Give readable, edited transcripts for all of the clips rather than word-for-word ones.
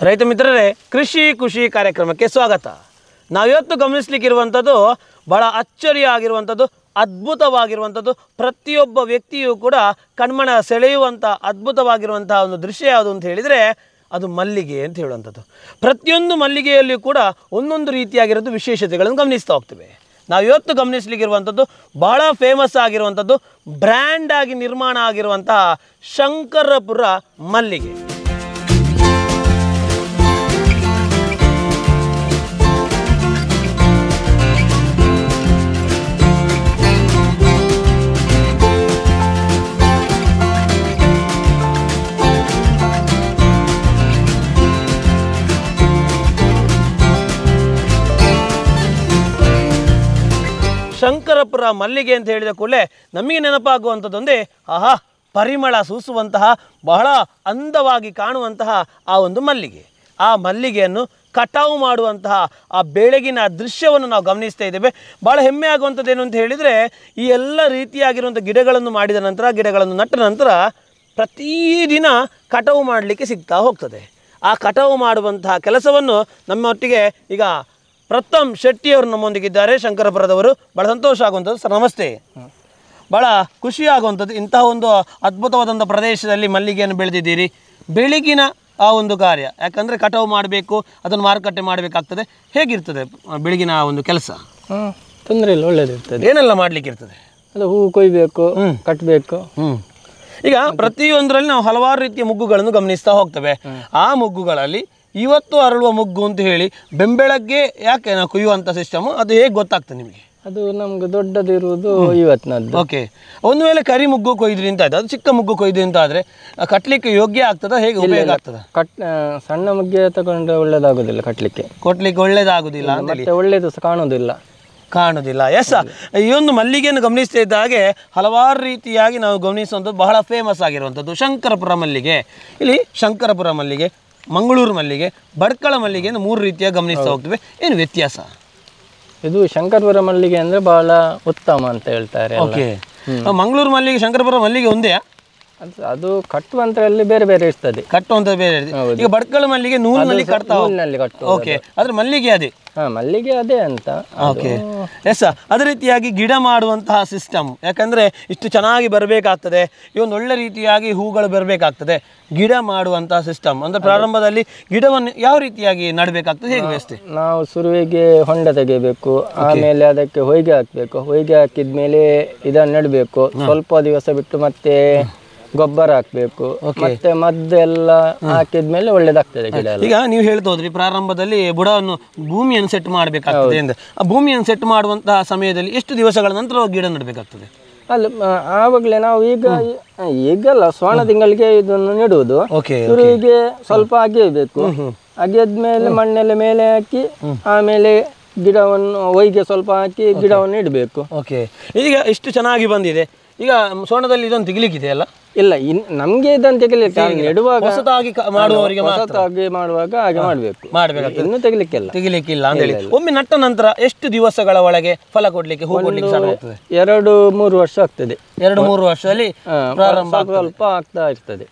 ರೈತ ಮಿತ್ರರೇ, ಕೃಷಿ ಖುಷಿ ಕಾರ್ಯಕ್ರಮಕ್ಕೆ ಸ್ವಾಗತ. ನಾವಿವತ್ತು ಗಮನಿಸಲಿಕ್ಕಿರುವಂಥದ್ದು ಬಹಳ ಅಚ್ಚರಿಯಾಗಿರುವಂಥದ್ದು, ಅದ್ಭುತವಾಗಿರುವಂಥದ್ದು, ಪ್ರತಿಯೊಬ್ಬ ವ್ಯಕ್ತಿಯೂ ಕೂಡ ಕಣ್ಮನ ಸೆಳೆಯುವಂಥ ಅದ್ಭುತವಾಗಿರುವಂತಹ ಒಂದು ದೃಶ್ಯ ಯಾವುದು ಅಂತ ಹೇಳಿದರೆ ಅದು ಮಲ್ಲಿಗೆ ಅಂತ ಹೇಳುವಂಥದ್ದು. ಪ್ರತಿಯೊಂದು ಮಲ್ಲಿಗೆಯಲ್ಲಿಯೂ ಕೂಡ ಒಂದೊಂದು ರೀತಿಯಾಗಿರೋದು ವಿಶೇಷತೆಗಳನ್ನು ಗಮನಿಸ್ತಾ ಹೋಗ್ತೇವೆ. ನಾವಿವತ್ತು ಗಮನಿಸಲಿಕ್ಕಿರುವಂಥದ್ದು ಬಹಳ ಫೇಮಸ್ ಆಗಿರುವಂಥದ್ದು, ಬ್ರ್ಯಾಂಡ್ ಆಗಿ ನಿರ್ಮಾಣ ಆಗಿರುವಂತಹ ಶಂಕರಪುರ ಮಲ್ಲಿಗೆ. ಶಂಕರಪುರ ಮಲ್ಲಿಗೆ ಅಂತ ಹೇಳಿದ ಕೂಡಲೇ ನಮಗೆ ನೆನಪಾಗುವಂಥದ್ದೊಂದೇ ಪರಿಮಳ ಸೂಸುವಂತಹ ಬಹಳ ಅಂದವಾಗಿ ಕಾಣುವಂತಹ ಆ ಒಂದು ಮಲ್ಲಿಗೆ. ಆ ಮಲ್ಲಿಗೆಯನ್ನು ಕಟಾವು ಮಾಡುವಂತಹ ಆ ಬೆಳಗಿನ ದೃಶ್ಯವನ್ನು ನಾವು ಗಮನಿಸ್ತಾ ಇದ್ದೇವೆ. ಭಾಳ ಹೆಮ್ಮೆ ಆಗುವಂಥದ್ದು ಏನು ಅಂತ ಹೇಳಿದರೆ, ಈ ಎಲ್ಲ ರೀತಿಯಾಗಿರುವಂಥ ಗಿಡಗಳನ್ನು ಮಾಡಿದ ನಂತರ, ಗಿಡಗಳನ್ನು ನಟ್ಟ ನಂತರ ಪ್ರತಿದಿನ ಕಟಾವು ಮಾಡಲಿಕ್ಕೆ ಸಿಗ್ತಾ ಹೋಗ್ತದೆ. ಆ ಕಟಾವು ಮಾಡುವಂತಹ ಕೆಲಸವನ್ನು ನಮ್ಮೊಟ್ಟಿಗೆ ಈಗ ಪ್ರಥಮ್ ಶೆಟ್ಟಿಯವರು ನಮ್ಮೊಂದಿಗಿದ್ದಾರೆ, ಶಂಕರಪುರದವರು. ಭಾಳ ಸಂತೋಷ ಆಗುವಂಥದ್ದು. ಸರ್ ನಮಸ್ತೆ. ಭಾಳ ಖುಷಿ ಆಗುವಂಥದ್ದು, ಇಂತಹ ಒಂದು ಅದ್ಭುತವಾದಂಥ ಪ್ರದೇಶದಲ್ಲಿ ಮಲ್ಲಿಗೆಯನ್ನು ಬೆಳೆದಿದ್ದೀರಿ. ಬೆಳಗಿನ ಆ ಒಂದು ಕಾರ್ಯ, ಯಾಕಂದರೆ ಕಟಾವು ಮಾಡಬೇಕು, ಅದನ್ನು ಮಾರುಕಟ್ಟೆ ಮಾಡಬೇಕಾಗ್ತದೆ. ಹೇಗಿರ್ತದೆ ಬೆಳಗಿನ ಒಂದು ಕೆಲಸ? ತೊಂದರೆ ಇಲ್ಲ, ಒಳ್ಳೇದಿರ್ತದೆ. ಏನೆಲ್ಲ ಮಾಡಲಿಕ್ಕೆ ಇರ್ತದೆ? ಅದು ಹೂವು ಕೊಯ್ಬೇಕು, ಕಟ್ಟಬೇಕು. ಈಗ ಪ್ರತಿಯೊಂದರಲ್ಲಿ ನಾವು ಹಲವಾರು ರೀತಿಯ ಮುಗ್ಗುಗಳನ್ನು ಗಮನಿಸ್ತಾ ಹೋಗ್ತೇವೆ. ಆ ಮುಗ್ಗುಗಳಲ್ಲಿ ಇವತ್ತು ಅರಳುವ ಮುಗ್ಗು ಅಂತ ಹೇಳಿ ಬೆಂಬೆಳಗ್ಗೆ ಯಾಕೆ ನಾವು ಕೊಯ್ಯುವಂಥ ಸಿಸ್ಟಮು, ಅದು ಹೇಗೆ ಗೊತ್ತಾಗ್ತದೆ ನಿಮಗೆ? ಅದು ನಮ್ಗೆ ದೊಡ್ಡದಿರುವುದು ಇವತ್ತಿನದ್ದು. ಓಕೆ. ಒಂದು ವೇಳೆ ಕರಿ ಮುಗ್ಗು ಕೊಯ್ದ್ರಿ ಅಂತ ಆಯ್ತು, ಅದು ಚಿಕ್ಕ ಮುಗ್ಗು ಕೊಯ್ದು ಅಂತ ಆದರೆ ಕಟ್ಟಲಿಕ್ಕೆ ಯೋಗ್ಯ ಆಗ್ತದ, ಹೇಗೆ ಉಪಯೋಗ ಆಗ್ತದ? ಸಣ್ಣ ಮುಗ್ಗೆ ತಗೊಂಡ್ರೆ ಒಳ್ಳೇದಾಗೋದಿಲ್ಲ, ಕೊಟ್ಲಿಕ್ಕೆ ಒಳ್ಳೇದಾಗುದಿಲ್ಲ ಅಂತ ಹೇಳಿ, ಒಳ್ಳೇದು ಕಾಣುವುದಿಲ್ಲ. ಎಸ್, ಈ ಒಂದು ಮಲ್ಲಿಗೆಯನ್ನು ಗಮನಿಸ್ತಾ ಇದ್ದ ಹಾಗೆ ಹಲವಾರು ರೀತಿಯಾಗಿ ನಾವು ಗಮನಿಸುವಂಥದ್ದು ಬಹಳ ಫೇಮಸ್ ಆಗಿರುವಂಥದ್ದು ಶಂಕರಪುರ ಮಲ್ಲಿಗೆ. ಇಲ್ಲಿ ಶಂಕರಪುರ ಮಲ್ಲಿಗೆ, ಮಂಗಳೂರು ಮಲ್ಲಿಗೆ, ಬಡ್ಕಳ ಮಲ್ಲಿಗೆ ಎಂದು ಮೂರು ರೀತಿಯ ಗಮನಿಸ್ತಾ ಹೋಗ್ತೇವೆ. ಏನು ವ್ಯತ್ಯಾಸ? ಇದು ಶಂಕರಪುರ ಮಲ್ಲಿಗೆ ಅಂದರೆ ಬಹಳ ಉತ್ತಮ ಅಂತ ಹೇಳ್ತಾರೆ. ಓಕೆ. ಮಂಗಳೂರು ಮಲ್ಲಿಗೆ, ಶಂಕರಪುರ ಮಲ್ಲಿಗೆ ಒಂದೇ? ಅದು ಕಟ್ಟುವಂತರಲ್ಲಿ ಬೇರೆ ಬೇರೆ ಇರ್ತದೆ. ಕಟ್ಟುವಂಥದ್ದು ಬೇರೆ. ಈಗ ಬಡ್ಕಳ ಮಲ್ಲಿಗೆ ನೂಲಿನಲ್ಲಿ ಕಟ್ತಾ. ಓಕೆ. ಅದ್ರ ಮಲ್ಲಿಗೆ ಅದೇ? ಮಲ್ಲಿಗೆ ಅದೇ ಅಂತ. ಓಕೆ. ಎಸ್, ಅದೇ ರೀತಿಯಾಗಿ ಗಿಡ ಮಾಡುವಂತಹ ಸಿಸ್ಟಮ್, ಯಾಕಂದರೆ ಇಷ್ಟು ಚೆನ್ನಾಗಿ ಬರಬೇಕಾಗ್ತದೆ, ಈ ಒಂದು ಒಳ್ಳೆ ರೀತಿಯಾಗಿ ಹೂಗಳು ಬರಬೇಕಾಗ್ತದೆ. ಗಿಡ ಮಾಡುವಂತಹ ಸಿಸ್ಟಮ್ ಅಂದರೆ ಪ್ರಾರಂಭದಲ್ಲಿ ಗಿಡವನ್ನು ಯಾವ ರೀತಿಯಾಗಿ ನಡಬೇಕಾಗ್ತದೆ, ಹೇಗೆ ವ್ಯವಸ್ಥೆ? ನಾವು ಶುರುವಿಗೆ ಹೊಂಡ ತೆಗೆಯಬೇಕು, ಆಮೇಲೆ ಅದಕ್ಕೆ ಹೊಯ್ಗೆ ಹಾಕಬೇಕು. ಹೊಯ್ಗೆ ಹಾಕಿದ್ಮೇಲೆ ಇದನ್ನು ನೆಡಬೇಕು. ಸ್ವಲ್ಪ ದಿವಸ ಬಿಟ್ಟು ಮತ್ತೆ ಗೊಬ್ಬರ ಹಾಕ್ಬೇಕು, ಮತ್ತೆ ಮದ್ದೆಲ್ಲ ಹಾಕಿದ್ಮೇಲೆ ಒಳ್ಳೇದಾಗ್ತದೆ ಗಿಡ ಎಲ್ಲ. ಈಗ ನೀವು ಹೇಳ್ತೋದ್ರಿ ಪ್ರಾರಂಭದಲ್ಲಿ ಬುಡವನ್ನು, ಭೂಮಿಯನ್ನು ಸೆಟ್ ಮಾಡಬೇಕಾಗ್ತದೆ ಅಂತ. ಆ ಭೂಮಿಯನ್ನು ಸೆಟ್ ಮಾಡುವಂತಹ ಸಮಯದಲ್ಲಿ ಎಷ್ಟು ದಿವಸಗಳ ನಂತರ ಗಿಡ ನೆಡಬೇಕಾಗ್ತದೆ? ಅಲ್ಲ, ಆವಾಗಲೇ ನಾವು ಈಗಲ್ಲ ಶ್ರಾವಣ ತಿಂಗಳಿಗೆ ಇದನ್ನು ನೆಡುವುದು. ಶುರುವಿಗೆ ಸ್ವಲ್ಪ ಅಗೆಯಬೇಕು. ಅಗೆದ್ಮೇಲೆ ಮಣ್ಣೆಲ್ಲ ಮೇಲೆ ಹಾಕಿ ಆಮೇಲೆ ಗಿಡವನ್ನು ಹೊಯ್ಗೆ ಸ್ವಲ್ಪ ಹಾಕಿ ಗಿಡವನ್ನು ಇಡಬೇಕು. ಓಕೆ. ಈಗ ಇಷ್ಟು ಚೆನ್ನಾಗಿ ಬಂದಿದೆ. ಈಗ ಸೋಣದಲ್ಲಿ ಇದೊಂದು ತೆಗಿಲಿಕ್ಕಿದೆ ಅಲ್ಲ? ಇಲ್ಲ, ನಮ್ಗೆ ಇದನ್ನು ತೆಗಿಲಿಕ್ಕೆ ನೆಡುವಾಗ ಹೊಸತಾಗಿ ಮಾಡುವವರಿಗೆ ಮಾಡುವಾಗ ಹಾಗೆ ಮಾಡಬೇಕು. ಇನ್ನು ತೆಗಿಲಿಕ್ಕಿಲ್ಲ ಅಂತ ಹೇಳಿ. ಒಮ್ಮೆ ನಟ್ಟ ನಂತರ ಎಷ್ಟು ದಿವಸಗಳ ಒಳಗೆ ಫಲ ಕೊಡ್ಲಿಕ್ಕೆ, ಹೂ ಕೊಡ್ಲಿಕ್ಕೆ ಸ್ಟಾರ್ಟ್ ಆಗ್ತದೆ? 2-3 ವರ್ಷ ಆಗ್ತದೆ. 2-3 ವರ್ಷದಲ್ಲಿ ಪ್ರಾರಂಭ ಸ್ವಲ್ಪ ಆಗ್ತಾ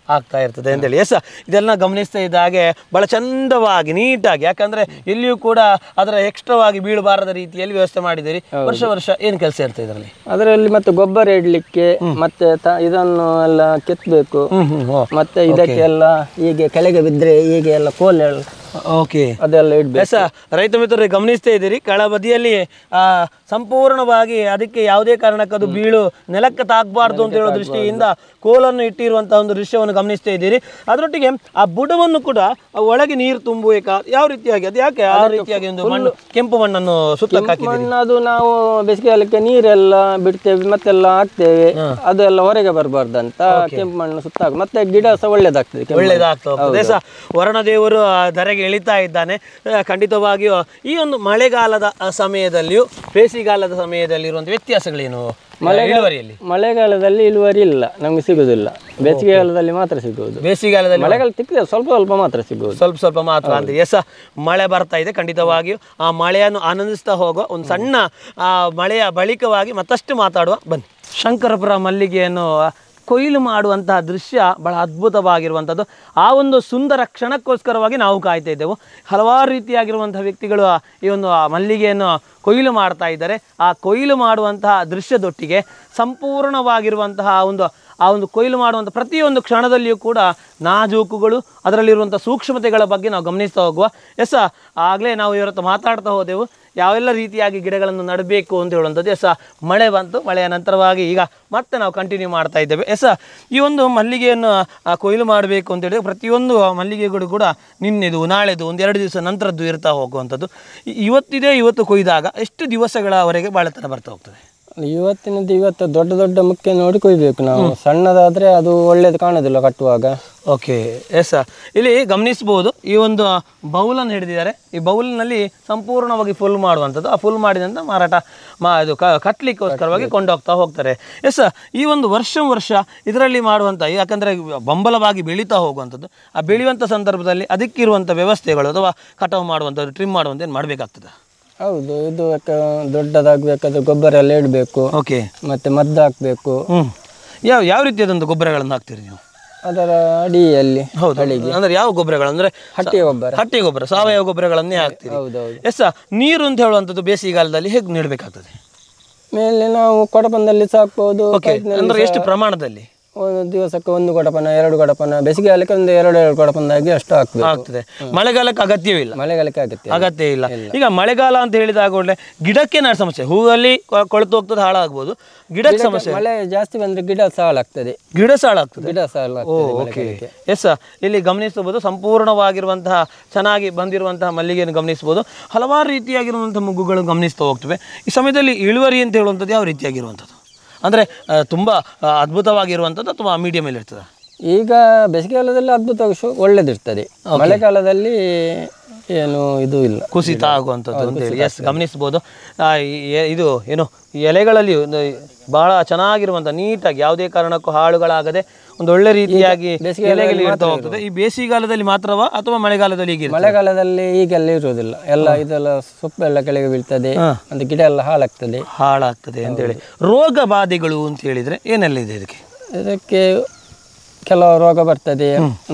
ಇರ್ತದೆ ಅಂತ ಹೇಳಿ. ಎಸ್, ಇದೆಲ್ಲ ಗಮನಿಸ್ತಾ ಇದ್ದ ಹಾಗೆ ಬಹಳ ಚಂದವಾಗಿ ನೀಟಾಗಿ, ಯಾಕಂದ್ರೆ ಎಲ್ಲಿಯೂ ಕೂಡ ಅದರ ಎಕ್ಸ್ಟ್ರಾವಾಗಿ ಬೀಳಬಾರದ ರೀತಿಯಲ್ಲಿ ವ್ಯವಸ್ಥೆ ಮಾಡಿದ್ದೀರಿ. ವರ್ಷ ಏನು ಕೆಲಸ ಇರ್ತದೆ ಇದರಲ್ಲಿ? ಅದರಲ್ಲಿ ಮತ್ತೆ ಗೊಬ್ಬರ ಇಡ್ಲಿಕ್ಕೆ, ಮತ್ತೆ ಇದನ್ನು ಎಲ್ಲ ಕೆತ್ತಬೇಕು, ಮತ್ತೆ ಇದಕ್ಕೆಲ್ಲ ಹೀಗೆ ಕೆಳಗೆ ಬಿದ್ದರೆ ಹೀಗೆ ಎಲ್ಲ ಕೋಲೆ ಓಕೆ ಅದೆಲ್ಲ ಇಡ್ಬೇಕು. ರೈತ ಮಿತ್ರರೇ ಗಮನಿಸ್ತಾ ಇದ್ದೀರಿ, ಕೆಳಬದಿಯಲ್ಲಿ ಸಂಪೂರ್ಣವಾಗಿ ಅದಕ್ಕೆ ಯಾವುದೇ ಕಾರಣಕ್ಕೆ ಅದು ಬೀಳು ನೆಲಕ್ಕೆ ತಾಗಬಾರ್ದು ಅಂತ ಹೇಳೋ ದೃಷ್ಟಿಯಿಂದ ಕೋಲನ್ನು ಇಟ್ಟಿರುವಂತಹ ಒಂದು ದೃಶ್ಯವನ್ನು ಗಮನಿಸ್ತಾ ಇದ್ದೀರಿ. ಅದರೊಟ್ಟಿಗೆ ಆ ಬುಡವನ್ನು ಕೂಡ ಒಳಗೆ ನೀರು ತುಂಬಬೇಕಾ, ಯಾವ ರೀತಿಯಾಗಿ, ಅದು ಯಾಕೆ ಆ ರೀತಿಯಾಗಿ ಒಂದು ಮಣ್ಣು, ಕೆಂಪು ಮಣ್ಣನ್ನು ಸುತ್ತಕ್ಕೆ ಹಾಕಿದ್ದೀರಿ? ಅದು ನಾವು ಬೇಸಿಗೆಗಾಲಕ್ಕೆ ನೀರೆಲ್ಲ ಬಿಡ್ತೇವೆ, ಮತ್ತೆಲ್ಲ ಹಾಕ್ತೇವೆ, ಅದೆಲ್ಲ ಹೊರಗೆ ಬರಬಾರ್ದಂತ ಕೆಂಪು ಮಣ್ಣು ಸುತ್ತ, ಮತ್ತೆ ಗಿಡ ಸಹ ಒಳ್ಳೇದಾಗ್ತದೆ. ವರ್ಣದೇವರು ಧರೆಗೆ ಎಳಿತಾ ಇದ್ದಾನೆ. ಖಂಡಿತವಾಗಿಯೂ ಈ ಒಂದು ಮಳೆಗಾಲದ ಸಮಯದಲ್ಲಿಯೂ ಬೇಸಿಗೆಗಾಲದ ಸಮಯದಲ್ಲಿ ಇರುವಂಥ ವ್ಯತ್ಯಾಸಗಳೇನು? ಮಳೆಗಾಲದಲ್ಲಿ ಇಳುವರಿ ಇಲ್ಲ, ನಮ್ಗೆ ಸಿಗುದಿಲ್ಲ. ಬೇಸಿಗೆಗಾಲದಲ್ಲಿ ಮಾತ್ರ ಸಿಗುವುದು. ಬೇಸಿಗೆಗಾಲದಲ್ಲಿ ಮಳೆಗಾಲ ಸಿಕ್ಕಿದ್ರೆ ಸ್ವಲ್ಪ ಮಾತ್ರ ಸಿಗುವುದು, ಸ್ವಲ್ಪ ಮಾತ್ರ ಅಂತ. ಎಸ್, ಮಳೆ ಬರ್ತಾ ಇದೆ. ಖಂಡಿತವಾಗಿಯೂ ಆ ಮಳೆಯನ್ನು ಆನಂದಿಸ್ತಾ ಹೋಗೋ ಒಂದು ಸಣ್ಣ ಮಳೆಯ ಬಳಿಕವಾಗಿ ಮತ್ತಷ್ಟು ಮಾತಾಡುವ ಬನ್ನಿ. ಶಂಕರಪುರ ಮಲ್ಲಿಗೆಯನ್ನು ಕೊಯ್ಲು ಮಾಡುವಂತಹ ದೃಶ್ಯ ಬಹಳ ಅದ್ಭುತವಾಗಿರುವಂಥದ್ದು. ಆ ಒಂದು ಸುಂದರ ಕ್ಷಣಕ್ಕೋಸ್ಕರವಾಗಿ ನಾವು ಕಾಯ್ತಾ ಇದ್ದೆವು. ಹಲವಾರು ರೀತಿಯಾಗಿರುವಂಥ ವ್ಯಕ್ತಿಗಳು ಈ ಒಂದು ಮಲ್ಲಿಗೆಯನ್ನು ಕೊಯ್ಲು ಮಾಡ್ತಾ ಇದ್ದಾರೆ. ಆ ಕೊಯ್ಲು ಮಾಡುವಂತಹ ದೃಶ್ಯದೊಟ್ಟಿಗೆ ಸಂಪೂರ್ಣವಾಗಿರುವಂತಹ ಆ ಒಂದು ಕೊಯ್ಲು ಮಾಡುವಂಥ ಪ್ರತಿಯೊಂದು ಕ್ಷಣದಲ್ಲಿಯೂ ಕೂಡ ನಾಜೂಕುಗಳು, ಅದರಲ್ಲಿರುವಂಥ ಸೂಕ್ಷ್ಮತೆಗಳ ಬಗ್ಗೆ ನಾವು ಗಮನಿಸ್ತಾ ಹೋಗುವ. ಆಗಲೇ ನಾವು ಇವತ್ತು ಮಾತಾಡ್ತಾ ಹೋದೆವು ಯಾವೆಲ್ಲ ರೀತಿಯಾಗಿ ಗಿಡಗಳನ್ನು ನೆಡಬೇಕು ಅಂತ ಹೇಳುವಂಥದ್ದು. ಮಳೆ ಬಂತು, ಮಳೆಯ ನಂತರವಾಗಿ ಈಗ ಮತ್ತೆ ನಾವು ಕಂಟಿನ್ಯೂ ಮಾಡ್ತಾ ಇದ್ದೇವೆ. ಈ ಒಂದು ಮಲ್ಲಿಗೆಯನ್ನು ಕೊಯ್ಲು ಮಾಡಬೇಕು ಅಂತ ಹೇಳಿದ್ರೆ ಪ್ರತಿಯೊಂದು ಮಲ್ಲಿಗೆಗಳು ಕೂಡ ನಿನ್ನೆದು ನಾಳೆದು ಒಂದೆರಡು ದಿವಸ ನಂತರದ್ದು ಇರ್ತಾ ಹೋಗುವಂಥದ್ದು. ಇವತ್ತು ಕೊಯ್ದಾಗ ಎಷ್ಟು ದಿವಸಗಳವರೆಗೆ ಬಾಳೆತನ ಬರ್ತಾ ಹೋಗ್ತದೆ? ಇವತ್ತು ದೊಡ್ಡ ದೊಡ್ಡ ಮುಖ್ಯ ನೋಡಿ ಕೊಯ್ಬೇಕು ನಾವು. ಸಣ್ಣದಾದ್ರೆ ಅದು ಒಳ್ಳೇದು ಕಾಣೋದಿಲ್ಲ ಕಟ್ಟುವಾಗ. ಓಕೆ, ಇಲ್ಲಿ ಗಮನಿಸಬಹುದು, ಈ ಒಂದು ಬೌಲನ್ನು ಹಿಡಿದಿದ್ದಾರೆ. ಈ ಬೌಲ್ನಲ್ಲಿ ಸಂಪೂರ್ಣವಾಗಿ ಫುಲ್ ಮಾಡುವಂಥದ್ದು. ಆ ಫುಲ್ ಮಾಡಿದಂತ ಮಾರಾಟ ಇದು ಕಟ್ಟಲಿಕ್ಕೋಸ್ಕರವಾಗಿ ಕೊಂಡೋಗ್ತಾ ಹೋಗ್ತಾರೆ. ಈ ಒಂದು ವರ್ಷ ಇದರಲ್ಲಿ ಮಾಡುವಂಥ, ಯಾಕಂದರೆ ಬಂಬಲವಾಗಿ ಬೆಳೀತಾ ಹೋಗುವಂಥದ್ದು. ಆ ಬೆಳೆಯುವಂಥ ಸಂದರ್ಭದಲ್ಲಿ ಅದಕ್ಕಿರುವಂಥ ವ್ಯವಸ್ಥೆಗಳು ಅಥವಾ ಕಟಾವು ಮಾಡುವಂಥದ್ದು, ಟ್ರಿಮ್ ಮಾಡುವಂಥ ಏನು ಮಾಡಬೇಕಾಗ್ತದೆ? ಹೌದು, ಇದು ದೊಡ್ಡದಾಗಬೇಕಾದ್ರೆ ಗೊಬ್ಬರ ಎಲ್ಲ ಇಡಬೇಕು. ಓಕೆ, ಮತ್ತೆ ಮದ್ದು ಹಾಕಬೇಕು. ಯಾವ ರೀತಿಯಾದಂಥ ಗೊಬ್ಬರಗಳನ್ನು ಹಾಕ್ತೀರಿ ನೀವು? ಅದರ ಅಡಿಯಲ್ಲಿ. ಹೌದು, ಅಂದ್ರೆ ಯಾವ ಗೊಬ್ಬರಗಳು? ಅಂದ್ರೆ ಹಟ್ಟಿ ಗೊಬ್ಬರ, ಸಾವಯವ ಗೊಬ್ಬರಗಳನ್ನೇ ಹಾಕ್ತೀರಿ. ನೀರು ಅಂತ ಹೇಳುವಂಥದ್ದು ಬೇಸಿಗೆಗಾಲದಲ್ಲಿ ಹೇಗೆ ನೀಡಬೇಕಾಗ್ತದೆ? ಮೇಲೆ ನಾವು ಕೊಡಪಂದಲ್ಲಿ ಸಾಕ್ಬಹುದು. ಅಂದ್ರೆ ಎಷ್ಟು ಪ್ರಮಾಣದಲ್ಲಿ? ಒಂದು ದಿವಸಕ್ಕೆ 1 ಕೊಡಪನ 2 ಕೊಡಪನ, ಬೇಸಿಗೆಗಾಲಕ್ಕೆ ಒಂದು 2 ಕೊಡಪನದಾಗಿ ಅಷ್ಟು ಆಗ್ತದೆ. ಮಳೆಗಾಲಕ್ಕೆ ಅಗತ್ಯವಿಲ್ಲ. ಮಳೆಗಾಲಕ್ಕೆ ಅಗತ್ಯ ಇಲ್ಲ. ಈಗ ಮಳೆಗಾಲ ಅಂತ ಹೇಳಿದಾಗ ಒಳ್ಳೆ ಗಿಡಕ್ಕೆ ಸಮಸ್ಯೆ, ಹೂವಲ್ಲಿ ಕೊಳೆತು ಹೋಗ್ತದೆ, ಹಾಳಾಗ್ಬೋದು. ಗಿಡಕ್ಕೆ ಸಮಸ್ಯೆ, ಮಳೆ ಜಾಸ್ತಿ ಬಂದ್ರೆ ಗಿಡ ಸಾಳಾಗ್ತದೆ. ಇಲ್ಲಿ ಗಮನಿಸಬಹುದು, ಸಂಪೂರ್ಣವಾಗಿರುವಂತಹ ಚೆನ್ನಾಗಿ ಬಂದಿರುವಂತಹ ಮಲ್ಲಿಗೆಯನ್ನು ಗಮನಿಸಬಹುದು. ಹಲವಾರು ರೀತಿಯಾಗಿರುವಂತಹ ಮುಗ್ಗುಗಳು ಗಮನಿಸ್ತಾ ಹೋಗ್ತವೆ. ಈ ಸಮಯದಲ್ಲಿ ಇಳುವರಿ ಅಂತ ಹೇಳುವಂಥದ್ದು ಯಾವ ರೀತಿಯಾಗಿರುವಂಥದ್ದು? ಅಂದರೆ ತುಂಬ ಅದ್ಭುತವಾಗಿರುವಂಥದ್ದು ಅಥವಾ ಮೀಡಿಯಮಲ್ಲಿ ಇರ್ತದೆ? ಈಗ ಬೇಸಿಗೆಗಾಲದಲ್ಲಿ ಅದ್ಭುತವಾಗಿ ಒಳ್ಳೆದಿರ್ತದೆ. ಮಳೆಗಾಲದಲ್ಲಿ ಏನು ಇದು ಇಲ್ಲ, ಕುಸಿತ ಆಗುವಂಥದ್ದು ಅಂತ ಹೇಳಿ ಗಮನಿಸ್ಬೋದು. ಇದು ಏನು ಎಲೆಗಳಲ್ಲಿ ಬಹಳ ಚೆನ್ನಾಗಿರುವಂಥ ನೀಟಾಗಿ ಯಾವುದೇ ಕಾರಣಕ್ಕೂ ಹಾಳುಗಳಾಗದೆ ಒಂದು ಒಳ್ಳೆ ರೀತಿಯಾಗಿ ಎಲೆಗಳು ಇರ್ತಾ ಹೋಗ್ತದೆ. ಈ ಬೇಸಿಗೆಗಾಲದಲ್ಲಿ ಮಾತ್ರವಾ ಅಥವಾ ಮಳೆಗಾಲದಲ್ಲಿ ಹೀಗೆ? ಮಳೆಗಾಲದಲ್ಲಿ ಈಗೆಲ್ಲ ಇರುವುದಿಲ್ಲ, ಎಲ್ಲ ಇದೆಲ್ಲ ಸೊಪ್ಪೆಲ್ಲ ಕೆಳಗೆ ಬೀಳ್ತದೆ, ಒಂದು ಗಿಡ ಎಲ್ಲ ಹಾಳಾಗ್ತದೆ ಅಂತೇಳಿ. ರೋಗ ಬಾಧೆಗಳು ಅಂತ ಹೇಳಿದ್ರೆ ಏನೆಲ್ಲ ಇದೆ ಇದಕ್ಕೆ? ಕೆಲವು ರೋಗ ಬರ್ತದೆ,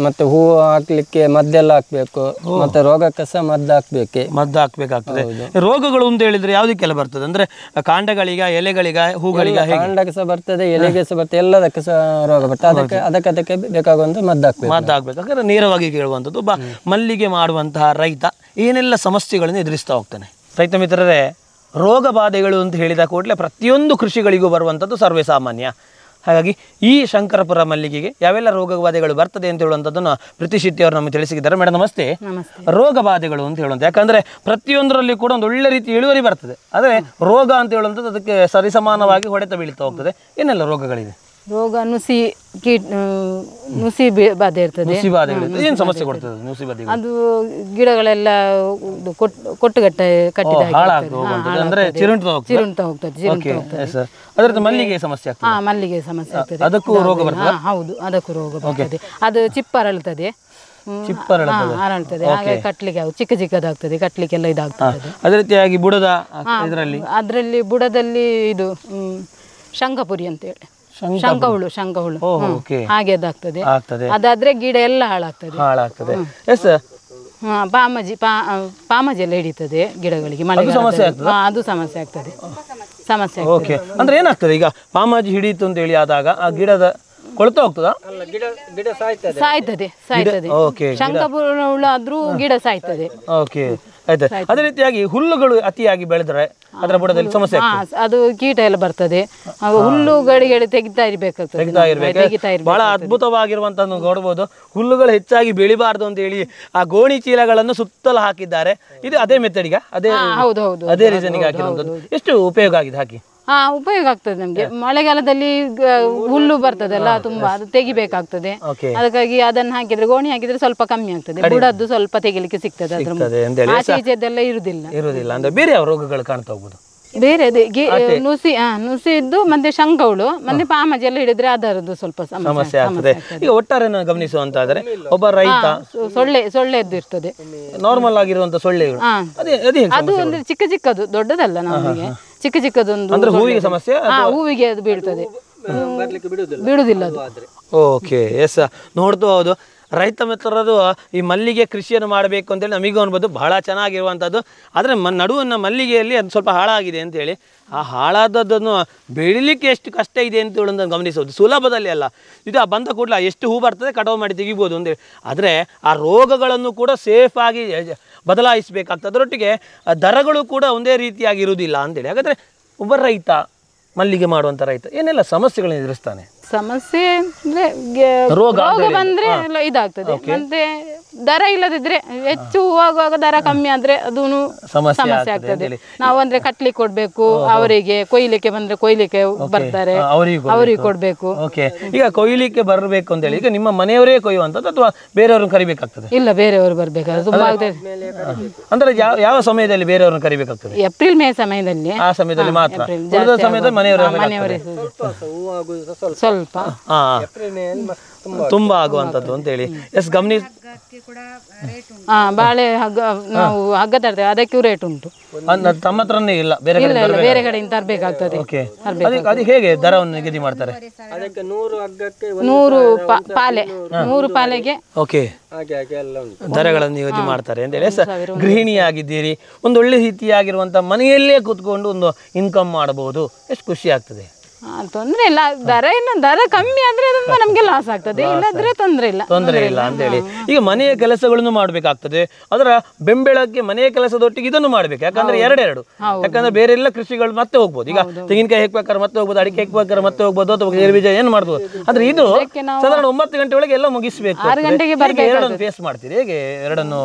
ಮತ್ತೆ ಹೂವು ಹಾಕ್ಲಿಕ್ಕೆ ಮದ್ದೆಲ್ಲ ಹಾಕ್ಬೇಕು, ಮತ್ತೆ ರೋಗಕ್ಕೆ ಸಹ ಮದ್ದು ಹಾಕ್ಬೇಕಾಗ್ತದೆ. ರೋಗಗಳು ಅಂತ ಹೇಳಿದ್ರೆ ಯಾವ್ದಕ್ಕೆಲ್ಲ ಬರ್ತದೆ? ಅಂದ್ರೆ ಕಾಂಡಗಳಿಗ, ಎಲೆಗಳಿಗ, ಹೂಗಳಿಗ? ಕಾಂಡಕ್ಕೆ ಸಹ ಬರ್ತದೆ, ಎಲೆಗೆ ಸಹ ಬರ್ತದೆ, ಎಲ್ಲದಕ್ಕೆ ಸಹ ರೋಗ ಬರ್ತದೆ. ಅದಕ್ಕೆ ಬೇಕಾಗುವಂತ ಮದ್ದು ಹಾಕ್ಬೇಕು. ಹಾಗಾದ್ರೆ ನೇರವಾಗಿ ಕೇಳುವಂಥದ್ದು, ಒಬ್ಬ ಮಲ್ಲಿಗೆ ಮಾಡುವಂತಹ ರೈತ ಏನೆಲ್ಲ ಸಮಸ್ಯೆಗಳನ್ನು ಎದುರಿಸ್ತಾ ಹೋಗ್ತಾನೆ? ರೈತ ಮಿತ್ರರೇ, ರೋಗ ಬಾಧೆಗಳು ಅಂತ ಹೇಳಿದ ಕೂಡಲೇ ಪ್ರತಿಯೊಂದು ಕೃಷಿಗಳಿಗೂ ಬರುವಂಥದ್ದು ಸರ್ವೇ ಸಾಮಾನ್ಯ. ಹಾಗಾಗಿ ಈ ಶಂಕರಪುರ ಮಲ್ಲಿಗೆಗೆ ಯಾವೆಲ್ಲ ರೋಗ ಬಾಧೆಗಳು ಬರ್ತದೆ ಅಂತ ಹೇಳುವಂಥದ್ದನ್ನು ಪ್ರೀತಿ ಶೆಟ್ಟಿ ಅವರು ನಮಗೆ ತಿಳಿಸಿದ್ದಾರೆ. ಮೇಡಮ್ ನಮಸ್ತೆ. ರೋಗ ಬಾಧೆಗಳು ಅಂತ ಹೇಳುವಂಥ, ಯಾಕಂದರೆ ಪ್ರತಿಯೊಂದರಲ್ಲಿ ಕೂಡ ಒಂದು ಒಳ್ಳೆ ರೀತಿ ಇಳುವರಿ ಬರ್ತದೆ, ಆದರೆ ರೋಗ ಅಂತ ಹೇಳುವಂಥದ್ದು ಅದಕ್ಕೆ ಸರಿಸಮಾನವಾಗಿ ಹೊಡೆತ ಬೀಳ್ತಾ ಹೋಗ್ತದೆ. ಏನೆಲ್ಲ ರೋಗಗಳಿದೆ? ರೋಗ ನುಸಿ ಬಾಧೆ ಇರ್ತದೆ. ಏನು ಸಮಸ್ಯೆ ಕೊಡ್ತದೆ ನುಸಿ ಬಾಧೆ? ಅದು ಗಿಡಗಳೆಲ್ಲ ಕಟ್ಟಿದ ಚಿರುಣ್ತಾ ಹೋಗ್ತದೆ. ಅದರ ಮಲ್ಲಿಗೆ ಸಮಸ್ಯೆ ಆಗ್ತದೆ. ಮಲ್ಲಿಗೆ ಸಮಸ್ಯೆ ಆಗ್ತದೆ. ಅದಕ್ಕೂ ರೋಗ ಬರ್ತದೆ? ಹೌದು, ಅದಕ್ಕೂ ರೋಗ ಬರ್ತದೆ. ಅದು ಚಿಪ್ಪರಳ್ತದೆ, ಅರಳ್ತದೆ. ಹಾಗೆ ಕಟ್ಲಿಕ್ಕೆ ಚಿಕ್ಕದಾಗ್ತದೆ, ಕಟ್ಲಿಕ್ಕೆಲ್ಲ ಇದಾಗ್ತದೆ. ಅದೇ ರೀತಿಯಾಗಿ ಬುಡದ ಅದರಲ್ಲಿ ಬುಡದಲ್ಲಿ ಇದು ಶಂಖಪುರಿ ಅಂತೇಳಿ, ಶಂಖಹುಳು ಹಾಗೆ ಅದಾಗ್ತದೆ. ಅದಾದ್ರೆ ಗಿಡ ಎಲ್ಲ ಹಾಳಾಗ್ತದೆ. ಪಾಮಜಿ ಎಲ್ಲ ಹಿಡಿತದೆ ಗಿಡಗಳಿಗೆ, ಮಳೆ ಅದು ಸಮಸ್ಯೆ ಆಗ್ತದೆ. ಅಂದ್ರೆ ಏನಾಗ್ತದೆ ಈಗ ಪಾಮಾಜಿ ಹಿಡಿಯಿತು ಅಂತ ಹೇಳಿ ಆದಾಗ ಆ ಗಿಡದ ಕೊಳ್ತಾ ಹೋಗ್ತದ? ಸಾಯ್ತದೆ. ಶಂಖಪುರ ಆದ್ರೂ ಗಿಡ ಸಾಯ್ತದೆ. ಅದೇ ರೀತಿಯಾಗಿ ಹುಲ್ಲುಗಳು ಅತಿಯಾಗಿ ಬೆಳೆದ್ರೆ ಅದರ ಬುಡದಲ್ಲಿ ಸಮಸ್ಯೆ, ಅದು ಕೀಟ ಎಲ್ಲ ಬರ್ತದೆ. ಹುಲ್ಲುಗಳಿಗೆ ತೆಗಿತಾ ಇರ್ಬೇಕಾಗ್ತದೆ. ಬಹಳ ಅದ್ಭುತವಾಗಿರುವಂತ ನೋಡಬಹುದು. ಹುಲ್ಲುಗಳು ಹೆಚ್ಚಾಗಿ ಬೆಳಿಬಾರ್ದು ಅಂತ ಹೇಳಿ ಆ ಗೋಣಿ ಚೀಲಗಳನ್ನು ಸುತ್ತಲೂ ಹಾಕಿದ್ದಾರೆ. ಇದು ಅದೇ ಮೆಥಡಿಗ, ಅದೇ ರೀಸನ್ಗೆ ಹಾಕಿರುವಂತದ್ದು. ಎಷ್ಟು ಉಪಯೋಗ ಆಗಿದೆ ಹಾಕಿ? ಉಪಯೋಗ ಆಗ್ತದೆ ನಮ್ಗೆ. ಮಳೆಗಾಲದಲ್ಲಿ ಹುಲ್ಲು ಬರ್ತದಲ್ಲ ತುಂಬಾ, ಅದು ತೆಗಿಬೇಕಾಗ್ತದೆ. ಅದಕ್ಕಾಗಿ ಅದನ್ನ ಹಾಕಿದ್ರೆ, ಗೋಣಿ ಹಾಕಿದ್ರೆ ಸ್ವಲ್ಪ ಕಮ್ಮಿ ಆಗ್ತದೆ, ಬುಡದ್ದು ಸ್ವಲ್ಪ ತೆಗಿಲಿಕ್ಕೆ ಸಿಗ್ತದೆ. ಆಚೆ ಈಚೆದೆಲ್ಲ ಇರುವುದಿಲ್ಲ. ಅಂದ್ರೆ ಬೇರೆ ಯಾವ ರೋಗಗಳು ಕಾಣ್ತಾ ಹೋಗುದು? ಬೇರೆ ನುಸಿ ಇದ್ದು ಮತ್ತೆ ಶಂಖಹುಳು ಮತ್ತೆ ಪಾಮಜಿ ಎಲ್ಲ ಹಿಡಿದ್ರೆ ಅದರದ್ದು ಸ್ವಲ್ಪ ಸಮಸ್ಯೆ ಆಗ್ತದೆ. ಈಗ ಒಟ್ಟಾರೆ ಗಮನಿಸುವಂತಾದ್ರೆ ಒಬ್ಬ ರೈತ ಸೊಳ್ಳೆದ್ದು ಇರ್ತದೆ, ನಾರ್ಮಲ್ ಆಗಿರುವಂತ ಸೊಳ್ಳೆಗಳು, ಅದು ಅಂದ್ರೆ ಚಿಕ್ಕದು, ದೊಡ್ಡದಲ್ಲ ನಮಗೆ, ಚಿಕ್ಕದೊಂದು. ಹೂವಿಗೆ ಸಮಸ್ಯೆ? ಹೂವಿಗೆ ಅದು ಬೀಳ್ತದೆ. ಬಿಡುದಿಲ್ಲ ಅದು. ಓಕೆ ಎಸ್ ನೋಡ್ತಾ ಹೌದು ರೈತ ಮಿತ್ರರದು ಈ ಮಲ್ಲಿಗೆ ಕೃಷಿಯನ್ನು ಮಾಡಬೇಕು ಅಂತೇಳಿ ನಮಗೂ ಅನ್ಬೋದು ಬಹಳ ಚೆನ್ನಾಗಿರುವಂಥದ್ದು. ಆದರೆ ನಡುವನ್ನ ಮಲ್ಲಿಗೆಯಲ್ಲಿ ಅದು ಸ್ವಲ್ಪ ಹಾಳಾಗಿದೆ ಅಂತೇಳಿ ಆ ಹಾಳಾದದ್ದನ್ನು ಬೆಳಿಲಿಕ್ಕೆ ಎಷ್ಟು ಕಷ್ಟ ಇದೆ ಅಂತ ಹೇಳೋದನ್ನು ಗಮನಿಸೋದು ಸುಲಭದಲ್ಲಿ ಅಲ್ಲ. ಇದು ಬಂದ ಕೂಡಲೇ ಎಷ್ಟು ಹೂ ಬರ್ತದೆ ಕಟಾವು ಮಾಡಿ ತೆಗಿಬೋದು ಅಂತೇಳಿ. ಆದರೆ ಆ ರೋಗಗಳನ್ನು ಕೂಡ ಸೇಫಾಗಿ ಬದಲಾಯಿಸಬೇಕಾಗ್ತದೆ. ಅದರೊಟ್ಟಿಗೆ ದರಗಳು ಕೂಡ ಒಂದೇ ರೀತಿಯಾಗಿರುವುದಿಲ್ಲ ಅಂತೇಳಿ. ಹಾಗಾದರೆ ಒಬ್ಬ ರೈತ ಮಲ್ಲಿಗೆ ಮಾಡುವಂಥ ರೈತ ಏನೆಲ್ಲ ಸಮಸ್ಯೆಗಳನ್ನು ಎದುರಿಸ್ತಾನೆ? ಸಮಸ್ಯೆ ಅಂದ್ರೆ ರೋಗ ಬಂದ್ರೆ ಎಲ್ಲ ಇದಾಗ್ತದೆ. ಮತ್ತೆ ದರ ಇಲ್ಲದಿದ್ರೆ ಹೆಚ್ಚು ಹೂವಾಗುವಾಗ ದರ ಕಮ್ಮಿ ಆದ್ರೆ ಅದೂ ಸಮಸ್ಯೆ ಆಗ್ತದೆ. ನಾವು ಅಂದ್ರೆ ಕಟ್ಲಿಕ್ಕೆ ಕೊಡ್ಬೇಕು, ಅವರಿಗೆ ಕೊಯ್ಲಿಕ್ಕೆ ಬಂದ್ರೆ ಕೊಯ್ಲಿಕ್ಕೆ ಬರ್ತಾರೆ, ಅವರಿಗೆ ಕೊಡ್ಬೇಕು. ಈಗ ಕೊಯ್ಲಿಕ್ಕೆ ಬರಬೇಕು ಅಂತ ಹೇಳಿ ಈಗ ನಿಮ್ಮ ಮನೆಯವರೇ ಕೊಯ್ಯುವಂಥದ್ದು ಅಥವಾ ಬೇರೆಯವ್ರನ್ನ ಕರಿಬೇಕಾಗ್ತದೆ? ಇಲ್ಲ, ಬೇರೆಯವರು ಬರ್ಬೇಕಾದ್ರೆ ತುಂಬಾ ಅಂದ್ರೆ ಯಾವ ಸಮಯದಲ್ಲಿ ಬೇರೆಯವ್ರನ್ನ ಕರಿಬೇಕಾಗ್ತದೆ? ಏಪ್ರಿಲ್ ಮೇ ಸಮಯದಲ್ಲಿ. ಆ ಸಮಯದಲ್ಲಿ ಮಾತ್ರ, ಉಳಿದ ಸಮಯದಲ್ಲಿ ಮನೆಯವರೇ ಸ್ವಲ್ಪ ತುಂಬಾ ಆಗುವಂತದ್ದು ಅಂತ ಹೇಳಿ. ಎಸ್ ಗಮನಿಸಿ ಬಾಳೆ ಹಗ್ಗ ನಾವು ಹಗ್ಗ ತರ್ತೇವೆ, ಅದಕ್ಕೂ ರೇಟ್ ಉಂಟು. ತಮ್ಮ ಹತ್ರನೇ ಇಲ್ಲ, ಬೇರೆ ಕಡೆಯಿಂದ ತರಬೇಕಾಗ್ತದೆ. ಅದು ಹೇಗೆ ದರವನ್ನು ನಿಗದಿ ಮಾಡ್ತಾರೆ? 100 ಪಾಲೆ, 100 ಪಾಲೆಗೆ ಓಕೆ ದರಗಳನ್ನು ನಿಗದಿ ಮಾಡ್ತಾರೆ ಅಂತ ಹೇಳಿ. ಗೃಹಿಣಿಯಾಗಿದ್ದೀರಿ, ಒಂದು ಒಳ್ಳೆ ರೀತಿಯಾಗಿರುವಂತ ಮನೆಯಲ್ಲೇ ಕೂತ್ಕೊಂಡು ಒಂದು ಇನ್ಕಮ್ ಮಾಡಬಹುದು, ಎಷ್ಟು ಖುಷಿ ಆಗ್ತದೆ. ತೊಂದ್ರೆ ಇಲ್ಲ, ದರ ಕಮ್ಮಿ ಆದ್ರೆ ನಮ್ಗೆ ಲಾಸ್ ಆಗ್ತದೆ, ಇಲ್ಲದ್ರೆ ತೊಂದ್ರೆ ಇಲ್ಲ ಅಂತ ಹೇಳಿ. ಈಗ ಮನೆಯ ಕೆಲಸಗಳನ್ನು ಮಾಡ್ಬೇಕಾಗ್ತದೆ, ಅದರ ಬೆಂಬೆಳಗ್ಗೆ ಮನೆಯ ಕೆಲಸದೊಟ್ಟಿಗೆ ಇದನ್ನು ಮಾಡ್ಬೇಕು. ಯಾಕಂದ್ರೆ ಎರಡೆರಡು, ಯಾಕಂದ್ರೆ ಬೇರೆ ಎಲ್ಲ ಕೃಷಿಗಳು ಮತ್ತೆ ಹೋಗ್ಬೋದು. ಈಗ ತೆಂಗಿನಕಾಯಿ ಹೆಕ್ಬೇಕಾದ್ರೆ ಮತ್ತೆ ಹೋಗ್ಬೋದು, ಅಡಿಕೆ ಹೆಕ್ಬೇಕಾದ್ರೆ ಮತ್ತೆ ಹೋಗ್ಬೋದು, ಅಥವಾ ಗೇರು ಬೀಜ ಏನ್ ಮಾಡ್ಬೋದು. ಆದ್ರೆ ಇದು ಸಾಧಾರಣ 9 ಗಂಟೆ ಒಳಗೆ ಎಲ್ಲ ಮುಗಿಸ್ಬೇಕು. 6 ಗಂಟೆಗೆ ಎರಡನ್ನು ಫೇಸ್ ಮಾಡ್ತೀರಿ, ಹೇಗೆ ಎರಡನ್ನು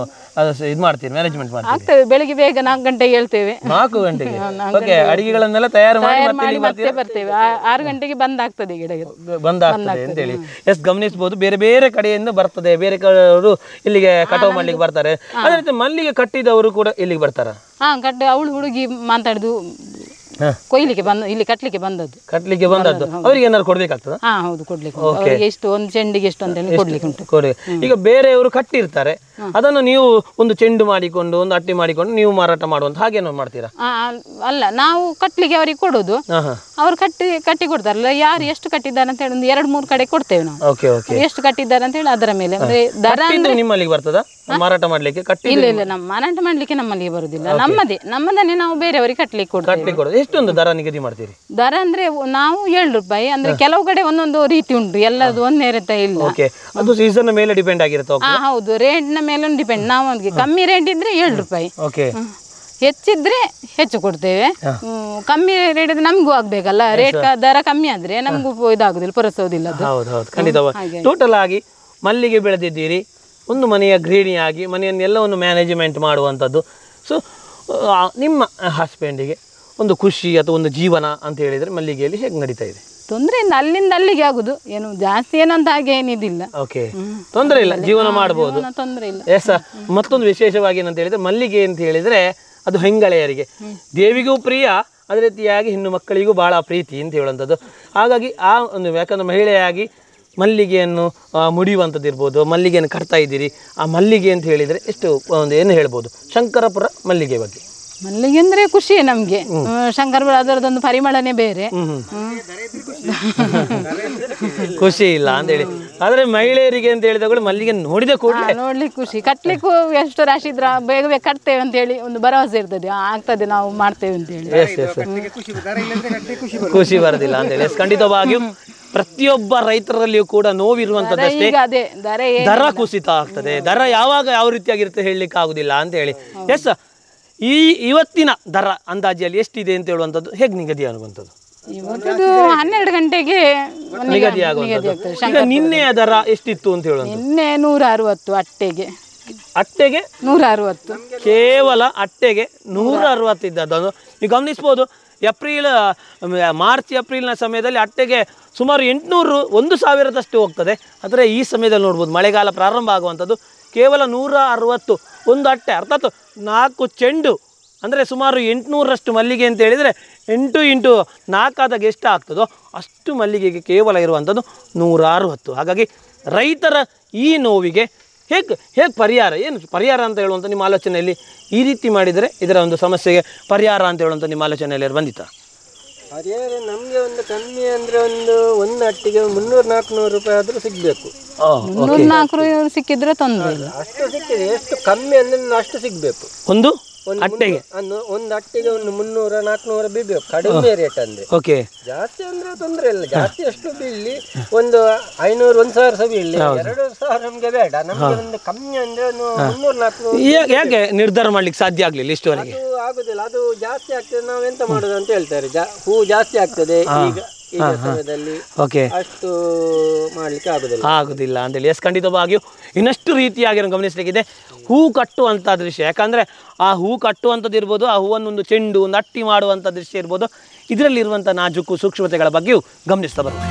ಇದು ಮಾಡ್ತೀರಿ, ಮ್ಯಾನೇಜ್ಮೆಂಟ್ ಮಾಡ್ತೀರಿ? ಬೆಳಿಗ್ಗೆ ಬೇಗ 4 ಗಂಟೆಗೆ ಹೇಳ್ತೇವೆ. 4 ಗಂಟೆಗೆ ಓಕೆ, ಅಡಿಗೆಗಳನ್ನೆಲ್ಲ ತಯಾರು ಮಾಡಿ ಬರ್ತೇವೆ. 6 ಗಂಟೆಗೆ ಬಂದಾಗ್ತದೆ ಅಂತ ಹೇಳಿ. ಎಸ್ ಗಮನಿಸಬಹುದು, ಬೇರೆ ಬೇರೆ ಕಡೆಯಿಂದ ಬರ್ತದೆ, ಬೇರೆ ಕಡೆಯವರು ಇಲ್ಲಿಗೆ ಕಟಾವು ಮಾಡ್ಲಿಕ್ಕೆ ಬರ್ತಾರೆ. ಅದೇ ರೀತಿ ಮಲ್ಲಿಗೆ ಕಟ್ಟಿದವರು ಕೂಡ ಇಲ್ಲಿಗೆ ಬರ್ತಾರ? ಅವಳು ಹುಡುಗಿ ಮಾತಾಡುದು ಕೊಯ್ಲಿಕ್ಕೆ ಬಂದ, ಇಲ್ಲಿ ಕಟ್ಲಿಕ್ಕೆ ಬಂದದ್ದು. ಅವರಿಗೆ ಏನಾದ್ರು ಕೊಡ್ಬೇಕಾಗ್ತದ? ಹೌದು, ಕೊಡ್ಲಿಕ್ಕೆ ಎಷ್ಟು, ಒಂದು ಚೆಂಡಿಗೆ ಎಷ್ಟು ಅಂತ ಹೇಳಿ ಕೊಡ್ಲಿಕ್ಕೆ ಉಂಟು. ಈಗ ಬೇರೆಯವರು ಕಟ್ಟಿರ್ತಾರೆ, ಅದನ್ನು ನೀವು ಒಂದು ಚೆಂಡು ಮಾಡಿಕೊಂಡು ಒಂದು ಅಟ್ಟಿ ಮಾಡಿಕೊಂಡು ನೀವು ಮಾರಾಟ ಮಾಡುವಂತ ಹಾಗೇನೋ ಮಾಡ್ತೀರಾ? ಅಲ್ಲ, ನಾವು ಕಟ್ಲಿಕ್ಕೆ ಅವರಿಗೆ ಕೊಡೋದು, ಅವ್ರು ಕಟ್ಟಿ ಕೊಡ್ತಾರಲ್ಲ, ಯಾರು ಎಷ್ಟು ಕಟ್ಟಿದ್ದಾರೆ ಅಂತ ಹೇಳಿ ಒಂದು 2-3 ಕಡೆ ಕೊಡ್ತೇವೆ ನಾವು. ಎಷ್ಟು ಕಟ್ಟಿದ್ದಾರೆ ಅಂತ ಹೇಳಿ ಅದರ ಮೇಲೆ ಅಂದ್ರೆ ದರ ನಿಮ್ಮಲ್ಲಿಗೆ ಬರ್ತದ ಮಾರಾಟ ಮಾಡ್ಲಿಕ್ಕೆ? ಇಲ್ಲ, ನಮ್ಮ ಮಾರಾಟ ಮಾಡ್ಲಿಕ್ಕೆ ನಮ್ಮಲ್ಲಿಗೆ ಬರುದಿಲ್ಲ, ನಮ್ಮದನ್ನೇ ನಾವು ಬೇರೆಯವರಿಗೆ ಕಟ್ಲಿಕ್ಕೆ ಕೊಡ್ತೇವೆ. ಎಷ್ಟೊಂದು ದರ ನಿಗದಿ ಮಾಡ್ತೀರಿ? ದರ ಅಂದ್ರೆ ನಾವು 7 ರೂಪಾಯಿ, ಅಂದ್ರೆ ಕೆಲವು ಕಡೆ ಒಂದೊಂದು ರೀತಿ ಉಂಟು, ಎಲ್ಲದು ಒಂದೇ ರೀತಿ ಇಲ್ಲ. ಅದು ಸೀಸನ್ ಮೇಲೆ ಡಿಪೆಂಡ್ ಆಗಿರುತ್ತೆ. ಹೌದು, ರೇಟ್ ನ ಮೇಲೆ ಡಿಪೆಂಡ್. ನಾವು ಕಮ್ಮಿ ರೇಟ್ ಇದ್ರೆ 7 ರೂಪಾಯಿ, ಹೆಚ್ಚಿದ್ರೆ ಹೆಚ್ಚು ಕೊಡ್ತೇವೆ. ಕಮ್ಮಿ ರೇಟ್ ಇದ್ರೆ ನಮಗೂ ಆಗ್ಬೇಕಲ್ಲ, ರೇಟ್ ದರ ಕಮ್ಮಿ ಆದ್ರೆ ನಮಗೂ ಇದಾಗುದಿಲ್ಲ, ಪುರಸೋದಿಲ್ಲ. ಟೋಟಲ್ ಆಗಿ ಮಲ್ಲಿಗೆ ಬೆಳೆದಿದ್ದೀರಿ, ಒಂದು ಮನೆಯ ಗೃಹಿಣಿಯಾಗಿ ಮನೆಯನ್ನೆಲ್ಲವನ್ನು ಮ್ಯಾನೇಜ್ಮೆಂಟ್ ಮಾಡುವಂಥದ್ದು. ಸೊ ನಿಮ್ಮ ಹಸ್ಬೆಂಡಿಗೆ ಒಂದು ಖುಷಿ ಅಥವಾ ಒಂದು ಜೀವನ ಅಂತ ಹೇಳಿದ್ರೆ ಮಲ್ಲಿಗೆಯಲ್ಲಿ ಹೇಗೆ ನಡೀತಾ ಇದೆ? ತೊಂದ್ರೆ ಇಲ್ಲ, ಅಲ್ಲಿಂದ ಅಲ್ಲಿಗೆ ಆಗುದು, ಏನು ಜಾಸ್ತಿ ಏನಂತ ಹಾಗೆ ಏನಿದಿಲ್ಲ. ಓಕೆ, ತೊಂದರೆ ಇಲ್ಲ, ಜೀವನ ಮಾಡಬಹುದು, ತೊಂದರೆ ಇಲ್ಲ. ಎಸ್. ಮತ್ತೊಂದು ವಿಶೇಷವಾಗಿ ಏನಂತ ಹೇಳಿದ್ರೆ ಮಲ್ಲಿಗೆ ಅಂತ ಹೇಳಿದ್ರೆ ಅದು ಹೆಂಗಳೆಯರಿಗೆ, ದೇವಿಗೂ ಪ್ರಿಯ, ಅದೇ ರೀತಿಯಾಗಿ ಹೆಣ್ಣು ಮಕ್ಕಳಿಗೂ ಬಹಳ ಪ್ರೀತಿ ಅಂತ ಹೇಳುವಂಥದ್ದು. ಹಾಗಾಗಿ ಆ ಒಂದು, ಯಾಕಂದ್ರೆ ಮಹಿಳೆಯಾಗಿ ಮಲ್ಲಿಗೆಯನ್ನು ಮುಡಿಯುವಂಥದ್ದು ಇರ್ಬೋದು, ಮಲ್ಲಿಗೆಯನ್ನು ಕಟ್ತಾ ಇದ್ದೀರಿ. ಆ ಮಲ್ಲಿಗೆ ಅಂತ ಹೇಳಿದರೆ ಎಷ್ಟು ಒಂದು ಏನು ಹೇಳ್ಬೋದು ಶಂಕರಪುರ ಮಲ್ಲಿಗೆ ಬಗ್ಗೆ? ಮಲ್ಲಿಗೆ ಅಂದ್ರೆ ಖುಷಿ ನಮ್ಗೆ, ಶಂಕರಪುರ ಅದರದೊಂದು ಪರಿಮಳನೇ ಬೇರೆ. ಖುಷಿ ಇಲ್ಲ ಅಂತ ಹೇಳಿ. ಆದ್ರೆ ಮಹಿಳೆಯರಿಗೆ ಅಂತ ಹೇಳಿದಾಗ ಮಲ್ಲಿಗೆ ನೋಡಿದ ಕೂಡಲೇ ನೋಡ್ಲಿಕ್ಕೆ ಖುಷಿ, ಕಟ್ಲಿಕ್ಕೂ ಎಷ್ಟು ರಾಶಿ ಇದ್ರ ಬೇಗ ಬೇಗ ಕಟ್ತೇವೆ ಅಂತ ಹೇಳಿ ಒಂದು ಭರವಸೆ ಇರ್ತದೆ, ಆಗ್ತದೆ, ನಾವು ಮಾಡ್ತೇವೆ ಅಂತ ಹೇಳಿ. ಖುಷಿ ಬರೋದಿಲ್ಲ ಅಂತ ಹೇಳಿ. ಖಂಡಿತವಾಗಿಯೂ ಪ್ರತಿಯೊಬ್ಬ ರೈತರಲ್ಲಿಯೂ ಕೂಡ ನೋವಿರುವಂತದ್ದಷ್ಟೇ, ದರ ಕುಸಿತ ಆಗ್ತದೆ. ದರ ಯಾವಾಗ ಯಾವ ರೀತಿಯಾಗಿರುತ್ತೆ ಹೇಳಲಿಕ್ಕೆ ಆಗುದಿಲ್ಲ ಅಂತ ಹೇಳಿ. ಎಸ್, ಇವತ್ತಿನ ದರ ಅಂದಾಜಿಯಲ್ಲಿ ಎಷ್ಟಿದೆ ಅಂತ ಹೇಳುವಂಥದ್ದು ಹೇಗೆ ನಿಗದಿ ಆಗುವಂಥದ್ದು? ಇವತ್ತು 12 ಗಂಟೆಗೆ ನಿಗದಿ ಆಗುವಂಥದ್ದು. ಈಗ ನಿನ್ನೆಯ ದರ ಎಷ್ಟಿತ್ತು ಅಂತ ಹೇಳುವಂಥದ್ದು? ನಿನ್ನೆ 160 ಅಟ್ಟೆಗೆ. 160, ಕೇವಲ ಅಟ್ಟೆಗೆ 160 ಇದ್ದದ್ದು. ನೀವು ಗಮನಿಸ್ಬೋದು, ಮಾರ್ಚ್ ಏಪ್ರಿಲ್ನ ಸಮಯದಲ್ಲಿ ಅಟ್ಟೆಗೆ ಸುಮಾರು 800, 1000ದಷ್ಟು ಹೋಗ್ತದೆ. ಆದರೆ ಈ ಸಮಯದಲ್ಲಿ ನೋಡ್ಬೋದು, ಮಳೆಗಾಲ ಪ್ರಾರಂಭ ಆಗುವಂಥದ್ದು, ಕೇವಲ 160 ಒಂದು ಅಟ್ಟೆ, ಅರ್ಥಾತ್ 4 ಚೆಂಡು, ಅಂದರೆ ಸುಮಾರು 800ರಷ್ಟು ಮಲ್ಲಿಗೆ ಅಂತ ಹೇಳಿದರೆ 8 × 4 ಆದಾಗ ಎಷ್ಟು ಆಗ್ತದೋ ಅಷ್ಟು ಮಲ್ಲಿಗೆಗೆ ಕೇವಲ ಇರುವಂಥದ್ದು 160. ಹಾಗಾಗಿ ರೈತರ ಈ ನೋವಿಗೆ ಹೇಗೆ ಪರಿಹಾರ, ಏನು ಪರಿಹಾರ ಅಂತ ಹೇಳುವಂಥ ನಿಮ್ಮ ಆಲೋಚನೆಯಲ್ಲಿ ಈ ರೀತಿ ಮಾಡಿದರೆ ಇದರ ಒಂದು ಸಮಸ್ಯೆಗೆ ಪರಿಹಾರ ಅಂತ ಹೇಳುವಂಥ ನಿಮ್ಮ ಆಲೋಚನೆಯಲ್ಲಿ ಬಂದಿತ್ತಾ? ಪರಿಹಾರ ನಮಗೆ ಒಂದು ಕಮ್ಮಿ ಅಂದರೆ ಒಂದು ಅಟ್ಟಿಗೆ 300-400 ರೂಪಾಯಿ ಆದರೂ ಸಿಗಬೇಕು. 300-400 ಸಿಕ್ಕಿದ್ರೆ ತೊಂದರೆ ಇಲ್ಲ. ಅಷ್ಟು ಸಿಕ್ಕಿದೆ. ಎಷ್ಟು ಕಮ್ಮಿ ಅಂದರೆ ಅಷ್ಟು ಸಿಗಬೇಕು. ಒಂದು ಅಟ್ಟೆಗೆ ಒಂದು ಅಟ್ಟಿಗೆ ಒಂದು 300-400 ಬೀಳ್ಬೇಕು, ಕಡಿಮೆ ರೇಟ್ ಅಂದ್ರೆ. ಓಕೆ, ಜಾಸ್ತಿ ಅಂದ್ರೆ ತೊಂದರೆ ಇಲ್ಲ. ಜಾಸ್ತಿ ಅಷ್ಟು ಬೀಳಿ ಒಂದು 500-1000 ಸಹ ಬೀಳಿ, 2000 ನಮ್ಗೆ ಬೇಡ. ನಮ್ಗೆ ಒಂದು ಕಮ್ಮಿ ಅಂದ್ರೆ 300-400. ಯಾಕೆ ನಿರ್ಧಾರ ಮಾಡ್ಲಿಕ್ಕೆ ಸಾಧ್ಯ ಆಗ್ಲಿಲ್ಲ ಇಷ್ಟುವರೆಗೆ? ಅದು ಆಗುದಿಲ್ಲ, ಅದು ಜಾಸ್ತಿ ಆಗ್ತದೆ. ನಾವು ಎಂತ ಮಾಡುದು ಅಂತ ಹೇಳ್ತಾರೆ. ಹೂ ಜಾಸ್ತಿ ಆಗ್ತದೆ ಈಗ ಸಮಯದಲ್ಲಿ, ಅಷ್ಟು ಮಾಡ್ಲಿಕ್ಕೆ ಆಗುದಿಲ್ಲ ಅಂತೇಳಿ. ಎಸ್, ಖಂಡಿತವಾಗಿಯೂ ಇನ್ನಷ್ಟು ರೀತಿಯಾಗಿ ಗಮನಿಸಲಿಕ್ಕಿದೆ. ಹೂ ಕಟ್ಟುವಂಥ ದೃಶ್ಯ, ಯಾಕಂದರೆ ಆ ಹೂ ಕಟ್ಟುವಂಥದ್ದು ಇರ್ಬೋದು, ಆ ಹೂವನ್ನೊಂದು ಚೆಂಡು ಒಂದು ಅಟ್ಟಿ ಮಾಡುವಂಥ ದೃಶ್ಯ ಇರ್ಬೋದು, ಇದರಲ್ಲಿರುವಂಥ ನಾಜೂಕು ಸೂಕ್ಷ್ಮತೆಗಳ ಬಗ್ಗೆಯೂ ಗಮನಿಸ್ತಾ ಬರುತ್ತೆ.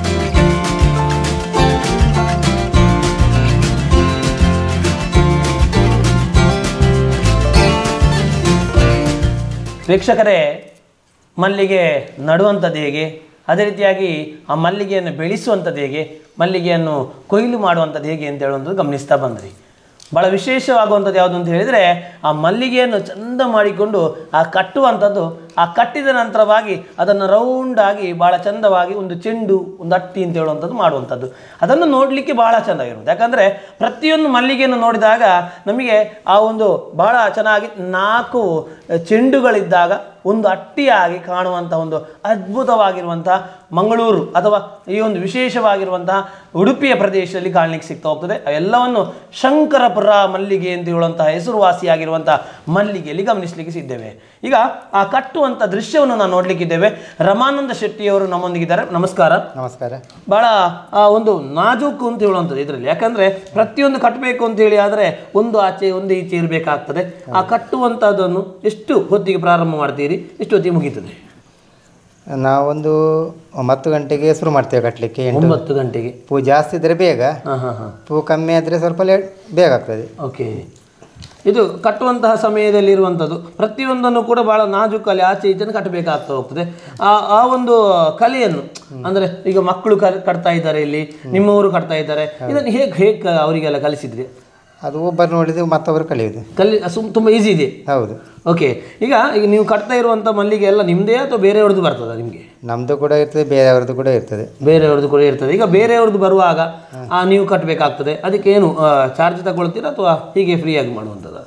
ವೀಕ್ಷಕರೇ, ಮಲ್ಲಿಗೆ ನಡುವಂಥದ್ದು ಹೇಗೆ, ಅದೇ ರೀತಿಯಾಗಿ ಆ ಮಲ್ಲಿಗೆಯನ್ನು ಬೆಳೆಸುವಂಥದ್ದು ಹೇಗೆ, ಮಲ್ಲಿಗೆಯನ್ನು ಕೊಯ್ಲು ಮಾಡುವಂಥದ್ದು ಹೇಗೆ ಅಂತ ಹೇಳುವಂಥದ್ದು ಗಮನಿಸ್ತಾ ಬಂದ್ರಿ. ಭಾಳ ವಿಶೇಷವಾಗುವಂಥದ್ದು ಯಾವುದು ಅಂತ ಹೇಳಿದರೆ, ಆ ಮಲ್ಲಿಗೆಯನ್ನು ಚಂದ ಮಾಡಿಕೊಂಡು ಆ ಕಟ್ಟುವಂಥದ್ದು, ಆ ಕಟ್ಟಿದ ನಂತರವಾಗಿ ಅದನ್ನು ರೌಂಡಾಗಿ ಭಾಳ ಚಂದವಾಗಿ ಒಂದು ಚೆಂಡು ಒಂದು ಅಟ್ಟಿ ಅಂತ ಹೇಳುವಂಥದ್ದು ಮಾಡುವಂಥದ್ದು. ಅದನ್ನು ನೋಡಲಿಕ್ಕೆ ಭಾಳ ಚೆಂದಾಗಿರುತ್ತೆ. ಯಾಕಂದರೆ ಪ್ರತಿಯೊಂದು ಮಲ್ಲಿಗೆಯನ್ನು ನೋಡಿದಾಗ ನಮಗೆ ಆ ಒಂದು ಭಾಳ ಚೆನ್ನಾಗಿ 4 ಚೆಂಡುಗಳಿದ್ದಾಗ ಒಂದು ಅಟ್ಟಿಯಾಗಿ ಕಾಣುವಂಥ ಒಂದು ಅದ್ಭುತವಾಗಿರುವಂತಹ ಮಂಗಳೂರು ಅಥವಾ ಈ ಒಂದು ವಿಶೇಷವಾಗಿರುವಂತಹ ಉಡುಪಿಯ ಪ್ರದೇಶದಲ್ಲಿ ಕಾಣಲಿಕ್ಕೆ ಸಿಗ್ತಾ ಹೋಗ್ತದೆ. ಅವೆಲ್ಲವನ್ನು ಶಂಕರಪುರ ಮಲ್ಲಿಗೆ ಅಂತ ಹೇಳುವಂತಹ ಹೆಸರುವಾಸಿಯಾಗಿರುವಂತಹ ಮಲ್ಲಿಗೆಯಲ್ಲಿ ಗಮನಿಸಲಿಕ್ಕೆ ಸಿದ್ದೇವೆ. ಈಗ ಆ ಕಟ್ಟುವಂಥ ದೃಶ್ಯವನ್ನು ನಾವು ನೋಡಲಿಕ್ಕಿದ್ದೇವೆ. ರಮಾನಂದ ಶೆಟ್ಟಿಯವರು ನಮ್ಮೊಂದಿಗಿದ್ದಾರೆ. ನಮಸ್ಕಾರ. ನಮಸ್ಕಾರ. ಭಾಳ ಒಂದು ನಾಜೂಕು ಅಂತ ಹೇಳುವಂಥದ್ದು ಇದರಲ್ಲಿ. ಯಾಕಂದರೆ ಪ್ರತಿಯೊಂದು ಕಟ್ಟಬೇಕು ಅಂತೇಳಿ ಆದರೆ ಒಂದು ಆಚೆ ಒಂದು ಈಚೆ ಇರಬೇಕಾಗ್ತದೆ. ಆ ಕಟ್ಟುವಂಥದ್ದನ್ನು ಎಷ್ಟು ಹೊತ್ತಿಗೆ ಪ್ರಾರಂಭ ಮಾಡ್ತೀರಿ, ಎಷ್ಟು ಹೊತ್ತಿಗೆ ಮುಗೀತದೆ? ನಾವೊಂದು 9 ಗಂಟೆಗೆ ಶುರು ಮಾಡ್ತೇವೆ ಕಟ್ಟಲಿಕ್ಕೆ. 9 ಗಂಟೆಗೆ. ಪೂ ಜಾಸ್ತಿ ಇದ್ದರೆ ಬೇಗ, ಪೂ ಕಮ್ಮಿ ಆದರೆ ಸ್ವಲ್ಪ ಬೇಗ ಆಗ್ತದೆ. ಓಕೆ. ಇದು ಕಟ್ಟುವಂತಹ ಸಮಯದಲ್ಲಿರುವಂಥದ್ದು ಪ್ರತಿಯೊಂದನ್ನು ಕೂಡ ಭಾಳ ನಾಜೂಕಲ್ಲಿ ಆಚೆ ಈಚೆಯನ್ನು ಕಟ್ಟಬೇಕಾಗ್ತಾ ಹೋಗ್ತದೆ. ಆ ಒಂದು ಕಲೆಯನ್ನು, ಅಂದರೆ ಈಗ ಮಕ್ಕಳು ಕಟ್ತಾ ಇದ್ದಾರೆ, ಇಲ್ಲಿ ನಿಮ್ಮವರು ಕಟ್ತಾ ಇದ್ದಾರೆ, ಇದನ್ನು ಹೇಗೆ ಅವರಿಗೆಲ್ಲ ಕಲಿಸಿದ್ರಿ? ಅದು ಒಬ್ಬರು ನೋಡಿದ್ರೆ ಮತ್ತೊಬ್ಬರು ಕಲಿಯೋದು ತುಂಬ ಈಸಿ ಇದೆ. ಹೌದು. ಓಕೆ. ಈಗ ನೀವು ಕಟ್ತಾ ಇರುವಂಥ ಮಲ್ಲಿಗೆ ಎಲ್ಲ ನಿಮ್ಮದೇ ಅಥವಾ ಬೇರೆಯವ್ರದ್ದು ಬರ್ತದೆ ನಿಮಗೆ? ನಮ್ಮದು ಕೂಡ ಇರ್ತದೆ, ಬೇರೆಯವ್ರದ್ದು ಕೂಡ ಇರ್ತದೆ. ಬೇರೆಯವ್ರದ್ದು ಕೂಡ ಇರ್ತದೆ. ಈಗ ಬೇರೆಯವ್ರದ್ದು ಬರುವಾಗ ನೀವು ಕಟ್ಟಬೇಕಾಗ್ತದೆ. ಅದಕ್ಕೆ ಏನು ಚಾರ್ಜ್ ತಗೊಳ್ತೀರಾ ಅಥವಾ ಹೀಗೆ ಫ್ರೀಯಾಗಿ ಮಾಡುವಂಥದ್ದು?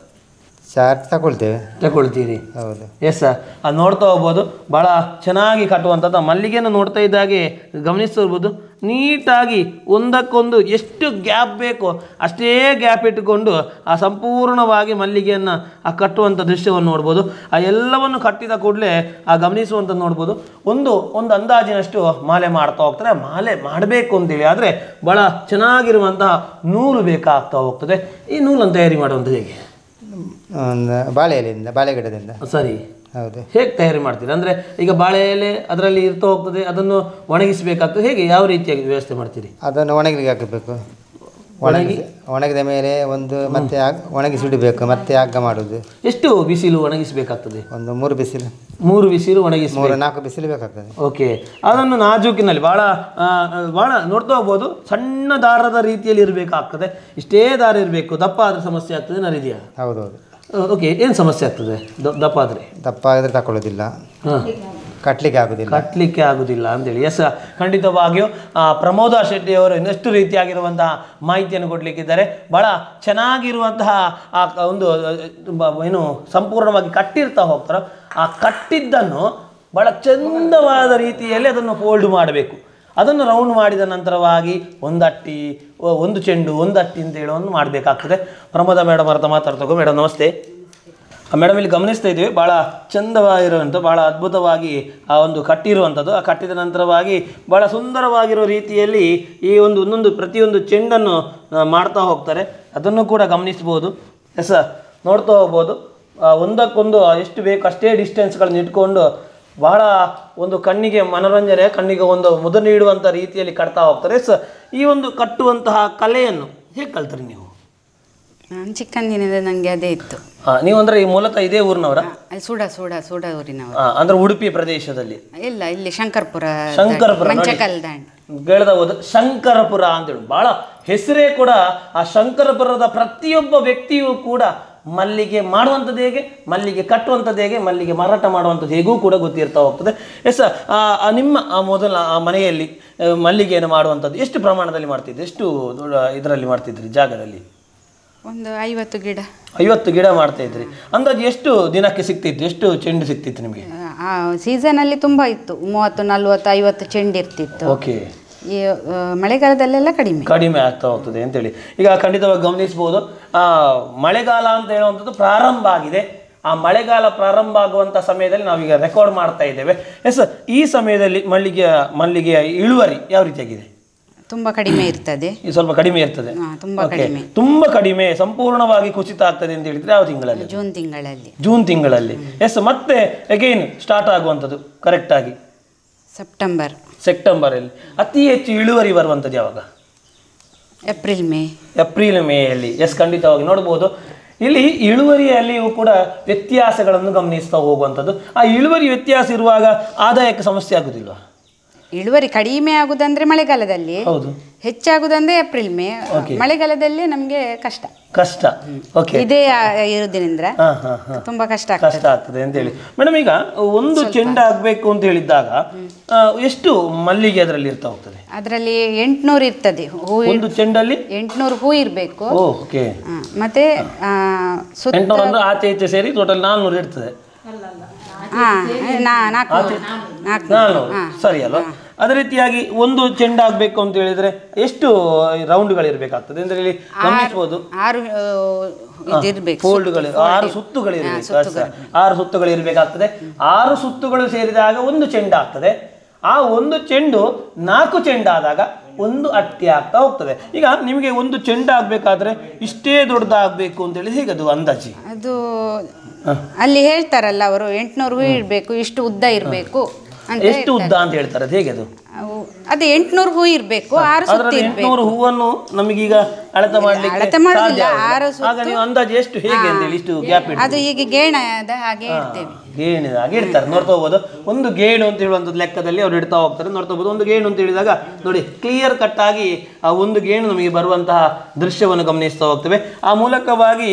ಚಾರ್ಜ್ ತಗೊಳ್ತೀರಿ? ಹೌದು. Yes sir. ಅದು ನೋಡ್ತಾ ಹೋಗ್ಬೋದು, ಭಾಳ ಚೆನ್ನಾಗಿ ಕಟ್ಟುವಂಥದ್ದು. ಮಲ್ಲಿಗೆಯನ್ನು ನೋಡ್ತಾ ಇದ್ದಾಗೆ ಗಮನಿಸ್ತಿರ್ಬೋದು, ನೀಟಾಗಿ ಒಂದಕ್ಕೊಂದು ಎಷ್ಟು ಗ್ಯಾಪ್ ಬೇಕೋ ಅಷ್ಟೇ ಗ್ಯಾಪ್ ಇಟ್ಟುಕೊಂಡು ಆ ಸಂಪೂರ್ಣವಾಗಿ ಮಲ್ಲಿಗೆಯನ್ನು ಆ ಕಟ್ಟುವಂಥ ದೃಶ್ಯವನ್ನು ನೋಡ್ಬೋದು. ಆ ಎಲ್ಲವನ್ನು ಕಟ್ಟಿದ ಕೂಡಲೇ ಆ ಗಮನಿಸುವಂಥದ್ದು ನೋಡ್ಬೋದು. ಒಂದು ಅಂದಾಜಿನಷ್ಟು ಮಾಲೆ ಮಾಡ್ತಾ ಹೋಗ್ತಾರೆ. ಮಾಲೆ ಮಾಡಬೇಕು ಅಂತೇಳಿ ಆದರೆ ಭಾಳ ಚೆನ್ನಾಗಿರುವಂತಹ ನೂಲು ಬೇಕಾಗ್ತಾ ಹೋಗ್ತದೆ. ಈ ನೂಲನ್ನು ತಯಾರಿ ಮಾಡುವಂಥದ್ದು ಹೇಗೆ? ಬಾಳೆ ಎಲೆಯಿಂದ, ಬಾಳೆ ಗಿಡದಿಂದ. ಸರಿ. ಹೌದು. ಹೇಗೆ ತಯಾರಿ ಮಾಡ್ತೀರಾ? ಅಂದರೆ ಈಗ ಬಾಳೆ ಎಲೆ ಅದರಲ್ಲಿ ಇರ್ತಾ ಹೋಗ್ತದೆ, ಅದನ್ನು ಒಣಗಿಸಬೇಕಾಗ್ತದೆ. ಹೇಗೆ, ಯಾವ ರೀತಿಯಾಗಿ ವ್ಯವಸ್ಥೆ ಮಾಡ್ತೀರಿ? ಅದನ್ನು ಒಣಗಲಿಕ್ಕೆ ಹಾಕಬೇಕು. ಒಣಗಿದ ಮೇಲೆ ಮತ್ತೆ ಒಣಗಿಸಿ ಇಡಬೇಕು, ಮತ್ತೆ ಹಗ್ಗ ಮಾಡುವುದು. ಎಷ್ಟು ಬಿಸಿಲು ಒಣಗಿಸಬೇಕಾಗ್ತದೆ? ಒಂದು 3 ಬಿಸಿಲು. 3 ಬಿಸಿಲು ಒಣಗಿಸಿ, 3-4 ಬಿಸಿಲು ಬೇಕಾಗ್ತದೆ. ಓಕೆ. ಅದನ್ನು ನಾಜೂಕಿನಲ್ಲಿ ಭಾಳ ನೋಡ್ತಾ ಹೋಗ್ಬೋದು. ಸಣ್ಣ ದಾರದ ರೀತಿಯಲ್ಲಿ ಇರಬೇಕಾಗ್ತದೆ. ಇಷ್ಟೇ ದಾರ ಇರಬೇಕು. ದಪ್ಪ ಆದರೆ ಸಮಸ್ಯೆ ಆಗ್ತದೆ, ನರಿದೆಯಾ? ಹೌದೌದು. ಓಕೆ. ಏನು ಸಮಸ್ಯೆ ಆಗ್ತದೆ ದಪ್ಪ ಆದರೆ? ದಪ್ಪ ಆದರೆ ತಗೊಳ್ಳೋದಿಲ್ಲ, ಕಟ್ಟಲಿಕ್ಕೆ ಆಗುದಿಲ್ಲ ಅಂತೇಳಿ. ಎಸ್, ಖಂಡಿತವಾಗಿಯೂ ಪ್ರಮೋದ ಶೆಟ್ಟಿಯವರು ಇನ್ನಷ್ಟು ರೀತಿಯಾಗಿರುವಂತಹ ಮಾಹಿತಿಯನ್ನು ಕೊಡಲಿಕ್ಕಿದ್ದಾರೆ. ಭಾಳ ಚೆನ್ನಾಗಿರುವಂತಹ ಆ ಒಂದು ಏನು ಸಂಪೂರ್ಣವಾಗಿ ಕಟ್ಟಿರ್ತಾ ಹೋಗ್ತಾರೋ ಆ ಕಟ್ಟಿದ್ದನ್ನು ಭಾಳ ಚಂದವಾದ ರೀತಿಯಲ್ಲಿ ಅದನ್ನು ಫೋಲ್ಡ್ ಮಾಡಬೇಕು. ಅದನ್ನು ರೌಂಡ್ ಮಾಡಿದ ನಂತರವಾಗಿ ಒಂದು ಅಟ್ಟಿ, ಒಂದು ಚೆಂಡು, ಒಂದು ಅಟ್ಟಿ ಅಂತ ಹೇಳೋವನ್ನು ಮಾಡಬೇಕಾಗ್ತದೆ. ಪ್ರಮೋದ ಮೇಡಮ್ ಅವ್ರ ಮಾತಾಡ್ತಗೋ. ಮೇಡಮ್ ನಮಸ್ತೆ. ಮೇಡಮ್, ಇಲ್ಲಿ ಗಮನಿಸ್ತಾ ಇದ್ದೀವಿ, ಭಾಳ ಚಂದವಾಗಿರುವಂಥ, ಭಾಳ ಅದ್ಭುತವಾಗಿ ಆ ಒಂದು ಕಟ್ಟಿರುವಂಥದ್ದು. ಆ ಕಟ್ಟಿದ ನಂತರವಾಗಿ ಭಾಳ ಸುಂದರವಾಗಿರೋ ರೀತಿಯಲ್ಲಿ ಈ ಒಂದೊಂದು ಪ್ರತಿಯೊಂದು ಚೆಂಡನ್ನು ಮಾಡ್ತಾ ಹೋಗ್ತಾರೆ. ಅದನ್ನು ಕೂಡ ಗಮನಿಸ್ಬೋದು. ಎಸ್, ನೋಡ್ತಾ ಹೋಗ್ಬೋದು. ಒಂದಕ್ಕೊಂದು ಎಷ್ಟು ಬೇಕು ಅಷ್ಟೇ ಡಿಸ್ಟೆನ್ಸ್ಗಳನ್ನ ಇಟ್ಕೊಂಡು ಭಾಳ ಒಂದು ಕಣ್ಣಿಗೆ ಮನೋರಂಜನೆ, ಕಣ್ಣಿಗೆ ಒಂದು ಮುದ ನೀಡುವಂಥ ರೀತಿಯಲ್ಲಿ ಕಟ್ತಾ ಹೋಗ್ತಾರೆ. ಎಸ್, ಈ ಒಂದು ಕಟ್ಟುವಂತಹ ಕಲೆಯನ್ನು ಹೇಗೆ ಕಲ್ತ್ರಿ ನೀವು? ನಾನು ಚಿಕ್ಕಂದಿನಿಂದ ನನಗೆ ಅದೇ ಇತ್ತು. ನೀವು ಅಂದರೆ ಈ ಮೂಲತಃ ಇದೇ ಊರಿನವರ? ಸೂಡ ಊರಿನವರು. ಅಂದ್ರೆ ಉಡುಪಿ ಪ್ರದೇಶದಲ್ಲಿ? ಇಲ್ಲ, ಇಲ್ಲಿ ಶಂಕರಪುರ. ಕೇಳ್ದಬಹುದು ಶಂಕರಪುರ ಅಂತೇಳಿ ಭಾಳ ಹೆಸರೇ ಕೂಡ. ಆ ಶಂಕರಪುರದ ಪ್ರತಿಯೊಬ್ಬ ವ್ಯಕ್ತಿಯೂ ಕೂಡ ಮಲ್ಲಿಗೆ ಮಾಡುವಂಥದ್ದು ಹೇಗೆ, ಮಲ್ಲಿಗೆ ಕಟ್ಟುವಂಥದ್ದು ಹೇಗೆ, ಮಲ್ಲಿಗೆ ಮಾರಾಟ ಮಾಡುವಂಥದ್ದು ಹೇಗೂ ಕೂಡ ಗೊತ್ತಿರ್ತಾ ಹೋಗ್ತದೆ. ಎಸ್, ನಿಮ್ಮ ಮೊದಲ ಮನೆಯಲ್ಲಿ ಮಲ್ಲಿಗೆಯನ್ನು ಮಾಡುವಂಥದ್ದು ಎಷ್ಟು ಪ್ರಮಾಣದಲ್ಲಿ ಮಾಡ್ತಿದ್ರಿ, ಎಷ್ಟು ಇದರಲ್ಲಿ ಮಾಡ್ತಿದ್ರಿ ಜಾಗದಲ್ಲಿ? ಒಂದು 50 ಗಿಡ. 50 ಗಿಡ ಮಾಡ್ತಾ ಇದ್ರಿ. ಅಂದಾಜು ಎಷ್ಟು ದಿನಕ್ಕೆ ಸಿಗ್ತಿತ್ತು, ಎಷ್ಟು ಚೆಂಡು ಸಿಗ್ತಿತ್ತು ನಿಮಗೆ? ಆ ಸೀಸನಲ್ಲಿ ತುಂಬ ಇತ್ತು, 30, 40, 50 ಚೆಂಡು ಇರ್ತಿತ್ತು. ಓಕೆ. ಈ ಮಳೆಗಾಲದಲ್ಲೆಲ್ಲ ಕಡಿಮೆ ಆಗ್ತಾ ಹೋಗ್ತದೆ ಅಂತೇಳಿ ಈಗ ಖಂಡಿತವಾಗಿ ಗಮನಿಸಬಹುದು. ಮಳೆಗಾಲ ಅಂತ ಹೇಳುವಂಥದ್ದು ಪ್ರಾರಂಭ ಆಗಿದೆ. ಆ ಮಳೆಗಾಲ ಪ್ರಾರಂಭ ಆಗುವಂಥ ಸಮಯದಲ್ಲಿ ನಾವೀಗ ರೆಕಾರ್ಡ್ ಮಾಡ್ತಾ ಇದ್ದೇವೆ. ಎಸ್, ಈ ಸಮಯದಲ್ಲಿ ಮಲ್ಲಿಗೆಯ ಇಳುವರಿ ಯಾವ ರೀತಿಯಾಗಿದೆ? ತುಂಬ ಕಡಿಮೆ ಇರ್ತದೆ. ಸ್ವಲ್ಪ ಕಡಿಮೆ ಇರ್ತದೆ, ತುಂಬಾ ಕಡಿಮೆ, ಸಂಪೂರ್ಣವಾಗಿ ಕುಸಿತ ಆಗ್ತದೆ ಅಂತ ಹೇಳಿದ್ರೆ ಯಾವ ತಿಂಗಳಲ್ಲಿ? ಜೂನ್ ತಿಂಗಳಲ್ಲಿ. ಎಸ್, ಮತ್ತೆ ಅಗೈನ್ ಸ್ಟಾರ್ಟ್ ಆಗುವಂಥದ್ದು ಕರೆಕ್ಟ್ ಆಗಿ ಸೆಪ್ಟೆಂಬರಲ್ಲಿ. ಅತಿ ಹೆಚ್ಚು ಇಳುವರಿ ಬರುವಂಥದ್ದು ಯಾವಾಗ? ಏಪ್ರಿಲ್ ಮೇಯಲ್ಲಿ. ಎಸ್, ಖಂಡಿತವಾಗಿ ನೋಡ್ಬೋದು. ಇಲ್ಲಿ ಇಳುವರಿಯಲ್ಲಿಯೂ ಕೂಡ ವ್ಯತ್ಯಾಸಗಳನ್ನು ಗಮನಿಸ್ತಾ ಹೋಗುವಂಥದ್ದು. ಆ ಇಳುವರಿ ವ್ಯತ್ಯಾಸ ಇರುವಾಗ ಆದಾಯಕ್ಕೆ ಸಮಸ್ಯೆ ಆಗುದಿಲ್ವಾ? ಇಳುವರಿ ಕಡಿಮೆ ಆಗುದಂದ್ರೆ ಮಳೆಗಾಲದಲ್ಲಿ, ಹೆಚ್ಚಾಗುದಂದ್ರೆ ಏಪ್ರಿಲ್ ಮೇ. ಮಳೆಗಾಲದಲ್ಲಿ ನಮ್ಗೆ ಕಷ್ಟ. ಇದೇ ಇರುವುದರಿಂದ ತುಂಬಾ ಕಷ್ಟ ಆಗ್ತದೆ ಅಂತ ಹೇಳಿ. ಮೇಡಮ್, ಈಗ ಒಂದು ಚೆಂಡು ಆಗ್ಬೇಕು ಅಂತ ಹೇಳಿದಾಗ ಎಷ್ಟು ಮಲ್ಲಿಗೆ ಅದರಲ್ಲಿ ಇರ್ತಾ ಹೋಗ್ತದೆ? ಅದರಲ್ಲಿ 800 ಇರ್ತದೆ ಹೂ. ಒಂದು ಚೆಂಡಲ್ಲಿ 800 ಹೂ ಇರ್ಬೇಕು. ಮತ್ತೆ 800 ಅಂದ್ರೆ ಆಚೆ ಈಚೆ ಸೇರಿ ಟೋಟಲ್ 400 ಇರ್ತದೆ. 400 ಸರಿ ಅಲ್ವಾ? ಅದೇ ರೀತಿಯಾಗಿ ಒಂದು ಚೆಂಡು ಆಗ್ಬೇಕು ಅಂತ ಹೇಳಿದ್ರೆ ಎಷ್ಟು ರೌಂಡ್ಗಳು ಇರ್ಬೇಕಾಗ್ತದೆ ಅಂದ್ರೆ ಇಲ್ಲಿ ಗಮನಿಸಬಹುದು. 6 ಸುತ್ತುಗಳು ಇರಬೇಕಾಗ್ತದೆ. 6 ಸುತ್ತುಗಳು ಸೇರಿದಾಗ ಒಂದು ಚೆಂಡು ಆಗ್ತದೆ. ಆ ಒಂದು ಚೆಂಡು 4 ಚೆಂಡು ಆದಾಗ ಒಂದು ಅಟ್ಟಿ ಆಗ್ತಾ ಹೋಗ್ತದೆ. ಈಗ ನಿಮಗೆ ಒಂದು ಚೆಂಡು ಆಗ್ಬೇಕಾದ್ರೆ ಇಷ್ಟೇ ದೊಡ್ಡದಾಗಬೇಕು ಅಂತ ಹೇಳಿ ಹೇಗದು ಅಂದಾಜಿ? ಅದು ಅಲ್ಲಿ ಹೇಳ್ತಾರಲ್ಲ ಅವರು 800 ಹೂ ಇರಬೇಕು, ಇಷ್ಟು ಉದ್ದ ಇರಬೇಕು. ಎಷ್ಟು ಉದ್ದ ಅಂತ ಹೇಳ್ತಾರೆ, ಅದು ಹೇಗೆ? ಅದು 800 ಹೂ ಇರಬೇಕು. 6 ಸುತ್ತು ಇರಬೇಕು. 800 ಹೂವನ್ನು ನಮಗೀಗ ಅಳತೆ ಮಾಡಲಿಕ್ಕೆ ಮಾಡೋದಿಲ್ಲ. 6 ಸುತ್ತು. ಆಗ ನೀವು ಅಂದಾಜು ಎಷ್ಟು ಹೇಗೆ ಅಂತ ಹೇಳಿ ಇಷ್ಟು ಗ್ಯಾಪ್ ಇಟ್ಟು ಅದು ಈಗ ಗೇಣದ ಹಾಗೆ ಇಡ್ತೇವೆ. ಗೇಣಿದ ಹಾಗೆ ಇಡ್ತಾರೆ. ನೋಡ್ತಾ ಹೋಗ್ಬೋದು. ಒಂದು ಗೇಣು ಅಂತ ಹೇಳುವಂಥದ್ದು ಲೆಕ್ಕದಲ್ಲಿ ಅವ್ರು ಇಡ್ತಾ ಹೋಗ್ತಾರೆ. ನೋಡ್ತಾ ಹೋಗ್ಬೋದು. ಒಂದು ಗೇಣು ಅಂತ ಹೇಳಿದಾಗ ನೋಡಿ ಕ್ಲಿಯರ್ ಕಟ್ ಆಗಿ ಆ ಒಂದು ಗೇಣು ನಮಗೆ ಬರುವಂತಹ ದೃಶ್ಯವನ್ನು ಗಮನಿಸ್ತಾ ಹೋಗ್ತೇವೆ. ಆ ಮೂಲಕವಾಗಿ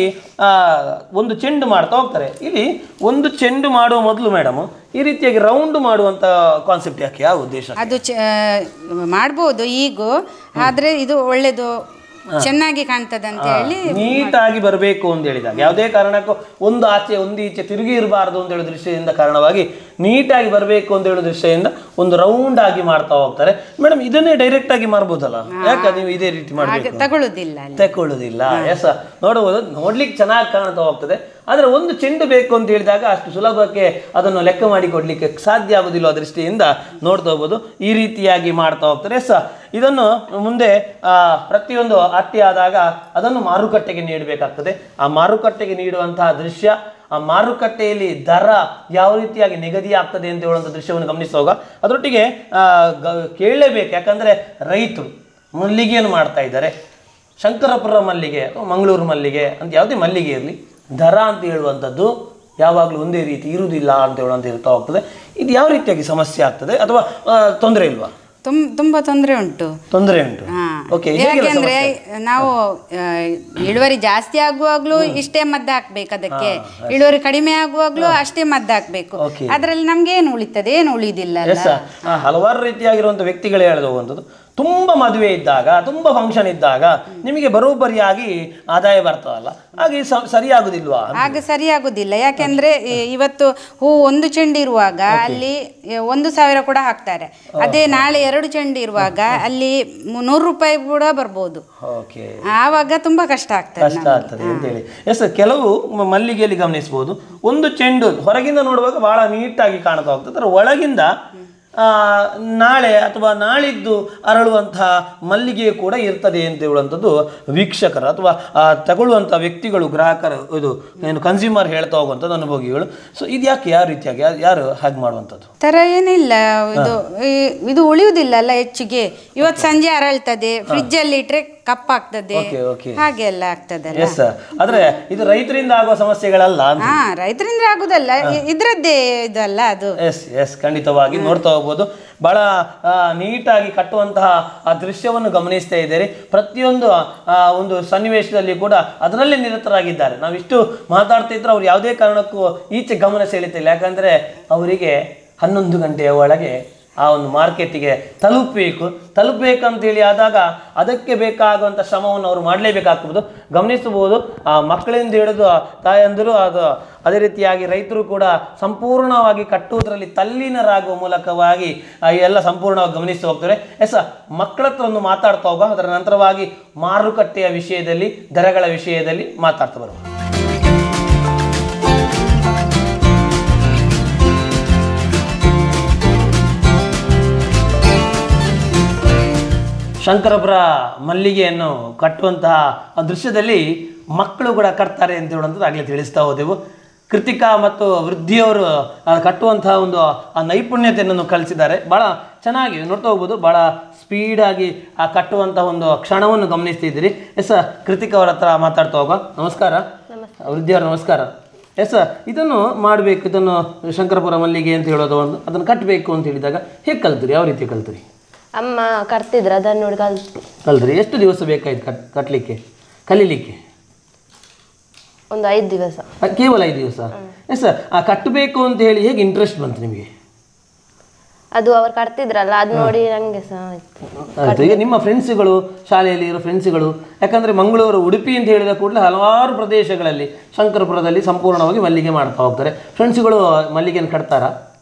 ಒಂದು ಚೆಂಡು ಮಾಡ್ತಾ ಹೋಗ್ತಾರೆ. ಇಲ್ಲಿ ಒಂದು ಚೆಂಡು ಮಾಡುವ ಮೊದಲು ಮೇಡಮ್ ಈ ರೀತಿಯಾಗಿ ರೌಂಡ್ ಮಾಡುವಂತ ಕಾನ್ಸೆಪ್ಟ್ ಯಾಕೆ, ಯಾವ ಉದ್ದೇಶ? ಅದು ಮಾಡ್ಬೋದು ಈಗ, ಆದ್ರೆ ಇದು ಒಳ್ಳೇದು, ಚೆನ್ನಾಗಿ ಕಾಣ್ತದೆ ಅಂತ ಹೇಳಿ, ನೀಟಾಗಿ ಬರಬೇಕು ಅಂತ ಹೇಳಿದಾಗ ಯಾವುದೇ ಕಾರಣಕ್ಕೂ ಒಂದು ಆಚೆ ಒಂದು ಈಚೆ ತಿರುಗಿ ಇರಬಾರ್ದು ಅಂತ ಹೇಳೋ ದೃಷ್ಟಿಯಿಂದ ಕಾರಣವಾಗಿ ನೀಟಾಗಿ ಬರಬೇಕು ಅಂತ ಹೇಳೋ ದೃಷ್ಟಿಯಿಂದ ಒಂದು ರೌಂಡ್ ಆಗಿ ಮಾಡ್ತಾ ಹೋಗ್ತಾರೆ. ಮೇಡಮ್, ಇದನ್ನೇ ಡೈರೆಕ್ಟ್ ಆಗಿ ಮಾಡ್ಬೋದಲ್ಲ, ಯಾಕೆ ನೀವು ಇದೇ ರೀತಿ ಮಾಡಬೇಕು? ತಗೊಳ್ಳುದಿಲ್ಲ. ಎಸ್, ನೋಡಬಹುದು, ನೋಡ್ಲಿಕ್ಕೆ ಚೆನ್ನಾಗಿ ಕಾಣ್ತಾ ಹೋಗ್ತದೆ. ಆದರೆ ಒಂದು ಚೆಂಡು ಬೇಕು ಅಂತ ಹೇಳಿದಾಗ ಅಷ್ಟು ಸುಲಭಕ್ಕೆ ಅದನ್ನು ಲೆಕ್ಕ ಮಾಡಿ ಕೊಡ್ಲಿಕ್ಕೆ ಸಾಧ್ಯ ಆಗುದಿಲ್ಲ. ಆ ದೃಷ್ಟಿಯಿಂದ ನೋಡ್ತಾ ಹೋಗ್ಬೋದು. ಈ ರೀತಿಯಾಗಿ ಮಾಡ್ತಾ ಹೋಗ್ತಾರೆ. ಎಸ್, ಇದನ್ನು ಮುಂದೆ ಪ್ರತಿಯೊಂದು ಅಟ್ಟಿ ಆದಾಗ ಅದನ್ನು ಮಾರುಕಟ್ಟೆಗೆ ನೀಡಬೇಕಾಗ್ತದೆ. ಆ ಮಾರುಕಟ್ಟೆಗೆ ನೀಡುವಂತಹ ದೃಶ್ಯ, ಆ ಮಾರುಕಟ್ಟೆಯಲ್ಲಿ ದರ ಯಾವ ರೀತಿಯಾಗಿ ನಿಗದಿ ಆಗ್ತದೆ ಅಂತ ಹೇಳುವಂಥ ದೃಶ್ಯವನ್ನು ಗಮನಿಸುವಾಗ ಅದರೊಟ್ಟಿಗೆ ಕೇಳಲೇಬೇಕು. ಯಾಕಂದರೆ ರೈತರು ಮಲ್ಲಿಗೆಯನ್ನು ಮಾಡ್ತಾ ಇದ್ದಾರೆ. ಶಂಕರಪುರ ಮಲ್ಲಿಗೆ ಅಥವಾ ಮಂಗಳೂರು ಮಲ್ಲಿಗೆ ಅಂತ ಯಾವುದೇ ಮಲ್ಲಿಗೆ ಇರಲಿ, ದರ ಅಂತ ಹೇಳುವಂಥದ್ದು ಯಾವಾಗಲೂ ಒಂದೇ ರೀತಿ ಇರುವುದಿಲ್ಲ ಅಂತ ಹೇಳುವಂಥ ಇರ್ತಾ ಹೋಗ್ತದೆ. ಇದು ಯಾವ ರೀತಿಯಾಗಿ ಸಮಸ್ಯೆ ಆಗ್ತದೆ ಅಥವಾ ತೊಂದರೆ ಇಲ್ವಾ? ತುಂಬಾ ತೊಂದರೆ ಉಂಟು. ಯಾಕೆಂದ್ರೆ ನಾವು ಇಳುವರಿ ಜಾಸ್ತಿ ಆಗುವಾಗ್ಲೂ ಇಷ್ಟೇ ಮದ್ದು ಹಾಕ್ಬೇಕು, ಅದಕ್ಕೆ ಇಳುವರಿ ಕಡಿಮೆ ಆಗುವಾಗ್ಲೂ ಅಷ್ಟೇ ಮದ್ದು ಹಾಕ್ಬೇಕು. ಅದ್ರಲ್ಲಿ ನಮ್ಗೆ ಏನು ಉಳಿತದೆ, ಏನು ಉಳಿದಿಲ್ಲ. ಹಲವಾರು ರೀತಿಯಾಗಿರುವಂತ ವ್ಯಕ್ತಿಗಳೇ ಹೇಳೋದು ಹೋಗುವಂಥದ್ದು, ತುಂಬ ಮದುವೆ ಇದ್ದಾಗ, ತುಂಬ ಫಂಕ್ಷನ್ ಇದ್ದಾಗ ನಿಮಗೆ ಬರೋಬ್ಬರಿಯಾಗಿ ಆದಾಯ ಬರ್ತದಲ್ಲ, ಹಾಗೆ ಸರಿಯಾಗುದಿಲ್ವಾ? ಆಗ ಸರಿಯಾಗುದಿಲ್ಲ. ಯಾಕೆಂದ್ರೆ ಇವತ್ತು ಹೂ ಒಂದು ಚೆಂಡು ಇರುವಾಗ ಅಲ್ಲಿ 1,000 ಕೂಡ ಹಾಕ್ತಾರೆ. ಅದೇ ನಾಳೆ 2 ಚೆಂಡು ಇರುವಾಗ ಅಲ್ಲಿ 100 ರೂಪಾಯಿ ಕೂಡ ಬರ್ಬೋದು. ಆವಾಗ ತುಂಬಾ ಕಷ್ಟ ಆಗ್ತದೆ ಅಂತ ಹೇಳಿ. ಎಸ್, ಕೆಲವು ಮಲ್ಲಿಗೆಯಲ್ಲಿ ಗಮನಿಸಬಹುದು, ಒಂದು ಚೆಂಡು ಹೊರಗಿಂದ ನೋಡುವಾಗ ಬಹಳ ನೀಟಾಗಿ ಕಾಣ್ತಾ ಹೋಗ್ತದೆ. ಅದರ ಒಳಗಿಂದ ನಾಳೆ ಅಥವಾ ನಾಳಿದ್ದು ಅರಳುವಂತಹ ಮಲ್ಲಿಗೆ ಕೂಡ ಇರ್ತದೆ ಅಂತ ಹೇಳುವಂಥದ್ದು ವೀಕ್ಷಕರು ಅಥವಾ ತಗೊಳ್ಳುವಂಥ ವ್ಯಕ್ತಿಗಳು, ಗ್ರಾಹಕರು, ಇದು ಏನು ಕನ್ಸ್ಯೂಮರ್ ಹೇಳ್ತಾ ಹೋಗುವಂಥದ್ದು ಅನುಭವಿಗಳು. ಸೊ ಇದು ಯಾಕೆ, ಯಾವ ರೀತಿಯಾಗಿ ಯಾರು ಹಾಗೆ ಮಾಡುವಂಥದ್ದು? ಥರ ಏನಿಲ್ಲ, ಇದು ಉಳಿಯುವುದಿಲ್ಲ ಅಲ್ಲ ಹೆಚ್ಚಿಗೆ. ಇವತ್ತು ಸಂಜೆ ಅರಳ್ತದೆ, ಫ್ರಿಜ್ಜಲ್ಲಿ ಇಟ್ಟರೆ ಕಪ್ಪಾಗ್ತದೆ, ಹಾಗೆ ಎಲ್ಲ ಆಗ್ತದಲ್ಲ. ಎಸ್, ಆದ್ರೆ ಇದು ರೈತರಿಂದ ಆಗುವ ಸಮಸ್ಯೆಗಳಲ್ಲ ಅಂತ. ಹಾ, ರೈತರಿಂದ ಆಗುದಲ್ಲ, ಇದ್ರದ್ದೇ ಇದಲ್ಲ ಅದು. ಎಸ್ ಖಂಡಿತವಾಗಿ ನೋಡ್ತಾ ಹೋಗ್ಬೋದು. ಬಹಳ ನೀಟಾಗಿ ಕಟ್ಟುವಂತಹ ಆ ದೃಶ್ಯವನ್ನು ಗಮನಿಸ್ತಾ ಇದ್ದೀರಿ. ಪ್ರತಿಯೊಂದು ಒಂದು ಸನ್ನಿವೇಶದಲ್ಲಿ ಕೂಡ ಅದರಲ್ಲೇ ನಿರತರಾಗಿದ್ದಾರೆ. ನಾವಿಷ್ಟು ಮಾತಾಡ್ತಾ ಇದ್ರೆ ಅವ್ರು ಯಾವುದೇ ಕಾರಣಕ್ಕೂ ಈಚೆ ಗಮನ ಸೆಳೀತಿಲ್ಲ. ಯಾಕಂದ್ರೆ ಅವರಿಗೆ 11 ಗಂಟೆಯ ಒಳಗೆ ಆ ಒಂದು ಮಾರ್ಕೆಟಿಗೆ ತಲುಪಬೇಕಂತೇಳಿ ಆದಾಗ ಅದಕ್ಕೆ ಬೇಕಾಗುವಂಥ ಶ್ರಮವನ್ನು ಅವರು ಮಾಡಲೇಬೇಕಾಗ್ಬೋದು. ಗಮನಿಸಬಹುದು, ಆ ಮಕ್ಕಳಿಂದ ಹಿಡಿದು ತಾಯಂದಿರು ಅದೇ ರೀತಿಯಾಗಿ ರೈತರು ಕೂಡ ಸಂಪೂರ್ಣವಾಗಿ ಕಟ್ಟುವುದರಲ್ಲಿ ತಲ್ಲೀನರಾಗುವ ಮೂಲಕವಾಗಿ ಎಲ್ಲ ಸಂಪೂರ್ಣವಾಗಿ ಗಮನಿಸಿ ಹೋಗ್ತಾರೆ. ಮಕ್ಕಳ ಹತ್ರ ಒಂದು ಮಾತಾಡ್ತಾ ಹೋಗುವ, ಅದರ ನಂತರವಾಗಿ ಮಾರುಕಟ್ಟೆಯ ವಿಷಯದಲ್ಲಿ, ದರಗಳ ವಿಷಯದಲ್ಲಿ ಮಾತಾಡ್ತಾ ಬರುವ. ಶಂಕರಪುರ ಮಲ್ಲಿಗೆಯನ್ನು ಕಟ್ಟುವಂತಹ ಆ ದೃಶ್ಯದಲ್ಲಿ ಮಕ್ಕಳು ಕೂಡ ಕಟ್ತಾರೆ ಅಂತ ಹೇಳುವಂಥದ್ದು ಆಗಲೇ ತಿಳಿಸ್ತಾ ಹೋದೆವು. ಕೃತಿಕಾ ಮತ್ತು ವೃದ್ಧಿಯವರು ಕಟ್ಟುವಂತಹ ಒಂದು ಆ ನೈಪುಣ್ಯತೆಯನ್ನು ಕಲಿಸಿದ್ದಾರೆ. ಭಾಳ ಚೆನ್ನಾಗಿ ನೋಡ್ತಾ ಹೋಗ್ಬೋದು. ಭಾಳ ಸ್ಪೀಡಾಗಿ ಆ ಕಟ್ಟುವಂತಹ ಒಂದು ಕ್ಷಣವನ್ನು ಗಮನಿಸ್ತಿದ್ದೀರಿ. ಕೃತಿಕಾ ಅವರ ಹತ್ರ ಮಾತಾಡ್ತಾ ಹೋಗ. ನಮಸ್ಕಾರ ವೃದ್ಧಿಯವರು, ನಮಸ್ಕಾರ. ಇದನ್ನು ಮಾಡಬೇಕು, ಇದನ್ನು ಶಂಕರಪುರ ಮಲ್ಲಿಗೆ ಅಂತ ಹೇಳೋದು, ಅದನ್ನು ಕಟ್ಟಬೇಕು ಅಂತ ಹೇಳಿದಾಗ ಹೇಗೆ ಕಲ್ತ್ರಿ? ಯಾವ ರೀತಿ ಕಲ್ತ್ರಿ? ಅಮ್ಮ ಕಟ್ತಿದ್ರು, ಅದನ್ನು ನೋಡಿ ಕಲ್ತ್ರಿ. ಎಷ್ಟು ದಿವಸ ಬೇಕಾಯ್ತು ಕಲೀಲಿಕ್ಕೆ? ಒಂದು 5 ದಿವಸ. ಕೇವಲ 5 ದಿವಸ? ಕಟ್ಟಬೇಕು ಅಂತ ಹೇಳಿ ಹೇಗೆ ಇಂಟ್ರೆಸ್ಟ್ ಬಂತು ನಿಮಗೆ? ಅದು ಅವ್ರು ಕಟ್ತಿದ್ರಲ್ಲ, ಅದು ನೋಡಿ ನನಗೆ ಸಹ ಆಯ್ತು. ಈಗ ನಿಮ್ಮ ಫ್ರೆಂಡ್ಸ್ಗಳು, ಶಾಲೆಯಲ್ಲಿ ಇರೋ ಫ್ರೆಂಡ್ಸ್ಗಳು, ಯಾಕಂದರೆ ಮಂಗಳೂರು, ಉಡುಪಿ ಅಂತ ಹೇಳಿದ ಕೂಡಲೇ ಹಲವಾರು ಪ್ರದೇಶಗಳಲ್ಲಿ ಶಂಕರಪುರದಲ್ಲಿ ಸಂಪೂರ್ಣವಾಗಿ ಮಲ್ಲಿಗೆ ಮಾಡ್ತಾ ಹೋಗ್ತಾರೆ. ಫ್ರೆಂಡ್ಸ್ಗಳು ಮಲ್ಲಿಗೆಯನ್ನು ಕಟ್ತಾರಾ?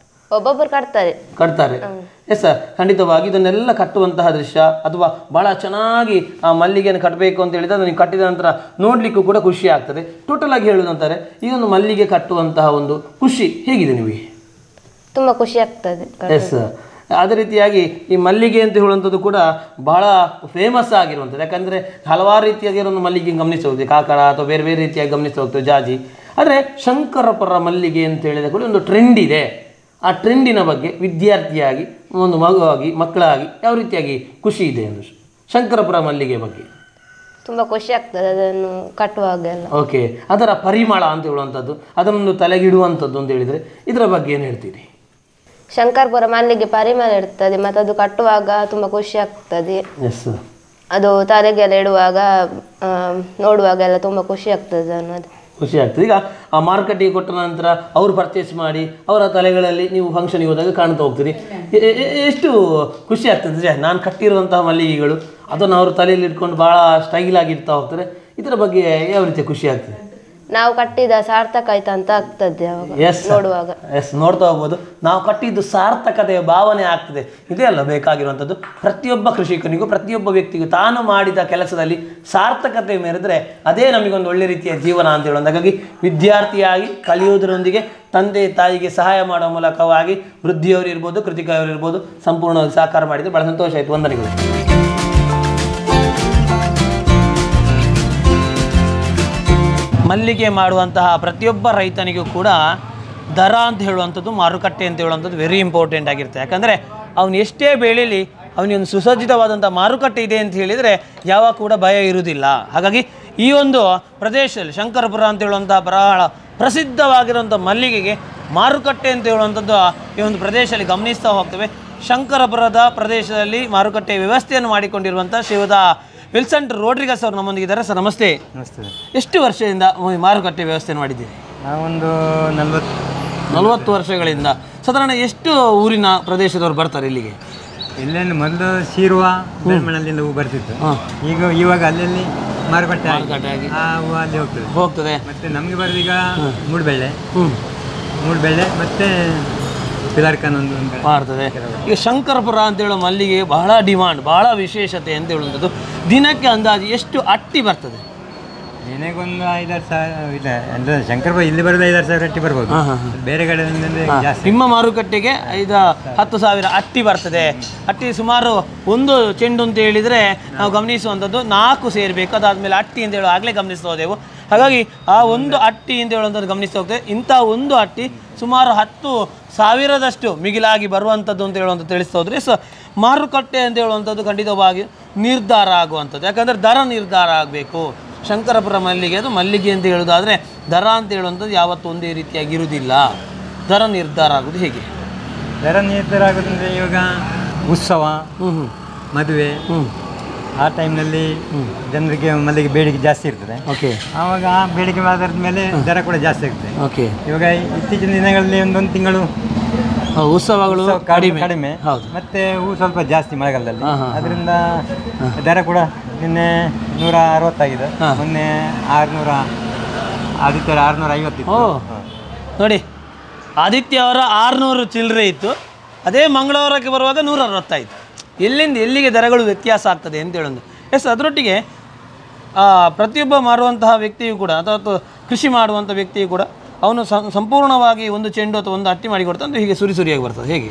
ಒಬ್ಬೊಬ್ಬರು ಕಟ್ತಾರೆ. ಖಂಡಿತವಾಗಿ ಇದನ್ನೆಲ್ಲ ಕಟ್ಟುವಂತಹ ದೃಶ್ಯ, ಅಥವಾ ಭಾಳ ಚೆನ್ನಾಗಿ ಆ ಮಲ್ಲಿಗೆಯನ್ನು ಕಟ್ಟಬೇಕು ಅಂತ ಹೇಳಿದ್ರೆ ನೀವು ಕಟ್ಟಿದ ನಂತರ ನೋಡಲಿಕ್ಕೂ ಕೂಡ ಖುಷಿ ಆಗ್ತದೆ. ಟೋಟಲ್ ಆಗಿ ಹೇಳುವುದಂತಾರೆ, ಈ ಒಂದು ಮಲ್ಲಿಗೆ ಕಟ್ಟುವಂತಹ ಒಂದು ಖುಷಿ ಹೇಗಿದೆ ನಿಮಗೆ? ತುಂಬ ಖುಷಿ ಆಗ್ತದೆ. ಅದೇ ರೀತಿಯಾಗಿ ಈ ಮಲ್ಲಿಗೆ ಅಂತ ಹೇಳುವಂಥದ್ದು ಕೂಡ ಬಹಳ ಫೇಮಸ್ ಆಗಿರುವಂಥದ್ದು. ಯಾಕಂದರೆ ಹಲವಾರು ರೀತಿಯಾಗಿ ಒಂದು ಮಲ್ಲಿಗೆ ಗಮನಿಸಿ ಹೋಗ್ತೀವಿ, ಕಾಕಡ ಅಥವಾ ಬೇರೆ ಬೇರೆ ರೀತಿಯಾಗಿ ಗಮನಿಸಿ ಹೋಗ್ತೇವೆ, ಜಾಜಿ. ಆದರೆ ಶಂಕರಪುರ ಮಲ್ಲಿಗೆ ಅಂತ ಹೇಳಿದ ಕೂಡ ಒಂದು ಟ್ರೆಂಡ್ ಇದೆ. ಆ ಟ್ರೆಂಡಿನ ಬಗ್ಗೆ ವಿದ್ಯಾರ್ಥಿಯಾಗಿ, ಒಂದು ಮಕ್ಕಳಾಗಿ ಯಾವ ರೀತಿಯಾಗಿ ಖುಷಿ ಇದೆ ಅಂದರೆ ಶಂಕರಪುರ ಮಲ್ಲಿಗೆ ಬಗ್ಗೆ? ತುಂಬ ಖುಷಿ ಆಗ್ತದೆ ಅದನ್ನು ಕಟ್ಟುವಾಗ ಎಲ್ಲ. ಓಕೆ, ಅದರ ಪರಿಮಳ ಅಂತ ಹೇಳುವಂಥದ್ದು, ಅದನ್ನು ತಲೆಗಿಡುವಂಥದ್ದು ಅಂತ ಹೇಳಿದರೆ ಇದರ ಬಗ್ಗೆ ಏನು ಹೇಳ್ತೀರಿ? ಶಂಕರಪುರ ಮಲ್ಲಿಗೆ ಪರಿಮಳ ಇರ್ತದೆ, ಮತ್ತು ಅದು ಕಟ್ಟುವಾಗ ತುಂಬ ಖುಷಿ ಆಗ್ತದೆ. ಅದು ತಲೆಗೆಲ್ಲ ಇಡುವಾಗ, ನೋಡುವಾಗ ಎಲ್ಲ ತುಂಬ ಖುಷಿ ಆಗ್ತದೆ ಅನ್ನೋದು. ಖುಷಿ ಆಗ್ತದೆ. ಈಗ ಆ ಮಾರ್ಕೆಟಿಗೆ ಕೊಟ್ಟ ನಂತರ ಅವರು ಪರ್ಚೇಸ್ ಮಾಡಿ ಅವರ ತಲೆಗಳಲ್ಲಿ ನೀವು ಫಂಕ್ಷನ್ಗೆ ಹೋದಾಗ ಕಾಣ್ತಾ ಹೋಗ್ತೀರಿ. ಎಷ್ಟು ಖುಷಿ ಆಗ್ತದೆ. ನಾನು ಕಟ್ಟಿರುವಂತಹ ಮಲ್ಲಿಗೆಗಳು ಅದನ್ನು ಅವರು ತಲೆಯಲ್ಲಿ ಇಟ್ಕೊಂಡು ಭಾಳ ಸ್ಟೈಲ್ ಆಗಿ ಇಡ್ತಾ ಹೋಗ್ತಾರೆ. ಇದರ ಬಗ್ಗೆ ಯಾವ ರೀತಿ ಖುಷಿ ಆಗ್ತದೆ? ನಾವು ಕಟ್ಟಿದ ಸಾರ್ಥಕ ಆಯ್ತು ಅಂತ ಆಗ್ತದೆ ನೋಡುವಾಗ. ನೋಡ್ತಾ ಹೋಗ್ಬೋದು, ನಾವು ಕಟ್ಟಿದ್ದು ಸಾರ್ಥಕತೆಯ ಭಾವನೆ ಆಗ್ತದೆ. ಇದೇ ಅಲ್ಲ ಬೇಕಾಗಿರುವಂಥದ್ದು. ಪ್ರತಿಯೊಬ್ಬ ಕೃಷಿಕನಿಗೂ, ಪ್ರತಿಯೊಬ್ಬ ವ್ಯಕ್ತಿಗೂ ತಾನು ಮಾಡಿದ ಕೆಲಸದಲ್ಲಿ ಸಾರ್ಥಕತೆ ಮೆರೆದರೆ ಅದೇ ನಮಗೊಂದು ಒಳ್ಳೆ ರೀತಿಯ ಜೀವನ ಅಂತ ಹೇಳೋದು. ಹಾಗಾಗಿ ವಿದ್ಯಾರ್ಥಿಯಾಗಿ ಕಲಿಯುವುದರೊಂದಿಗೆ ತಂದೆ ತಾಯಿಗೆ ಸಹಾಯ ಮಾಡುವ ಮೂಲಕವಾಗಿ ವೃದ್ಧಿಯವರು ಇರ್ಬೋದು, ಕೃತಿಕಾ ಅವರು ಇರ್ಬೋದು, ಸಂಪೂರ್ಣವಾಗಿ ಸಹಕಾರ ಮಾಡಿದರೆ ಭಾಳ ಸಂತೋಷ ಆಯಿತು. ವಂದನೆಗಳು. ಮಲ್ಲಿಗೆ ಮಾಡುವಂತಹ ಪ್ರತಿಯೊಬ್ಬ ರೈತನಿಗೂ ಕೂಡ ದರ ಅಂತ ಹೇಳುವಂಥದ್ದು, ಮಾರುಕಟ್ಟೆ ಅಂತ ಹೇಳುವಂಥದ್ದು ವೆರಿ ಇಂಪಾರ್ಟೆಂಟ್ ಆಗಿರುತ್ತೆ. ಯಾಕಂದರೆ ಅವನು ಎಷ್ಟೇ ಬೆಳೀಲಿ, ಅವನಿಗೊಂದು ಸುಸಜ್ಜಿತವಾದಂಥ ಮಾರುಕಟ್ಟೆ ಇದೆ ಅಂತ ಹೇಳಿದರೆ ಯಾವಾಗ ಕೂಡ ಭಯ ಇರುವುದಿಲ್ಲ. ಹಾಗಾಗಿ ಈ ಒಂದು ಪ್ರದೇಶದಲ್ಲಿ ಶಂಕರಪುರ ಅಂತ ಹೇಳುವಂಥ ಬಹಳ ಪ್ರಸಿದ್ಧವಾಗಿರುವಂಥ ಮಲ್ಲಿಗೆಗೆ ಮಾರುಕಟ್ಟೆ ಅಂತ ಹೇಳುವಂಥದ್ದು ಈ ಒಂದು ಪ್ರದೇಶದಲ್ಲಿ ಗಮನಿಸ್ತಾ ಹೋಗ್ತೇವೆ. ಶಂಕರಪುರದ ಪ್ರದೇಶದಲ್ಲಿ ಮಾರುಕಟ್ಟೆ ವ್ಯವಸ್ಥೆಯನ್ನು ಮಾಡಿಕೊಂಡಿರುವಂಥ ಶ್ರೀಯುತ ವಿಲ್ಸನ್ ರೋಡ್ರಿಗಸ್ ಅವರು ನಮ್ಮೊಂದಿಗಿದ್ದಾರೆ. ಸರ್ ನಮಸ್ತೆ. ನಮಸ್ತೆ. ಎಷ್ಟು ವರ್ಷದಿಂದ ಮಾರುಕಟ್ಟೆ ವ್ಯವಸ್ಥೆಯನ್ನು ಮಾಡಿದ್ದೀರಿ? ನಾವೊಂದು 40 ವರ್ಷಗಳಿಂದ. ಸಾಧಾರಣ ಎಷ್ಟು ಊರಿನ ಪ್ರದೇಶದವರು ಬರ್ತಾರೆ ಇಲ್ಲಿಗೆ? ಇಲ್ಲೇನು ಮೊದಲು ಶೀರುವ ಬೆಳ್ಮಣ್ಣಲ್ಲಿಂದ ಹೂ ಬರ್ತಿತ್ತು. ಇವಾಗ ಅಲ್ಲಲ್ಲಿ ಮಾರುಕಟ್ಟೆ ಆಗಿ ಆ ಹೂ ಅಲ್ಲಿ ಹೋಗ್ತದೆ. ಮತ್ತೆ ನಮಗೆ ಬರೋದೀಗ ಮೂಡ್ಬೆಳ್ಳೆ ಮತ್ತೆ ಪಿಲಾರ್ಕನ್ ಒಂದು ಮಾಡ್ತದೆ. ಈಗ ಶಂಕರಪುರ ಅಂತ ಹೇಳೋ ಮಲ್ಲಿಗೆ ಬಹಳ ಡಿಮಾಂಡ್, ಬಹಳ ವಿಶೇಷತೆ ಅಂತ ಹೇಳುವಂಥದ್ದು. ದಿನಕ್ಕೆ ಅಂದಾಜು ಎಷ್ಟು ಅಟ್ಟಿ ಬರ್ತದೆ? ದಿನಕ್ಕೊಂದು 5-6 ಸಾವಿರ ಇದೆ. ಅಂದರೆ ಶಂಕರಪುರ ಇಲ್ಲಿ ಬರೋದು 5-6 ಸಾವಿರ ಅಟ್ಟಿ ಬರ್ಬೋದು. ಬೇರೆ ಕಡೆ ನಿಮ್ಮ ಮಾರುಕಟ್ಟೆಗೆ 5-10 ಸಾವಿರ ಅಟ್ಟಿ ಬರ್ತದೆ. ಅಟ್ಟಿ ಸುಮಾರು ಒಂದು ಚೆಂಡು ಅಂತ ಹೇಳಿದರೆ ನಾವು ಗಮನಿಸುವಂಥದ್ದು 4 ಸೇರಬೇಕು. ಅದಾದಮೇಲೆ ಅಟ್ಟಿ ಅಂತ ಹೇಳೋ ಆಗಲೇ ಗಮನಿಸ್ತಾ ಹೋದೆವು. ಹಾಗಾಗಿ ಆ ಒಂದು ಅಟ್ಟಿ ಅಂತ ಹೇಳುವಂಥದ್ದು ಗಮನಿಸ್ತಾ ಹೋಗ್ತದೆ. ಇಂಥ ಒಂದು ಅಟ್ಟಿ ಸುಮಾರು 10,000ದಷ್ಟು ಮಿಗಿಲಾಗಿ ಬರುವಂಥದ್ದು ಅಂತ ಹೇಳುವಂಥದ್ದು ತಿಳಿಸ್ತಾ ಹೋದರೆ ಮಾರುಕಟ್ಟೆ ಅಂತ ಹೇಳುವಂಥದ್ದು ಖಂಡಿತವಾಗಿ ನಿರ್ಧಾರ ಆಗುವಂಥದ್ದು. ಯಾಕಂದರೆ ದರ ನಿರ್ಧಾರ ಆಗಬೇಕು. ಶಂಕರಪುರ ಮಲ್ಲಿಗೆ ಅದು ಮಲ್ಲಿಗೆ ಅಂತ ಹೇಳೋದಾದರೆ ದರ ಅಂತ ಹೇಳುವಂಥದ್ದು ಯಾವತ್ತೂ ಒಂದೇ ರೀತಿಯಾಗಿ ಇರುವುದಿಲ್ಲ. ದರ ನಿರ್ಧಾರ ಆಗೋದು ಹೇಗೆ? ದರ ನಿರ್ಧಾರ ಆಗೋದಂದರೆ ಇವಾಗ ಉತ್ಸವ, ಮದುವೆ ಆ ಟೈಮ್ನಲ್ಲಿ ಜನರಿಗೆ ಮಲ್ಲಿಗೆ ಬೇಡಿಕೆ ಜಾಸ್ತಿ ಇರ್ತದೆ. ಓಕೆ, ಆವಾಗ ಆ ಬೇಡಿಕೆ ಆಧಾರದ ಮೇಲೆ ದರ ಕೂಡ ಜಾಸ್ತಿ ಆಗ್ತದೆ. ಓಕೆ, ಇವಾಗ ಇತ್ತೀಚಿನ ದಿನಗಳಲ್ಲಿ ಒಂದೊಂದು ತಿಂಗಳು ಉತ್ಸವಗಳು ಕಡಿಮೆ, ಹೌದು, ಮತ್ತೆ ಹೂ ಸ್ವಲ್ಪ ಜಾಸ್ತಿ ಮಳೆಗಾಲದಲ್ಲಿ, ಅದರಿಂದ ದರ ಕೂಡ ನಿನ್ನೆ 160 ಆಗಿದೆ, ಮೊನ್ನೆ 600, ಆದಿತ್ಯ 650 ಇತ್ತು. ನೋಡಿ, ಆದಿತ್ಯ ಅವರ 600 ಚಿಲ್ಲರೆ ಇತ್ತು, ಅದೇ ಮಂಗಳವಾರಕ್ಕೆ ಬರುವಾಗ 160 ಆಯಿತು. ಎಲ್ಲಿಂದ ಎಲ್ಲಿಗೆ ದರಗಳು ವ್ಯತ್ಯಾಸ ಆಗ್ತದೆ ಅಂತ ಹೇಳೋದು. ಅದರೊಟ್ಟಿಗೆ ಪ್ರತಿಯೊಬ್ಬ ಮಾರುವಂತಹ ವ್ಯಕ್ತಿಯು ಕೂಡ ಅಥವಾ ಕೃಷಿ ಮಾಡುವಂಥ ವ್ಯಕ್ತಿಯು ಕೂಡ ಅವನು ಸಂಪೂರ್ಣವಾಗಿ ಒಂದು ಚೆಂಡು ಅಥವಾ ಒಂದು ಅಟ್ಟಿ ಮಾಡಿ ಕೊಡ್ತಾನೆ, ಹೀಗೆ ಸುರಿಯಾಗಿ ಬರ್ತದೆ. ಹೇಗೆ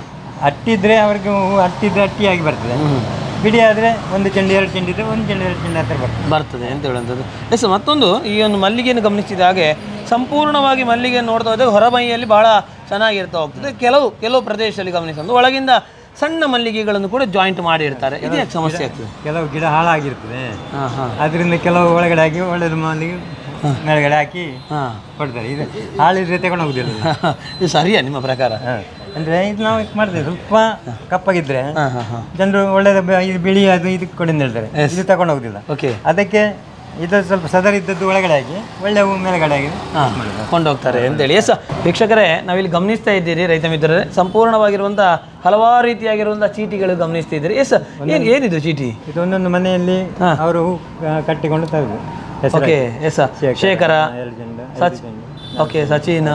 ಅಟ್ಟಿದ್ರೆ ಅವ್ರಿಗೆ ಹೂ ಅಟ್ಟಿದ್ರೆ ಅಟ್ಟಿಯಾಗಿ ಬರ್ತದೆ, ಬಿಡಿ ಆದರೆ ಒಂದು ಚೆಂಡು 2 ಚೆಂಡು ಇದ್ದರೆ 1 ಚೆಂಡು 2 ಚೆಂಡು ಆ ಥರ ಬರ್ತದೆ ಅಂತ ಹೇಳುವಂಥದ್ದು. ಮತ್ತೊಂದು ಈ ಒಂದು ಮಲ್ಲಿಗೆಯನ್ನು ಗಮನಿಸಿದ ಹಾಗೆ ಸಂಪೂರ್ಣವಾಗಿ ಮಲ್ಲಿಗೆಯನ್ನು ನೋಡ್ತಾ ಹೋದಾಗ ಹೊರಮೈಯಲ್ಲಿ ಬಹಳ ಚೆನ್ನಾಗಿರ್ತಾ ಹೋಗ್ತದೆ. ಕೆಲವು ಪ್ರದೇಶದಲ್ಲಿ ಗಮನಿಸೋದು ಒಳಗಿಂದ ಸಣ್ಣ ಮಲ್ಲಿಗೆಗಳನ್ನು ಕೂಡ ಜಾಯಿಂಟ್ ಮಾಡಿರ್ತಾರೆ. ಇದು ಯಾಕೆ ಸಮಸ್ಯೆ ಆಗ್ತದೆ? ಕೆಲವು ಗಿಡ ಹಾಳಾಗಿರ್ತದೆ, ಅದರಿಂದ ಕೆಲವು ಒಳಗಡೆ ಹಾಕಿ ಒಳ್ಳೆದು ಮಲ್ಲಿಗೆ ಮೇಳಗಡೆ ಹಾಕಿ ಕೊಡ್ತಾರೆ. ಇದು ಹಾಳಿದ್ರೆ ತಗೊಂಡು ಹೋಗುದಿಲ್ಲ. ಇದು ಸರಿಯಾ ನಿಮ್ಮ ಪ್ರಕಾರ? ಅಂದರೆ ಇದು ನಾವು ಮಾಡ್ತೇವೆ, ಸ್ವಲ್ಪ ಕಪ್ಪಾಗಿದ್ರೆ ಜನರು ಒಳ್ಳೆದು ಇದು ಬಿಳಿ ಅದು ಇದಕ್ಕೆ ಕೊಡಿಂದ ಹೇಳ್ತಾರೆ, ಇದು ತಗೊಂಡು ಹೋಗುದಿಲ್ಲ. ಓಕೆ, ಅದಕ್ಕೆ ಇದು ಸ್ವಲ್ಪ ಸದರ ಇದ್ದದ್ದು ಒಳಗಡೆ ಹಾಕಿ ಒಳ್ಳೆ ಹೂ ಮೇಲೆಗಡೆ ಆಗಿ ಕೊಂಡೋಗ್ತಾರೆ ಅಂತೇಳಿ. ವೀಕ್ಷಕರೇ, ನಾವಿಲ್ಲಿ ಗಮನಿಸ್ತಾ ಇದ್ದೀರಿ ರೈತ ಮಿತ್ರರೇ, ಸಂಪೂರ್ಣವಾಗಿರುವಂಥ ಹಲವಾರು ರೀತಿಯಾಗಿರುವಂಥ ಚೀಟಿಗಳು ಗಮನಿಸ್ತಾ ಇದ್ದೀರಿ. ಏನಿದು ಚೀಟಿ? ಇದು ಒಂದೊಂದು ಮನೆಯಲ್ಲಿ ಅವರು ಹೂ ಕಟ್ಟಿಕೊಂಡು ತರುದು. ಓಕೆ, ಶೇಖರ, ಓಕೆ, ಸಚಿನ್,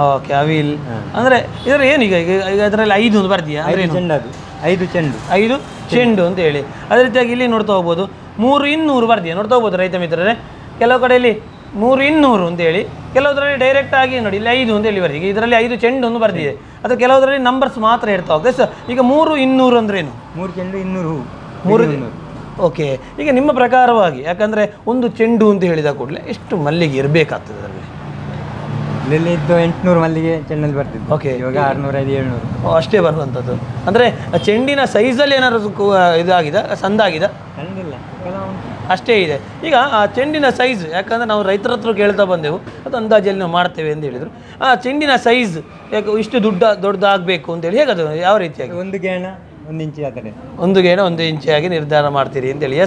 ಓಕೆ, ಅವಿಲ್, ಅಂದರೆ ಇದರ ಏನೀಗ ಈಗ ಅದರಲ್ಲಿ 5 ಒಂದು ಬರ್ತೀಯಾ? ಅಂದರೆ ಚೆಂಡು, 5 ಚೆಂಡು ಅಂತ ಹೇಳಿ. ಅದೇ ರೀತಿಯಾಗಿ ಇಲ್ಲಿ ನೋಡ್ತಾ ಹೋಗ್ಬೋದು 300 ಬರ್ತೀಯಾ, ನೋಡ್ತಾ ಹೋಗ್ಬೋದು ರೈತ ಮಿತ್ರರೇ. ಕೆಲವು ಕಡೆಯಲ್ಲಿ 300 ಅಂತೇಳಿ, ಕೆಲವುದರಲ್ಲಿ ಡೈರೆಕ್ಟ್ ಆಗಿ ನೋಡಿ ಇಲ್ಲಿ 5 ಅಂತ ಹೇಳಿ ಬರ್ತೀವಿ. ಈಗ ಇದರಲ್ಲಿ 5 ಚೆಂಡು ಒಂದು ಬರ್ತಿದೆ, ಅದು ಕೆಲವುದರಲ್ಲಿ ನಂಬರ್ಸ್ ಮಾತ್ರ ಇರ್ತಾ ಹೋಗ್ತದೆ. ಈಗ 300 ಅಂದ್ರೇನು? 3 ಚೆಂಡು 200 ಹೂ. 300. ಓಕೆ, ಈಗ ನಿಮ್ಮ ಪ್ರಕಾರವಾಗಿ, ಯಾಕಂದರೆ ಒಂದು ಚೆಂಡು ಅಂತ ಹೇಳಿದ ಕೂಡಲೇ ಎಷ್ಟು ಮಲ್ಲಿಗೆ ಇರಬೇಕಾಗ್ತದೆ ಅದರಲ್ಲಿ? ಇಲ್ಲಿ ಇದ್ದು 800 ಮಲ್ಲಿಗೆ ಚೆಂಡಲ್ಲಿ ಬರ್ತಿದ್ದು. ಓಕೆ, ಇವಾಗ 600, 700 ಅಷ್ಟೇ ಬರುವಂಥದ್ದು. ಅಂದರೆ ಚೆಂಡಿನ ಸೈಜಲ್ಲಿ ಏನಾದ್ರು ಇದಾಗಿದೆ, ಸಂದಾಗಿದೆ? ಕಂಡಿಲ್ಲ, ಅಷ್ಟೇ ಇದೆ. ಈಗ ಆ ಚೆಂಡಿನ ಸೈಜ್, ಯಾಕಂದರೆ ನಾವು ರೈತರ ಹತ್ರ ಕೇಳ್ತಾ ಬಂದೆವು, ಅದು ಅಂದಾಜಲ್ಲಿ ನಾವು ಮಾಡ್ತೇವೆ ಅಂತ ಹೇಳಿದರು. ಆ ಚೆಂಡಿನ ಸೈಜ್ ಯಾಕೆ ಇಷ್ಟು ದೊಡ್ಡದಾಗಬೇಕು ಅಂತೇಳಿ ಹೇಗದು, ಯಾವ ರೀತಿಯಾಗಿ? 1 ಗೇಣ 1 ಇಂಚು ಆ ಥರ, 1 ಗೇಣ 1 ಇಂಚಾಗಿ ನಿರ್ಧಾರ ಮಾಡ್ತೀರಿ ಅಂತೇಳಿ.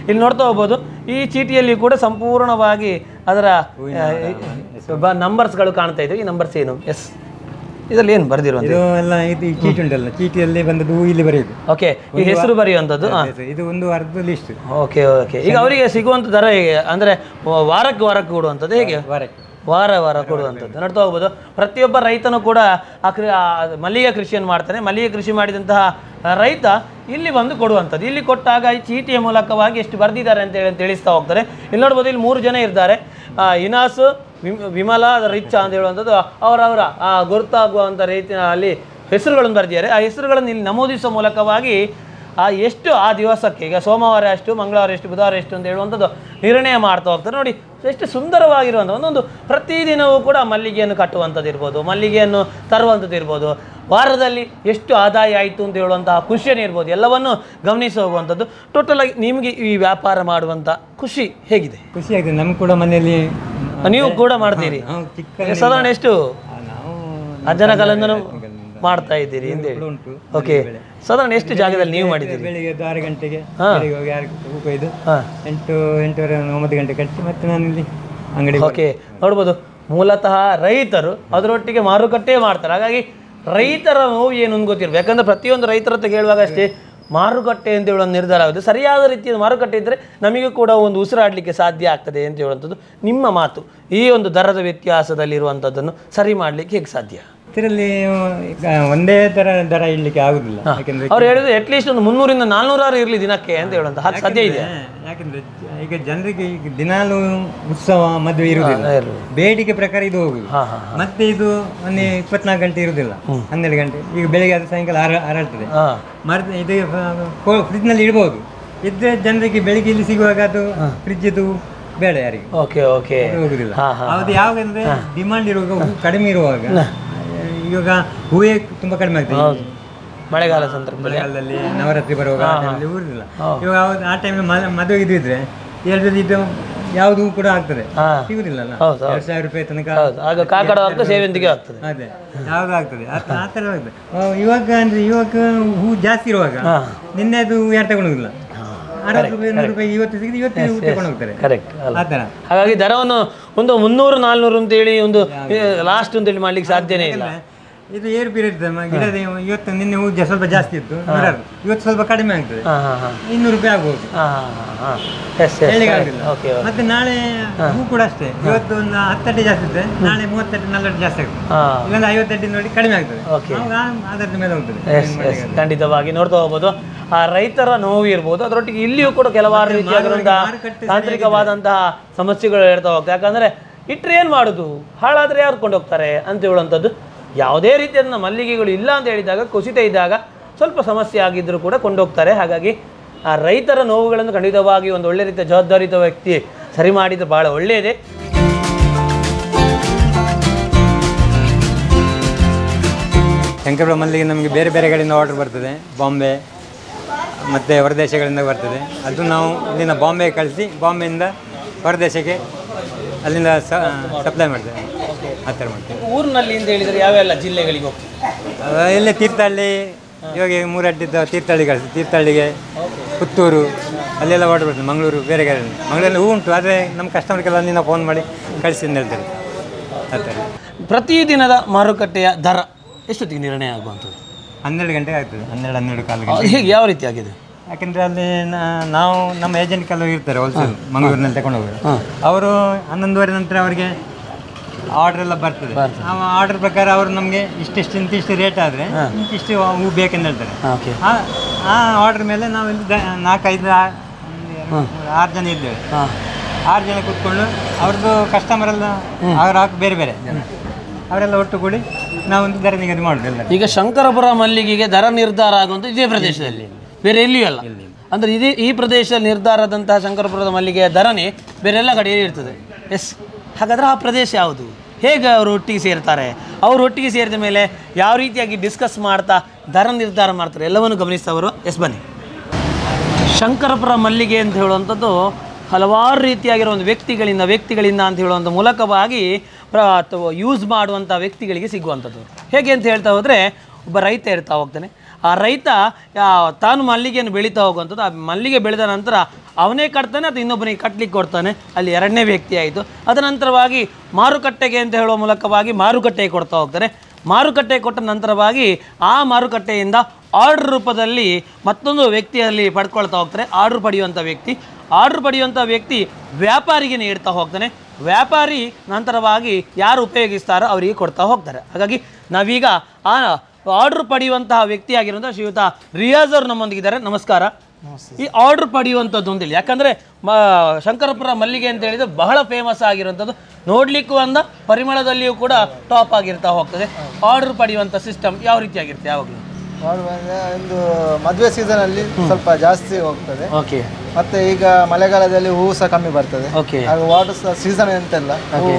ಇಲ್ಲಿ ನೋಡ್ತಾ ಹೋಗ್ಬೋದು, ಈ ಚೀಟಿಯಲ್ಲಿ ಕೂಡ ಸಂಪೂರ್ಣವಾಗಿ ಅದರ ನಂಬರ್ಸ್ಗಳು ಕಾಣ್ತಾ ಇದ್ದವು. ಈ ನಂಬರ್ಸ್ ಏನು? ಇದರಲ್ಲಿ ಏನು ಬರೆದಿರುವಂಥದ್ದು? ಇದು ಎಲ್ಲ ಇದು ಚೀಟಿ ಉಂಟಲ್ಲ, ಚೀಟಿಯಲ್ಲಿ ಬಂದದ್ದು ಇಲ್ಲಿ ಬರೆಯುದು. ಓಕೆ, ಈ ಹೆಸರು ಬರೆಯುವಂಥದ್ದು. ಇದು ಒಂದು ಅರ್ಧ ಲಿಸ್ಟ್. ಓಕೆ, ಈಗ ಅವರಿಗೆ ಸಿಗುವಂಥ ದರ ಹೇಗೆ? ಅಂದರೆ ವಾರಕ್ಕೆ ಕೊಡುವಂಥದ್ದು ಹೇಗೆ? ವಾರ ಕೊಡುವಂಥದ್ದು ನೋಡ್ತಾ ಹೋಗ್ಬೋದು. ಪ್ರತಿಯೊಬ್ಬ ರೈತನು ಕೂಡ ಆ ಮಲ್ಲಿಗೆ ಕೃಷಿಯನ್ನು ಮಾಡ್ತಾನೆ. ಮಲ್ಲಿಗೆ ಕೃಷಿ ಮಾಡಿದಂತಹ ರೈತ ಇಲ್ಲಿ ಬಂದು ಕೊಡುವಂಥದ್ದು. ಇಲ್ಲಿ ಕೊಟ್ಟಾಗ ಈ ಚೀಟಿಯ ಮೂಲಕವಾಗಿ ಎಷ್ಟು ಬರೆದಿದ್ದಾರೆ ಅಂತೇಳಿ ತಿಳಿಸ್ತಾ ಹೋಗ್ತಾರೆ. ಇಲ್ಲಿ ನೋಡ್ಬೋದು, ಇಲ್ಲಿ 3 ಜನ ಇದ್ದಾರೆ. ಇನಾಸ್, ವಿಮಲ, ರಿಚ್ ಅಂತ ಹೇಳುವಂಥದ್ದು ಅವರವರ ಗುರುತಾಗುವಂಥ ರೀತಿಯಲ್ಲಿ ಹೆಸರುಗಳನ್ನು ಬರೆದಿದ್ದಾರೆ. ಆ ಹೆಸರುಗಳನ್ನು ಇಲ್ಲಿ ನಮೂದಿಸುವ ಮೂಲಕವಾಗಿ ಎಷ್ಟು ಆ ದಿವಸಕ್ಕೆ, ಈಗ ಸೋಮವಾರ ಎಷ್ಟು, ಮಂಗಳವಾರ ಎಷ್ಟು, ಬುಧವಾರ ಎಷ್ಟು ಅಂತ ಹೇಳುವಂಥದ್ದು ನಿರ್ಣಯ ಮಾಡ್ತಾ ಹೋಗ್ತಾರೆ. ನೋಡಿ ಎಷ್ಟು ಸುಂದರವಾಗಿರುವಂಥ ಒಂದೊಂದು ಪ್ರತಿದಿನವೂ ಕೂಡ ಮಲ್ಲಿಗೆಯನ್ನು ಕಟ್ಟುವಂಥದ್ದು ಇರ್ಬೋದು, ಮಲ್ಲಿಗೆಯನ್ನು ತರುವಂಥದ್ದು ಇರ್ಬೋದು, ವಾರದಲ್ಲಿ ಎಷ್ಟು ಆದಾಯ ಆಯಿತು ಅಂತ ಹೇಳುವಂತಹ ಖುಷಿಯನ್ನು ಇರ್ಬೋದು, ಎಲ್ಲವನ್ನು ಗಮನಿಸಿ ಹೋಗುವಂಥದ್ದು. ಟೋಟಲ್ ಆಗಿ ನಿಮಗೆ ಈ ವ್ಯಾಪಾರ ಮಾಡುವಂಥ ಖುಷಿ ಹೇಗಿದೆ? ಖುಷಿ ಆಗಿದೆ. ನಮ್ಗೆ ಕೂಡ ಮನೆಯಲ್ಲಿ ನೀವು ಕೂಡ ಮಾಡ್ತೀರಿ. ಸಾಧಾರಣ ಎಷ್ಟು ಅಜ್ಜನ ಕಾಲದಿಂದ ಮಾಡ್ತಾ ಇದ್ದೀರಿ ಅಂತೇಳಿ? ಓಕೆ, ಸಾಧಾರಣ ಎಷ್ಟು ಜಾಗದಲ್ಲಿ ನೀವು ಮಾಡಿದ್ದೀರಿ? ಬೆಳಿಗ್ಗೆ 6 ಗಂಟೆಗೆ ಹೋಗಿ 8, 8:30, 9 ಗಂಟೆ ಕಟ್ಟಿ ಮತ್ತೆ ನಾನು ಇಲ್ಲಿ ಅಂಗಡಿ. ಓಕೆ, ನೋಡ್ಬೋದು, ಮೂಲತಃ ರೈತರು ಅದರೊಟ್ಟಿಗೆ ಮಾರುಕಟ್ಟೆ ಮಾಡ್ತಾರೆ. ಹಾಗಾಗಿ ರೈತರ ನೋವು ಏನು ಅಂತ ಗೊತ್ತಿರ್ಬೇಕು. ಯಾಕಂದರೆ ಪ್ರತಿಯೊಂದು ರೈತರ ಹತ್ರ ಕೇಳುವಾಗ ಅಷ್ಟೇ ಮಾರುಕಟ್ಟೆ ಅಂತ ಹೇಳೋ ನಿರ್ಧಾರ ಆಗುತ್ತೆ. ಸರಿಯಾದ ರೀತಿಯ ಮಾರುಕಟ್ಟೆ ಇದ್ದರೆ ನಮಗೆ ಕೂಡ ಒಂದು ಉಸಿರಾಡಲಿಕ್ಕೆ ಸಾಧ್ಯ ಆಗ್ತದೆ ಅಂತ ಹೇಳುವಂಥದ್ದು ನಿಮ್ಮ ಮಾತು. ಈ ಒಂದು ದರದ ವ್ಯತ್ಯಾಸದಲ್ಲಿರುವಂಥದ್ದನ್ನು ಸರಿ ಮಾಡಲಿಕ್ಕೆ ಹೇಗೆ ಸಾಧ್ಯ? ಇದರಲ್ಲಿ ಒಂದೇ ದರ ಇಡ್ಲಿಕ್ಕೆ ಆಗುದಿಲ್ಲ. ಯಾಕಂದ್ರೆ ಅವ್ರು ಹೇಳಿದ್ರು ಅಟ್ಲೀಸ್ಟ್ ಒಂದು 300ರಿಂದ 400 ಇರಲಿ ದಿನಕ್ಕೆ ಅಂತ ಹೇಳುವಂಥ ಸಾಧ್ಯ ಇದೆ. ಯಾಕಂದ್ರೆ ಈಗ ಜನರಿಗೆ ಈಗ ದಿನಾಲು ಉತ್ಸವ ಮದುವೆ ಇರುವುದಿಲ್ಲ, ಬೇಡಿಕೆ ಪ್ರಕಾರ ಇದು ಹೋಗುದು. ಮತ್ತೆ ಇದು ಮೊನ್ನೆ 24 ಗಂಟೆ ಇರುವುದಿಲ್ಲ, 12 ಗಂಟೆ. ಈಗ ಬೆಳಿಗ್ಗೆ ಆದ ಸಾಯಂಕಾಲ ಹರಡ್ತದೆ. ಇದು ಫ್ರಿಜ್ನಲ್ಲಿ ಇಡ್ಬೋದು. ಇದ್ರೆ ಜನರಿಗೆ ಬೆಳಿಗ್ಗೆ ಇಲ್ಲಿ ಸಿಗುವಾಗ ಅದು ಫ್ರಿಜ್ದು ಬೇಡ ಯಾರಿಗೆ ಓಕೆ ಓಕೆ ಹೋಗುದಿಲ್ಲ. ಅದು ಯಾವಾಗ ಅಂದ್ರೆ ಡಿಮಾಂಡ್ ಇರುವಾಗ ಹೂ ಕಡಿಮೆ ಇರುವಾಗ, ಇವಾಗ ಹೂವೇ ತುಂಬಾ ಕಡಿಮೆ ಆಗ್ತದೆ ಮಳೆಗಾಲ ಸಂದರ್ಭದಲ್ಲಿ, ಮಳೆಗಾಲದಲ್ಲಿ ನವರಾತ್ರಿ ಬರುವಾಗ ಊರಿಲ್ಲ. ಇವಾಗ ಆ ಟೈಮ್ ಮದುವೆ ಇದ್ರೆ ಇದು ಯಾವುದು ಕೂಡ ಆಗ್ತದೆ, ಸಿಗುದಿಲ್ಲ 2,000 ರೂಪಾಯಿ ತನಕ. ಆಗ ಕಾಕಡ ಸೇವಂತಿಗೆ ಆಗ್ತದೆ, ಅದೇ ಯಾವ್ದು ಆಗ್ತದೆ ಆ ಥರ ಆಗ್ತದೆ. ಇವಾಗ ಅಂದ್ರೆ ಇವಾಗ ಹೂ ಜಾಸ್ತಿ ಇರುವಾಗ ನಿನ್ನೆ ಅದು ಯಾರು ತಗೊಂಡೋಗಿಲ್ಲ, 60 ರೂಪಾಯಿ 100 ರೂಪಾಯಿ ಇವತ್ತು ಸಿಗಿದೆ, ಇವತ್ತು ತಗೊಂಡು ಹೋಗ್ತಾರೆ. ಕರೆಕ್ಟ್. ಆ ಥರ ಹಾಗಾಗಿ ದರವನ್ನು ಒಂದು 300-400 ಅಂತೇಳಿ ಒಂದು ಲಾಸ್ಟ್ ಅಂತೇಳಿ ಮಾಡ್ಲಿಕ್ಕೆ ಸಾಧ್ಯನೇ ಇಲ್ಲ. ಇದು ಏರು ಪೀರಿಯಡ್ ಗಿಡದ ಇವತ್ತು ನಿನ್ನೆ ಹೂ ಸ್ವಲ್ಪ ಜಾಸ್ತಿ ಇತ್ತು, ಇವತ್ತು ಸ್ವಲ್ಪ ಕಡಿಮೆ ಆಗ್ತದೆ, 200 ರೂಪಾಯಿ ಆಗ್ಬೋದು. ಮತ್ತೆ ನಾಳೆ ಹೂ ಕೂಡ ಅಷ್ಟೇ, ಇವತ್ತು ಒಂದು 10 ಅಡಿ ಜಾಸ್ತಿ ಇರ್ತದೆ, ನಾಳೆ 30-40 ಜಾಸ್ತಿ ಆಗ್ತದೆ, ಇಲ್ಲಾಂದ್ರೆ 50 ಅಡಿ ನೋಡಿ ಕಡಿಮೆ ಆಗ್ತದೆ. ಅದರ ಮೇಲೆ ಹೋಗ್ತದೆ. ಖಂಡಿತವಾಗಿ ನೋಡ್ತಾ ಹೋಗ್ಬೋದು. ಆ ರೈತರ ನೋವು ಇರ್ಬೋದು, ಅದರೊಟ್ಟಿಗೆ ಇಲ್ಲಿಯೂ ಕೂಡ ಕೆಲವಾರು ರೀತಿಯಾದಂತಹ ತಾಂತ್ರಿಕವಾದಂತಹ ಸಮಸ್ಯೆಗಳು ಹೇಳ್ತಾ ಹೋಗ್ತದೆ. ಯಾಕಂದ್ರೆ ಇಟ್ಟರೆ ಏನು ಮಾಡೋದು, ಹಾಳಾದ್ರೆ ಯಾರು ಕೊಂಡೋಗ್ತಾರೆ ಅಂತ ಹೇಳುವಂಥದ್ದು. ಯಾವುದೇ ರೀತಿಯ ಮಲ್ಲಿಗೆಗಳು ಇಲ್ಲ ಅಂತ ಹೇಳಿದಾಗ, ಕುಸಿತ ಇದ್ದಾಗ ಸ್ವಲ್ಪ ಸಮಸ್ಯೆ ಆಗಿದ್ದರೂ ಕೂಡ ಕೊಂಡೋಗ್ತಾರೆ. ಹಾಗಾಗಿ ಆ ರೈತರ ನೋವುಗಳನ್ನು ಖಂಡಿತವಾಗಿ ಒಂದು ಒಳ್ಳೆ ರೀತಿಯ ಜವಾಬ್ದಾರಿತ ವ್ಯಕ್ತಿ ಸರಿ ಮಾಡಿದ್ರೆ ಭಾಳ ಒಳ್ಳೆಯದೇ. ಶಂಕರಪುರ ಮಲ್ಲಿಗೆ ನಮಗೆ ಬೇರೆ ಬೇರೆ ಕಡೆಯಿಂದ ಆರ್ಡರ್ ಬರ್ತದೆ, ಬಾಂಬೆ ಮತ್ತು ಹೊರದೇಶಗಳಿಂದ ಬರ್ತದೆ. ಅದು ನಾವು ಇಲ್ಲಿಂದ ಬಾಂಬೆಗೆ ಕಳಿಸಿ, ಬಾಂಬೆಯಿಂದ ಹೊರದೇಶಕ್ಕೆ ಅಲ್ಲಿಂದ ಸಪ್ಲೈ ಮಾಡ್ತೇವೆ. ಆ ಥರ ಮಾಡ್ತೇವೆ. ಊರಿನಲ್ಲಿ ಅಂತ ಹೇಳಿದರೆ ಯಾವೆಲ್ಲ ಜಿಲ್ಲೆಗಳಿಗೆ ಹೋಗ್ತೀವಿ? ಇಲ್ಲೇ ತೀರ್ಥಹಳ್ಳಿ, ಇವಾಗ 3 ಅಡ್ಡಿದ್ದ ತೀರ್ಥಹಳ್ಳಿ ಕಳಿಸಿ, ತೀರ್ಥಹಳ್ಳಿಗೆ, ಪುತ್ತೂರು ಅಲ್ಲೆಲ್ಲ ಆರ್ಡರ್ ಬರ್ತದೆ. ಮಂಗಳೂರು, ಬೇರೆ ಕಡೆ ಮಂಗಳೂರಲ್ಲಿ ಹೂ ಉಂಟು, ಆದರೆ ನಮ್ಮ ಕಸ್ಟಮರ್ಗೆಲ್ಲ ಅಲ್ಲಿಂದ ಫೋನ್ ಮಾಡಿ ಕಳಿಸಿ ಅಂತ ಹೇಳ್ತಾರೆ. ಆ ಥರ ಪ್ರತಿದಿನದ ಮಾರುಕಟ್ಟೆಯ ದರ ಎಷ್ಟೊತ್ತಿಗೆ ನಿರ್ಣಯ ಆಗುವಂಥದ್ದು? 12 ಗಂಟೆಗೆ ಆಗ್ತದೆ, 12-12 ಕಾಲು ಗಂಟೆ. ಹೇಗೆ, ಯಾವ ರೀತಿ ಆಗಿದೆ? ಯಾಕೆಂದರೆ ಅಲ್ಲಿ ನಾವು ನಮ್ಮ ಏಜೆಂಟ್ ಕೆಲವು ಇರ್ತಾರೆ ಹೋಲ್ಸೇಲ್, ಮಂಗಳೂರಿನಲ್ಲಿ ತಗೊಂಡು ಹೋಗೋರು. ಅವರು 11:30 ನಂತರ ಅವರಿಗೆ ಆರ್ಡರ್ ಎಲ್ಲ ಬರ್ತದೆ. ಆ ಆರ್ಡರ್ ಪ್ರಕಾರ ಅವರು ನಮಗೆ ಇಂತಿಷ್ಟು ರೇಟ್ ಆದರೆ ಇಂತಿಷ್ಟು ಹೂ ಬೇಕೆಂದು ಹೇಳ್ತಾರೆ. ಆ ಆರ್ಡರ್ ಮೇಲೆ ನಾವು ಇಲ್ಲಿ 4-5-6 ಜನ ಇದ್ದೇವೆ. 6 ಜನ ಕೂತ್ಕೊಂಡು ಅವ್ರದ್ದು ಕಸ್ಟಮರ್ ಎಲ್ಲ ಅವ್ರು ಬೇರೆ ಬೇರೆ ಜನ ಅವರೆಲ್ಲ ಒಟ್ಟುಗೂಡಿ ನಾವೊಂದು ದರ ನಿಗದಿ ಮಾಡೋದಿಲ್ಲ. ಈಗ ಶಂಕರಪುರ ಮಲ್ಲಿಗೆಗೆ ದರ ನಿರ್ಧಾರ ಆಗುವಂಥ ಇದೇ ಪ್ರದೇಶದಲ್ಲಿ, ಬೇರೆ ಎಲ್ಲಿಯೂ ಅಲ್ಲ. ಅಂದರೆ ಈ ಪ್ರದೇಶದಲ್ಲಿ ನಿರ್ಧಾರದಂತಹ ಶಂಕರಪುರದ ಮಲ್ಲಿಗೆಯ ದರನೇ ಬೇರೆಲ್ಲ ಕಡೆಯಲ್ಲಿ ಇರ್ತದೆ. ಎಸ್, ಹಾಗಾದರೆ ಆ ಪ್ರದೇಶ ಯಾವುದು, ಹೇಗೆ ಅವರು ಒಟ್ಟಿಗೆ ಸೇರ್ತಾರೆ, ಅವರು ಒಟ್ಟಿಗೆ ಸೇರಿದ ಮೇಲೆ ಯಾವ ರೀತಿಯಾಗಿ ಡಿಸ್ಕಸ್ ಮಾಡ್ತಾ ದರ ನಿರ್ಧಾರ ಮಾಡ್ತಾರೆ ಎಲ್ಲವನ್ನು ಗಮನಿಸ್ತವರು. ಎಸ್, ಬನ್ನಿ. ಶಂಕರಪುರ ಮಲ್ಲಿಗೆ ಅಂತ ಹೇಳುವಂಥದ್ದು ಹಲವಾರು ರೀತಿಯಾಗಿರೋ ಒಂದು ವ್ಯಕ್ತಿಗಳಿಂದ ಅಂತ ಹೇಳುವಂಥ ಮೂಲಕವಾಗಿ ಯೂಸ್ ಮಾಡುವಂಥ ವ್ಯಕ್ತಿಗಳಿಗೆ ಸಿಗುವಂಥದ್ದು. ಹೇಗೆ ಅಂತ ಹೇಳ್ತಾ ಹೋದರೆ, ಒಬ್ಬ ರೈತ ಇರ್ತಾ ಹೋಗ್ತಾನೆ. ಆ ರೈತ ತಾನು ಮಲ್ಲಿಗೆಯನ್ನು ಬೆಳೀತಾ ಹೋಗುವಂಥದ್ದು. ಆ ಮಲ್ಲಿಗೆ ಬೆಳೆದ ನಂತರ ಅವನೇ ಕಟ್ತಾನೆ ಅಥವಾ ಇನ್ನೊಬ್ಬನಿಗೆ ಕಟ್ಟಲಿಕ್ಕೆ ಕೊಡ್ತಾನೆ, ಅಲ್ಲಿ 2ನೇ ವ್ಯಕ್ತಿ ಆಯಿತು. ಅದರ ನಂತರವಾಗಿ ಮಾರುಕಟ್ಟೆಗೆ ಅಂತ ಹೇಳುವ ಮೂಲಕವಾಗಿ ಮಾರುಕಟ್ಟೆಗೆ ಕೊಡ್ತಾ ಹೋಗ್ತಾರೆ. ಮಾರುಕಟ್ಟೆಗೆ ಕೊಟ್ಟ ನಂತರವಾಗಿ ಆ ಮಾರುಕಟ್ಟೆಯಿಂದ ಆರ್ಡರ್ ರೂಪದಲ್ಲಿ ಮತ್ತೊಂದು ವ್ಯಕ್ತಿಯಲ್ಲಿ ಪಡ್ಕೊಳ್ತಾ ಹೋಗ್ತಾರೆ. ಆರ್ಡ್ರ್ ಪಡೆಯುವಂಥ ವ್ಯಕ್ತಿ ವ್ಯಾಪಾರಿಗೆ ನೀಡ್ತಾ ಹೋಗ್ತಾನೆ. ವ್ಯಾಪಾರಿ ನಂತರವಾಗಿ ಯಾರು ಉಪಯೋಗಿಸ್ತಾರೋ ಅವರಿಗೆ ಕೊಡ್ತಾ ಹೋಗ್ತಾರೆ. ಹಾಗಾಗಿ ನಾವೀಗ ಆ ಆರ್ಡ್ರ್ ಪಡೆಯುವಂತಹ ವ್ಯಕ್ತಿಯಾಗಿರುವಂಥ ಶ್ರೀಯುತ ರಿಯಾಜ್ ಅವರು ನಮ್ಮೊಂದಿಗಿದ್ದಾರೆ. ನಮಸ್ಕಾರ. ಈ ಆರ್ಡ್ರ್ ಪಡೆಯುವಂಥದ್ದು ಅಂತೇಳಿ, ಯಾಕಂದರೆ ಶಂಕರಪುರ ಮಲ್ಲಿಗೆ ಅಂತ ಹೇಳಿದರೆ ಬಹಳ ಫೇಮಸ್ ಆಗಿರುವಂಥದ್ದು, ನೋಡಲಿಕ್ಕೂ ಒಂದು ಪರಿಮಳದಲ್ಲಿಯೂ ಕೂಡ ಟಾಪ್ ಆಗಿರ್ತಾ ಹೋಗ್ತದೆ. ಆರ್ಡ್ರ್ ಪಡೆಯುವಂಥ ಸಿಸ್ಟಮ್ ಯಾವ ರೀತಿಯಾಗಿರುತ್ತೆ? ಯಾವಾಗಲೂ ಒಂದು ಮದುವೆ ಸೀಸನಲ್ಲಿ ಸ್ವಲ್ಪ ಜಾಸ್ತಿ ಹೋಗ್ತದೆ. ಓಕೆ. ಮತ್ತೆ ಈಗ ಮಳೆಗಾಲದಲ್ಲಿ ಹೂ ಸಹ ಕಮ್ಮಿ ಬರ್ತದೆ. ಓಕೆ. ವಾಟರ್ ಸೀಸನ್ ಎಂತೆಲ್ಲ ಹೂ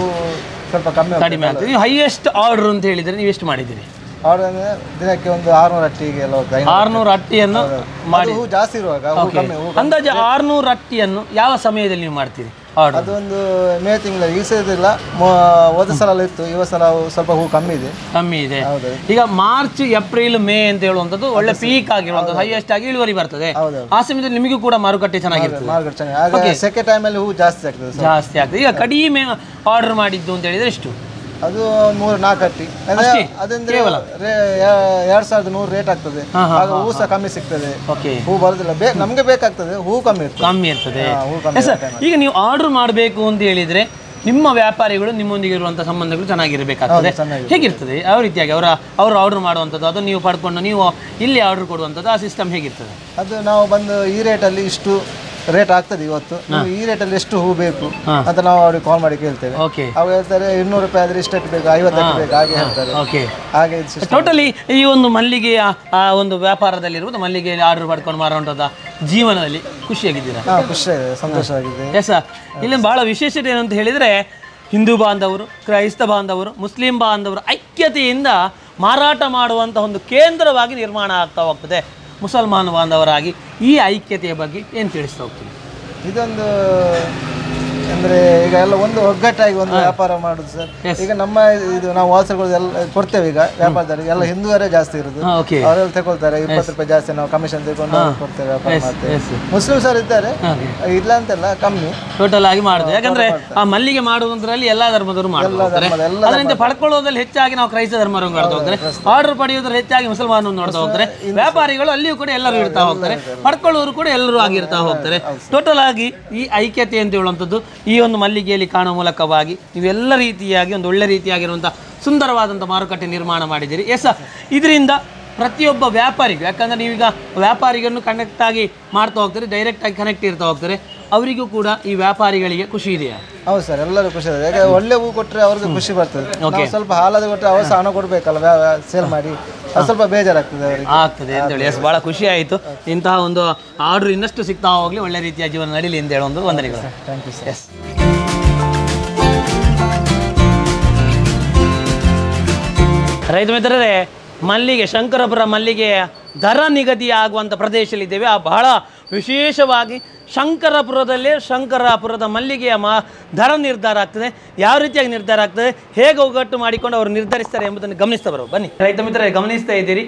ಸ್ವಲ್ಪ ಕಡಿಮೆ ಆಗ್ತದೆ. ನೀವು ಹೈಯೆಸ್ಟ್ ಆರ್ಡರ್ ಅಂತ ಹೇಳಿದರೆ ನೀವು ಎಷ್ಟು ಮಾಡಿದ್ದೀರಿ? ಆರ್ಡರ್ ಅಂದ್ರೆ ದಿನಕ್ಕೆ ಒಂದು 600 ಅಟ್ಟಿಗೆ 600 ಅಟ್ಟಿಯನ್ನು ಮಾಡಿ. ಹೂ ಜಾಸ್ತಿ ಇರುವಾಗ ಅಂದಾಜು 600 ಅಟ್ಟಿಯನ್ನು ಯಾವ ಸಮಯದಲ್ಲಿ ನೀವು ಮಾಡ್ತೀರಿ? ಅದೊಂದು ಮೇ ತಿಂಗಳ ಈ ಸಲ ಹೋದ ಸಲ ಇತ್ತು, ಈ ಸಲ ಸ್ವಲ್ಪ ಹೂ ಕಮ್ಮಿ ಇದೆ. ಈಗ ಮಾರ್ಚ್, ಏಪ್ರಿಲ್, ಮೇ ಅಂತ ಹೇಳುವಂಥದ್ದು ಒಳ್ಳೆ ಪೀಕ್ ಆಗಿರುವಂಥದ್ದು, ಹೈಯೆಸ್ಟ್ ಆಗಿ ಇಳುವರಿ ಬರ್ತದೆ. ಆ ಸಮಯದಲ್ಲಿ ನಿಮಗೂ ಕೂಡ ಮಾರುಕಟ್ಟೆ ಚೆನ್ನಾಗಿರ್ತದೆ. ಸೆಕೆಂಡ್ ಟೈಮಲ್ಲಿ ಹೂ ಜಾಸ್ತಿ ಆಗ್ತದೆ. ಈಗ ಕಡಿಮೆ ಆರ್ಡರ್ ಮಾಡಿದ್ದು ಅಂತ ಹೇಳಿದ್ರೆ ಎಷ್ಟು? ಅದು 3-4 ಅಟ್ಟಿ ಅದಂದ್ರೆ 2100 ರೇಟ್ ಆಗ್ತದೆ. ಆಗ ಹೂ ಸಹ ಕಮ್ಮಿ ಸಿಗ್ತದೆ, ಹೂ ಬರೋದಿಲ್ಲ. ನಮ್ಗೆ ಬೇಕಾಗ್ತದೆ, ಹೂ ಕಮ್ಮಿ ಇರ್ತದೆ. ಈಗ ನೀವು ಆರ್ಡರ್ ಮಾಡಬೇಕು ಅಂತ ಹೇಳಿದ್ರೆ ನಿಮ್ಮ ವ್ಯಾಪಾರಿಗಳು ನಿಮ್ಮೊಂದಿಗೆ ಇರುವಂತಹ ಸಂಬಂಧಗಳು ಚೆನ್ನಾಗಿರಬೇಕಾಗ್ತದೆ. ಹೇಗಿರ್ತದೆ? ಯಾವ ರೀತಿಯಾಗಿ ಅವರು ಆರ್ಡರ್ ಮಾಡುವಂಥದ್ದು, ಅದನ್ನು ನೀವು ಪಡ್ಕೊಂಡು ನೀವು ಇಲ್ಲಿ ಆರ್ಡರ್ ಕೊಡುವಂಥದ್ದು, ಆ ಸಿಸ್ಟಮ್ ಹೇಗಿರ್ತದೆ? ಅದು ನಾವು ಬಂದು ಈ ರೇಟಲ್ಲಿ ಇಷ್ಟು ರೇಟ್ ಆಗ್ತದೆ, ಇವತ್ತು ಈ ರೇಟಲ್ಲಿ ಎಷ್ಟು ಹೂ ಬೇಕು ಅಂತ ನಾವು ಅವ್ರಿಗೆ ಕಾಲ್ ಮಾಡಿ ಕೇಳ್ತೇವೆ. ಅವ್ರು ಹೇಳ್ತಾರೆ 200 ರೂಪಾಯಿ ಆದ್ರೆ ಇಷ್ಟಕ್ಕೆ ಬೇಕು, 50 ಬೇಕು, ಹಾಗೆ ಹೇಳ್ತಾರೆ. ಹಾಗೆ ಟೋಟಲಿ ಈ ಒಂದು ಮಲ್ಲಿಗೆಯ ಒಂದು ವ್ಯಾಪಾರದಲ್ಲಿರುವುದು, ಮಲ್ಲಿಗೆ ಆರ್ಡರ್ ಪಡ್ಕೊಂಡು ಮಾರುವಂಥದ್ದು ಜೀವನದಲ್ಲಿ ಖುಷಿಯಾಗಿದ್ದೀರಾ? ಖುಷಿಯಾಗಿದೆ, ಸಂತೋಷವಾಗಿದೆ. ಎಸ್, ಇಲ್ಲಿ ಬಹಳ ವಿಶೇಷತೆ ಏನಂತ ಹೇಳಿದರೆ ಹಿಂದೂ ಬಾಂಧವರು, ಕ್ರೈಸ್ತ ಬಾಂಧವರು, ಮುಸ್ಲಿಂ ಬಾಂಧವರು ಐಕ್ಯತೆಯಿಂದ ಮಾರಾಟ ಮಾಡುವಂಥ ಒಂದು ಕೇಂದ್ರವಾಗಿ ನಿರ್ಮಾಣ ಆಗ್ತಾ ಹೋಗ್ತದೆ. ಮುಸಲ್ಮಾನ ಬಾಂಧವರಾಗಿ ಈ ಐಕ್ಯತೆಯ ಬಗ್ಗೆ ಏನು ತಿಳಿಸ್ತಾ ಹೋಗ್ತೀವಿ? ಇದೊಂದು ಅಂದ್ರೆ ಈಗ ಎಲ್ಲ ಒಂದು ಒಗ್ಗಟ್ಟಾಗಿ ಒಂದು ವ್ಯಾಪಾರ ಮಾಡುದು ಸರ್. ಈಗ ನಮ್ಮ ಇದು ನಾವು ವಾಸಗಳು ಎಲ್ಲ ಕೊಡ್ತೇವೆ. ಈಗ ವ್ಯಾಪಾರದಲ್ಲಿ ಎಲ್ಲ ಹಿಂದೂವರೇ ಜಾಸ್ತಿ ಇರುದು, ಅವರೆಲ್ಲ ತಗೊಳ್ತಾರೆ. 20 ರೂಪಾಯಿ ಜಾಸ್ತಿ ನಾವು ಕಮಿಷನ್ ತಗೊಂಡು ಕೊಡ್ತೇವೆ, ವ್ಯಾಪಾರ ಮಾಡ್ತೇವೆ. ಮುಸ್ಲಿಮ್ಸ್ ಅವರು ಇದ್ದಾರೆ, ಇಲ್ಲ ಅಂತೆಲ್ಲ, ಕಮ್ಮಿ ಟೋಟಲ್ ಆಗಿ ಮಾಡುದು. ಯಾಕಂದ್ರೆ ಆ ಮಲ್ಲಿಗೆ ಮಾಡುವುದರಲ್ಲಿ ಎಲ್ಲಾ ಧರ್ಮದವರು ಮಾಡ್ತಾರೆ. ಅದರಿಂದ ಪಡ್ಕೊಳ್ಳೋದ್ರಲ್ಲಿ ಹೆಚ್ಚಾಗಿ ನಾವು ಕ್ರೈಸ್ತ ಧರ್ಮವನ್ನು ನೋಡ್ತಾ ಹೋಗ್ತಾರೆ, ಆರ್ಡರ್ ಪಡೆಯೋದ್ರಲ್ಲಿ ಹೆಚ್ಚಾಗಿ ಮುಸಲ್ಮಾನರು ನೋಡ್ತಾ ಹೋಗ್ತಾರೆ. ವ್ಯಾಪಾರಿಗಳು ಅಲ್ಲಿಯೂ ಕೂಡ ಎಲ್ಲರೂ ಇರ್ತಾ ಹೋಗ್ತಾರೆ, ಪಡ್ಕೊಳ್ಳೋರು ಕೂಡ ಎಲ್ಲರೂ ಆಗಿರ್ತಾ ಹೋಗ್ತಾರೆ. ಟೋಟಲ್ ಆಗಿ ಈ ಐಕ್ಯತೆ ಅಂತ ಹೇಳುವಂಥದ್ದು ಈ ಒಂದು ಮಲ್ಲಿಗೆಯಲ್ಲಿ ಕಾಣುವ ಮೂಲಕವಾಗಿ ನೀವೆಲ್ಲ ರೀತಿಯಾಗಿ ಒಂದು ಒಳ್ಳೆ ರೀತಿಯಾಗಿರುವಂಥ ಸುಂದರವಾದಂಥ ಮಾರುಕಟ್ಟೆ ನಿರ್ಮಾಣ ಮಾಡಿದ್ದೀರಿ. ಎಸ್, ಇದರಿಂದ ಪ್ರತಿಯೊಬ್ಬ ವ್ಯಾಪಾರಿಗೂ, ಯಾಕಂದರೆ ನೀವೀಗ ವ್ಯಾಪಾರಿಗನ್ನು ಕನೆಕ್ಟ್ ಆಗಿ ಮಾಡ್ತಾ ಹೋಗ್ತಾರೆ, ಡೈರೆಕ್ಟಾಗಿ ಕನೆಕ್ಟ್ ಇರ್ತಾ ಹೋಗ್ತಾರೆ, ಅವರಿಗೂ ಕೂಡ ಈ ವ್ಯಾಪಾರಿಗಳಿಗೆ ಖುಷಿ ಇದೆಯಾ? ಹೌದು ಸರ್, ಎಲ್ಲರೂ ಖುಷಿ ಇದೆ. ಯಾಕೆ ಒಳ್ಳೆ ಹೂ ಕೊಟ್ಟರೆ ಅವ್ರಿಗೆ ಖುಷಿ ಬರ್ತದೆ. ಸ್ವಲ್ಪ ಹಾಲಾದ ಕೊಟ್ಟರೆ ಅವ್ರು ಹಣ ಕೊಡಬೇಕಲ್ಲ, ಸೇಲ್ ಮಾಡಿ, ಅದು ಸ್ವಲ್ಪ ಬೇಜಾರಾಗ್ತದೆ ಅವರಿಗೆ. ಆಗ್ತದೆ ಅಂತೇಳಿ ಎಸ್, ಭಾಳ ಖುಷಿ ಆಯಿತು. ಇಂತಹ ಒಂದು ಆರ್ಡ್ರ್ ಇನ್ನಷ್ಟು ಸಿಗ್ತಾ ಹೋಗಲಿ, ಒಳ್ಳೆ ರೀತಿಯ ಜೀವನ ನಡೀಲಿ ಅಂತ ಹೇಳೋ ಒಂದು ವಂದನೆಗಳು. Thank you sir. ಎಸ್, ರೈತ ಮಿತ್ರರೇ, ಮಲ್ಲಿಗೆ, ಶಂಕರಪುರ ಮಲ್ಲಿಗೆಯ ದರ ನಿಗದಿ ಆಗುವಂಥ ಪ್ರದೇಶದಲ್ಲಿದ್ದೇವೆ. ಆ ಬಹಳ ವಿಶೇಷವಾಗಿ ಶಂಕರಪುರದ ಮಲ್ಲಿಗೆಯ ದರ ನಿರ್ಧಾರ ಆಗ್ತದೆ. ಯಾವ ರೀತಿಯಾಗಿ ನಿರ್ಧಾರ ಆಗ್ತದೆ, ಹೇಗೆ ಒಗ್ಗಟ್ಟು ಮಾಡಿಕೊಂಡು ಅವರು ನಿರ್ಧರಿಸ್ತಾರೆ ಎಂಬುದನ್ನು ಗಮನಿಸ್ತಾ ಬರೋ ಬನ್ನಿ. ರೈತ ಮಿತ್ರರೇ, ಗಮನಿಸ್ತಾ ಇದ್ದೀರಿ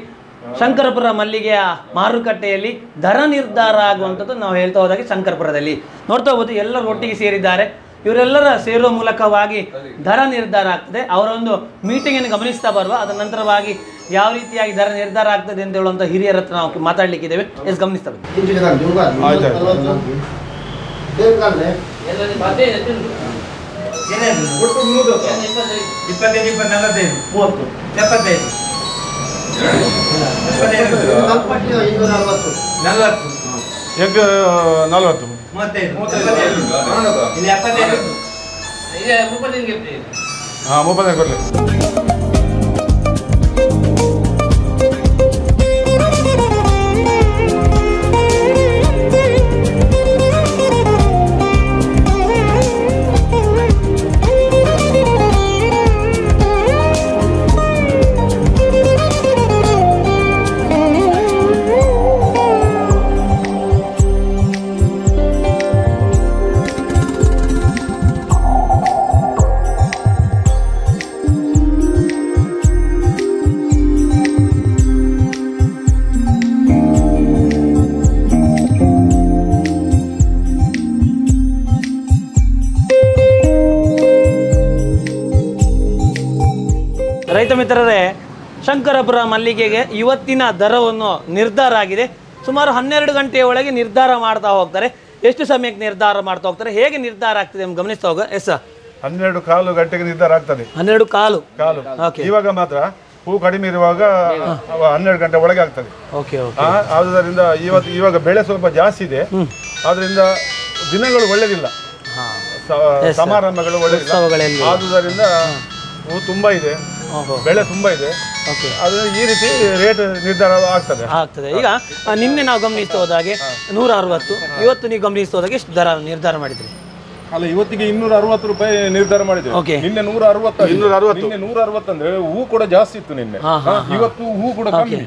ಶಂಕರಪುರ ಮಲ್ಲಿಗೆಯ ಮಾರುಕಟ್ಟೆಯಲ್ಲಿ ದರ ನಿರ್ಧಾರ ಆಗುವಂಥದ್ದು ನಾವು ಹೇಳ್ತಾ ಹೋದಾಗೆ ಶಂಕರಪುರದಲ್ಲಿ ನೋಡ್ತಾ ಹೋಗ್ಬೋದು. ಎಲ್ಲರೂ ಒಟ್ಟಿಗೆ ಸೇರಿದ್ದಾರೆ. ಇವರೆಲ್ಲರ ಸೇರುವ ಮೂಲಕವಾಗಿ ದರ ನಿರ್ಧಾರ ಆಗ್ತದೆ. ಅವರ ಒಂದು ಮೀಟಿಂಗನ್ನು ಗಮನಿಸ್ತಾ ಬರುವ, ಅದರ ನಂತರವಾಗಿ ಯಾವ ರೀತಿಯಾಗಿ ದರ ನಿರ್ಧಾರ ಆಗ್ತದೆ ಅಂತ ಹೇಳುವಂಥ ಹಿರಿಯರ ಹತ್ರ ನಾವು ಮಾತಾಡಲಿಕ್ಕಿದ್ದೇವೆ. ಎಸ್, ಗಮನಿಸ್ತಾ ಬನ್ನಿ. ಎಗ್ 40 ಹಾಂ 35 ಕೊಡಲಿ. ರೈತ ಮಿತ್ರರೇ, ಶಂಕರಪುರ ಮಲ್ಲಿಗೆಗೆ ಇವತ್ತಿನ ದರವನ್ನು ನಿರ್ಧಾರ ಆಗಿದೆ. ಸುಮಾರು 12 ಗಂಟೆಯ ಒಳಗೆ ನಿರ್ಧಾರ ಮಾಡ್ತಾ ಹೋಗ್ತಾರೆ. ಎಷ್ಟು ಸಮಯಕ್ಕೆ ನಿರ್ಧಾರ ಮಾಡ್ತಾ ಹೋಗ್ತಾರೆ, ಹೇಗೆ ನಿರ್ಧಾರ ಆಗ್ತದೆ ಅಂತ ಗಮನಿಸ್ತಾ ಹೋಗ. ಎಸ್, 12:15 ಗಂಟೆಗೆ ನಿರ್ಧಾರ ಆಗ್ತದೆ. 12:15 ಇವಾಗ ಮಾತ್ರ ಹೂ ಕಡಿಮೆ ಇರುವಾಗ 12 ಗಂಟೆ ಒಳಗೆ ಆಗ್ತದೆ. ಆದುದರಿಂದ ಇವಾಗ ಬೆಳೆ ಸ್ವಲ್ಪ ಜಾಸ್ತಿ ಇದೆ, ಆದ್ರಿಂದ ದಿನಗಳು ಒಳ್ಳೆದಿಲ್ಲ, ಸಮಾರಂಭಗಳು ಒಳ್ಳೆದಿಲ್ಲ. ಆದುದರಿಂದ ಹೂ ತುಂಬಾ ಇದೆ, ಬೆಳೆ ತುಂಬಾ ಇದೆ, ಅದು ಈ ರೀತಿ ರೇಟ್ ನಿರ್ಧಾರ ಆಗ್ತದೆ. ಈಗ ನಿನ್ನೆ ನಾವು ಗಮನಿಸ್ತಾ ಹೋದಾಗೆ 160, ಇವತ್ತು ನೀವು ಗಮನಿಸ್ತಾ ಹೋದಾಗೆ ಎಷ್ಟು ದರ ನಿರ್ಧಾರ ಮಾಡಿದ್ರಿ? ಅಲ್ಲ, ಇವತ್ತಿಗೆ 260 ರೂಪಾಯಿ ನಿರ್ಧಾರ ಮಾಡಿದ್ದೇವೆ. ನಿನ್ನೆ 160 ಅಂದ್ರೆ ಹೂ ಕೂಡ ಜಾಸ್ತಿ ಇತ್ತು ನಿನ್ನೆ. ಇವತ್ತು ಹೂ ಕೂಡ ಕಮ್ಮಿ,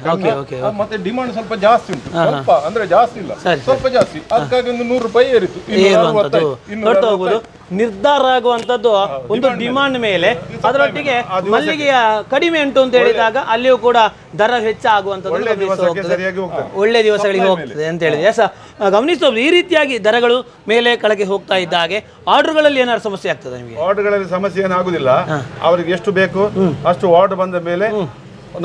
ಮತ್ತೆ ಡಿಮಾಂಡ್ ಸ್ವಲ್ಪ ಜಾಸ್ತಿ ಉಂಟು. ಸ್ವಲ್ಪ ಅಂದ್ರೆ ಜಾಸ್ತಿ ಇಲ್ಲ, ಸ್ವಲ್ಪ ಜಾಸ್ತಿ. ಅದಕ್ಕಾಗಿ ಒಂದು 100 ರೂಪಾಯಿ ಏರಿತು. ನೋಡ್ತಾ ಹೋಗ್ಬೋದು, ನಿರ್ಧಾರ ಆಗುವಂತದ್ದು ಒಂದು ಡಿಮಾಂಡ್ ಮೇಲೆ. ಅದರೊಟ್ಟಿಗೆ ಮಲ್ಲಿಗೆಯ ಕಡಿಮೆ ಉಂಟು ಅಂತ ಹೇಳಿದಾಗ ಅಲ್ಲಿಯೂ ಕೂಡ ದರ ಹೆಚ್ಚಾಗುವಂಥದ್ದು ಒಳ್ಳೆ ದಿವಸಗಳಿಗೆ ಹೋಗ್ತದೆ ಅಂತ ಹೇಳಿದೆ. ಗಮನಿಸಬಹುದು, ಈ ರೀತಿಯಾಗಿ ದರಗಳು ಮೇಲೆ ಕೆಳಗೆ ಹೋಗ್ತಾ ಇದ್ದಾಗೆ ಆರ್ಡರ್ಗಳಲ್ಲಿ ಏನಾದ್ರು ಸಮಸ್ಯೆ ಆಗ್ತದೆ ನಿಮಗೆ? ಆರ್ಡರ್ಗಳಲ್ಲಿ ಸಮಸ್ಯೆ ಏನಾಗುದಿಲ್ಲ. ಅವ್ರಿಗೆ ಎಷ್ಟು ಬೇಕು ಅಷ್ಟು ಆರ್ಡರ್ ಬಂದ ಮೇಲೆ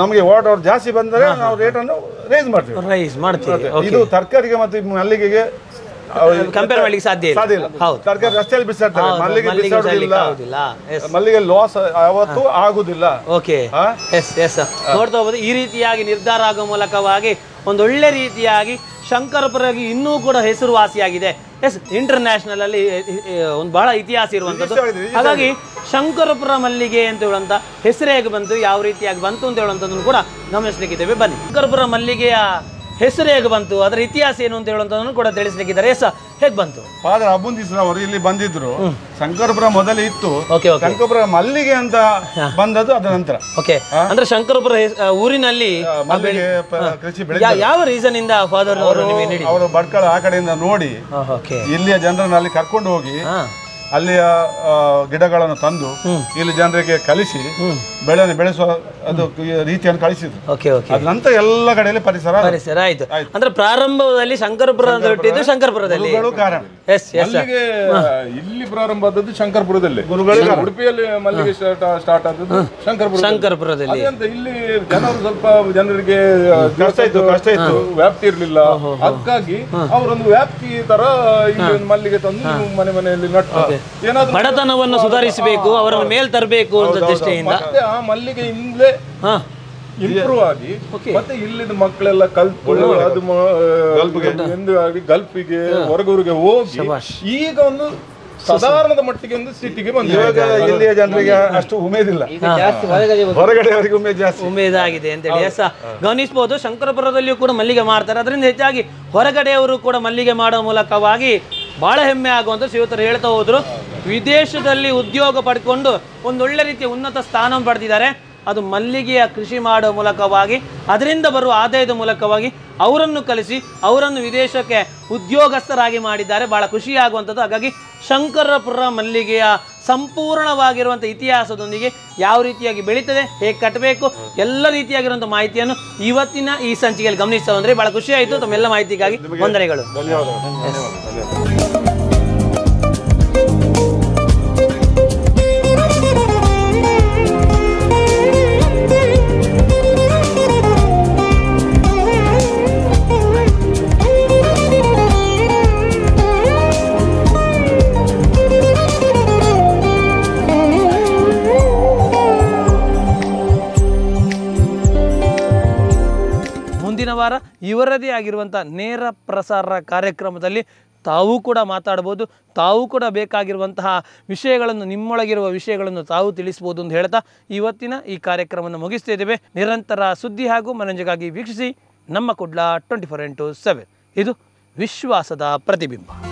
ನಮಗೆ ಆರ್ಡರ್ ಜಾಸ್ತಿ ಬಂದರೆ ನಾವು ರೇಟ್ ಅನ್ನು ರೈಸ್ ಮಾಡ್ತೀವಿ. ಇದು ತರಕಾರಿಗೆ ಮತ್ತು ಮಲ್ಲಿಗೆಗೆ ಕಂಪೇರ್ ಮಾಡ್ಲಿಕ್ಕೆ ಸಾಧ್ಯ ಇಲ್ಲ. ತರಕಾರಿ ರಸ್ತೆಯಲ್ಲಿ ಬಿಸಾಡ್ತಾರೆ, ಮಲ್ಲಿಗೆ ಬಿಸಾಡುದಿಲ್ಲ. ಮಲ್ಲಿಗೆ ಲಾಸ್ ಯಾವತ್ತೂ ಆಗುದಿಲ್ಲ. ನೋಡ್ತಾ ಹೋಗ್ಬೋದು, ಈ ರೀತಿಯಾಗಿ ನಿರ್ಧಾರ ಆಗುವ ಮೂಲಕವಾಗಿ ಒಂದೊಳ್ಳೆ ರೀತಿಯಾಗಿ ಶಂಕರಪುರಗೆ ಇನ್ನೂ ಕೂಡ ಹೆಸರುವಾಸಿಯಾಗಿದೆ. ಇಂಟರ್ನ್ಯಾಷನಲ್ ಅಲ್ಲಿ ಒಂದು ಬಹಳ ಇತಿಹಾಸ ಇರುವಂಥದ್ದು. ಹಾಗಾಗಿ ಶಂಕರಪುರ ಮಲ್ಲಿಗೆ ಅಂತ ಹೇಳುವಂಥ ಹೆಸರು ಹೇಗೆ ಬಂತು, ಯಾವ ರೀತಿಯಾಗಿ ಬಂತು ಅಂತ ಹೇಳುವಂಥದ್ದನ್ನು ಕೂಡ ಗಮನಿಸಲಿಕ್ಕಿದ್ದೇವೆ. ಬನ್ನಿ, ಶಂಕರಪುರ ಮಲ್ಲಿಗೆಯ ಹೆಸರು ಹೇಗೆ ಬಂತು, ಅದರ ಇತಿಹಾಸ ಏನು ಅಂತ ಹೇಳುವಂಥದ್ದನ್ನು ಕೂಡ ತಿಳಿಸ್ಲಿಕ್ಕಿದ್ದಾರೆ. ಎಸ್ ಹೇಗೆ ಬಂತು? ಫಾದರ್ ಅಬುಂದಿಸ್ ಅವರು ಇಲ್ಲಿ ಬಂದಿದ್ರು. ಶಂಕರಪುರ ಮೊದಲೇ ಇತ್ತು, ಓಕೆ ಓಕೆ. ಶಂಕರಪುರ ಮಲ್ಲಿಗೆ ಅಂತ ಬಂದದ್ದು ಅದ ನಂತರ. ಓಕೆ, ಅಂದ್ರೆ ಶಂಕರಪುರ ಊರಿನಲ್ಲಿ ಮಲ್ಲಿಗೆ ಕೃಷಿ ಬೆಳೆ ಯಾವ ರೀಸನ್ ಇಂದ ಫಾದರ್ ಅವರು ಭಟ್ಕಳ ಆ ಕಡೆಯಿಂದ ನೋಡಿ ಇಲ್ಲಿಯ ಜನರನ್ನು ಅಲ್ಲಿ ಕರ್ಕೊಂಡು ಹೋಗಿ ಅಲ್ಲಿಯ ಗಿಡಗಳನ್ನು ತಂದು ಇಲ್ಲಿ ಜನರಿಗೆ ಕಲಿಸಿ ಬೆಳೆಸುವ ಅದು ರೀತಿಯನ್ನು ಕಳಿಸಿದ್ರು. ಅದ ನಂತರ ಎಲ್ಲ ಕಡೆಯಲ್ಲಿ ಪರಿಸರ ಆಯ್ತು. ಅಂದ್ರೆ ಪ್ರಾರಂಭದಲ್ಲಿ ಶಂಕರಪುರದ ಹುಟ್ಟಿದ್ದು ಶಂಕರಪುರದಲ್ಲಿ ಕಾರಣ. ಮಲ್ಲಿಗೆ ಇಲ್ಲಿ ಪ್ರಾರಂಭ ಆದದ್ದು ಶಂಕರಪುರದಲ್ಲಿ, ಉಡುಪಿಯಲ್ಲಿ ಮಲ್ಲಿಗೆ ಸ್ಟಾರ್ಟ್ ಆದದ್ದು ಶಂಕರಪುರದಲ್ಲಿ. ಇಲ್ಲಿ ಜನರಿಗೆ ಕಷ್ಟ ಇತ್ತು, ವ್ಯಾಪ್ತಿ ಇರ್ಲಿಲ್ಲ. ಅದಕ್ಕಾಗಿ ಅವರೊಂದು ವ್ಯಾಪ್ತಿ ತರ ಇಲ್ಲಿ ಮಲ್ಲಿಗೆ ತಂದು ಮನೆ ಮನೆಯಲ್ಲಿ ನಟ್ಟು ಬಡತನವನ್ನು ಸುಧಾರಿಸಬೇಕು, ಅವರನ್ನು ಮೇಲ್ ತರಬೇಕು ಅಂತ ದೃಷ್ಟಿಯಿಂದ ಮತ್ತೆ ಆ ಮಲ್ಲಿಗೆ ಇಂದಲೇ ಇಂಪ್ರೂವ್ ಆಗಿ ಮತ್ತೆ ಇಲ್ಲಿನ ಮಕ್ಕಳೆಲ್ಲ ಕಲ್ತ್ಕೊಂಡು ಅದು ಗಲ್ಫಿಗೆ ಹೊರಗೂರಿಗೆ ಹೋಗಿ ಈಗ ಒಂದು ಸಾಧಾರಣದ ಮಟ್ಟಿಗೆ ಒಂದು ಸ್ಥಿತಿಗೆ ಬಂದ. ಇವಾಗ ಇಲ್ಲಿಯ ಜನರಿಗೆ ಅಷ್ಟು ಉಮೇದಿಲ್ಲ, ಹೊರಗಡೆಯವರಿಗೆ ಉಮೇದಾಗಿದೆ ಅಂತೇಳಿ ಗಮನಿಸಬಹುದು. ಶಂಕರಪುರದಲ್ಲಿಯೂ ಕೂಡ ಮಲ್ಲಿಗೆ ಮಾಡ್ತಾರೆ. ಅದರಿಂದ ಹೆಚ್ಚಾಗಿ ಹೊರಗಡೆಯವರು ಕೂಡ ಮಲ್ಲಿಗೆ ಮಾಡುವ ಮೂಲಕವಾಗಿ ಬಹಳ ಹೆಮ್ಮೆ ಆಗುವಂತ ಶ್ರೀಯುತರು ಹೇಳ್ತಾ ಹೋದ್ರು. ವಿದೇಶದಲ್ಲಿ ಉದ್ಯೋಗ ಪಡ್ಕೊಂಡು ಒಂದೊಳ್ಳೆ ರೀತಿಯ ಉನ್ನತ ಸ್ಥಾನ ಪಡೆದಿದ್ದಾರೆ. ಅದು ಮಲ್ಲಿಗೆಯ ಕೃಷಿ ಮಾಡುವ ಮೂಲಕವಾಗಿ, ಅದರಿಂದ ಬರುವ ಆದಾಯದ ಮೂಲಕವಾಗಿ ಅವರನ್ನು ಕಲಿಸಿ ಅವರನ್ನು ವಿದೇಶಕ್ಕೆ ಉದ್ಯೋಗಸ್ಥರಾಗಿ ಮಾಡಿದ್ದಾರೆ. ಬಹಳ ಖುಷಿಯಾಗುವಂಥದ್ದು. ಹಾಗಾಗಿ ಶಂಕರಪುರ ಮಲ್ಲಿಗೆಯ ಸಂಪೂರ್ಣವಾಗಿರುವಂಥ ಇತಿಹಾಸದೊಂದಿಗೆ ಯಾವ ರೀತಿಯಾಗಿ ಬೆಳೀತದೆ, ಹೇಗೆ ಕಟ್ಟಬೇಕು, ಎಲ್ಲ ರೀತಿಯಾಗಿರುವಂಥ ಮಾಹಿತಿಯನ್ನು ಇವತ್ತಿನ ಈ ಸಂಚಿಕೆಯಲ್ಲಿ ಗಮನಿಸ್ತಾ ಬಂದರೆ ಬಹಳ ಖುಷಿ ಆಯಿತು. ತಮ್ಮೆಲ್ಲ ಮಾಹಿತಿಗಾಗಿ ವಂದನೆಗಳು. ಮುಂದಿನ ವಾರ ಇವರದೇ ಆಗಿರುವಂಥ ನೇರ ಪ್ರಸಾರ ಕಾರ್ಯಕ್ರಮದಲ್ಲಿ ತಾವು ಕೂಡ ಮಾತಾಡ್ಬೋದು, ತಾವು ಕೂಡ ಬೇಕಾಗಿರುವಂತಹ ವಿಷಯಗಳನ್ನು, ನಿಮ್ಮೊಳಗಿರುವ ವಿಷಯಗಳನ್ನು ತಾವು ತಿಳಿಸ್ಬೋದು ಅಂತ ಹೇಳ್ತಾ ಇವತ್ತಿನ ಈ ಕಾರ್ಯಕ್ರಮವನ್ನು ಮುಗಿಸ್ತಾ ಇದ್ದೇವೆ. ನಿರಂತರ ಸುದ್ದಿ ಹಾಗೂ ಮನರಂಜನೆಗಾಗಿ ವೀಕ್ಷಿಸಿ ನಮ್ಮ ಕುಡ್ಲ 24x7. ಇದು ವಿಶ್ವಾಸದ ಪ್ರತಿಬಿಂಬ.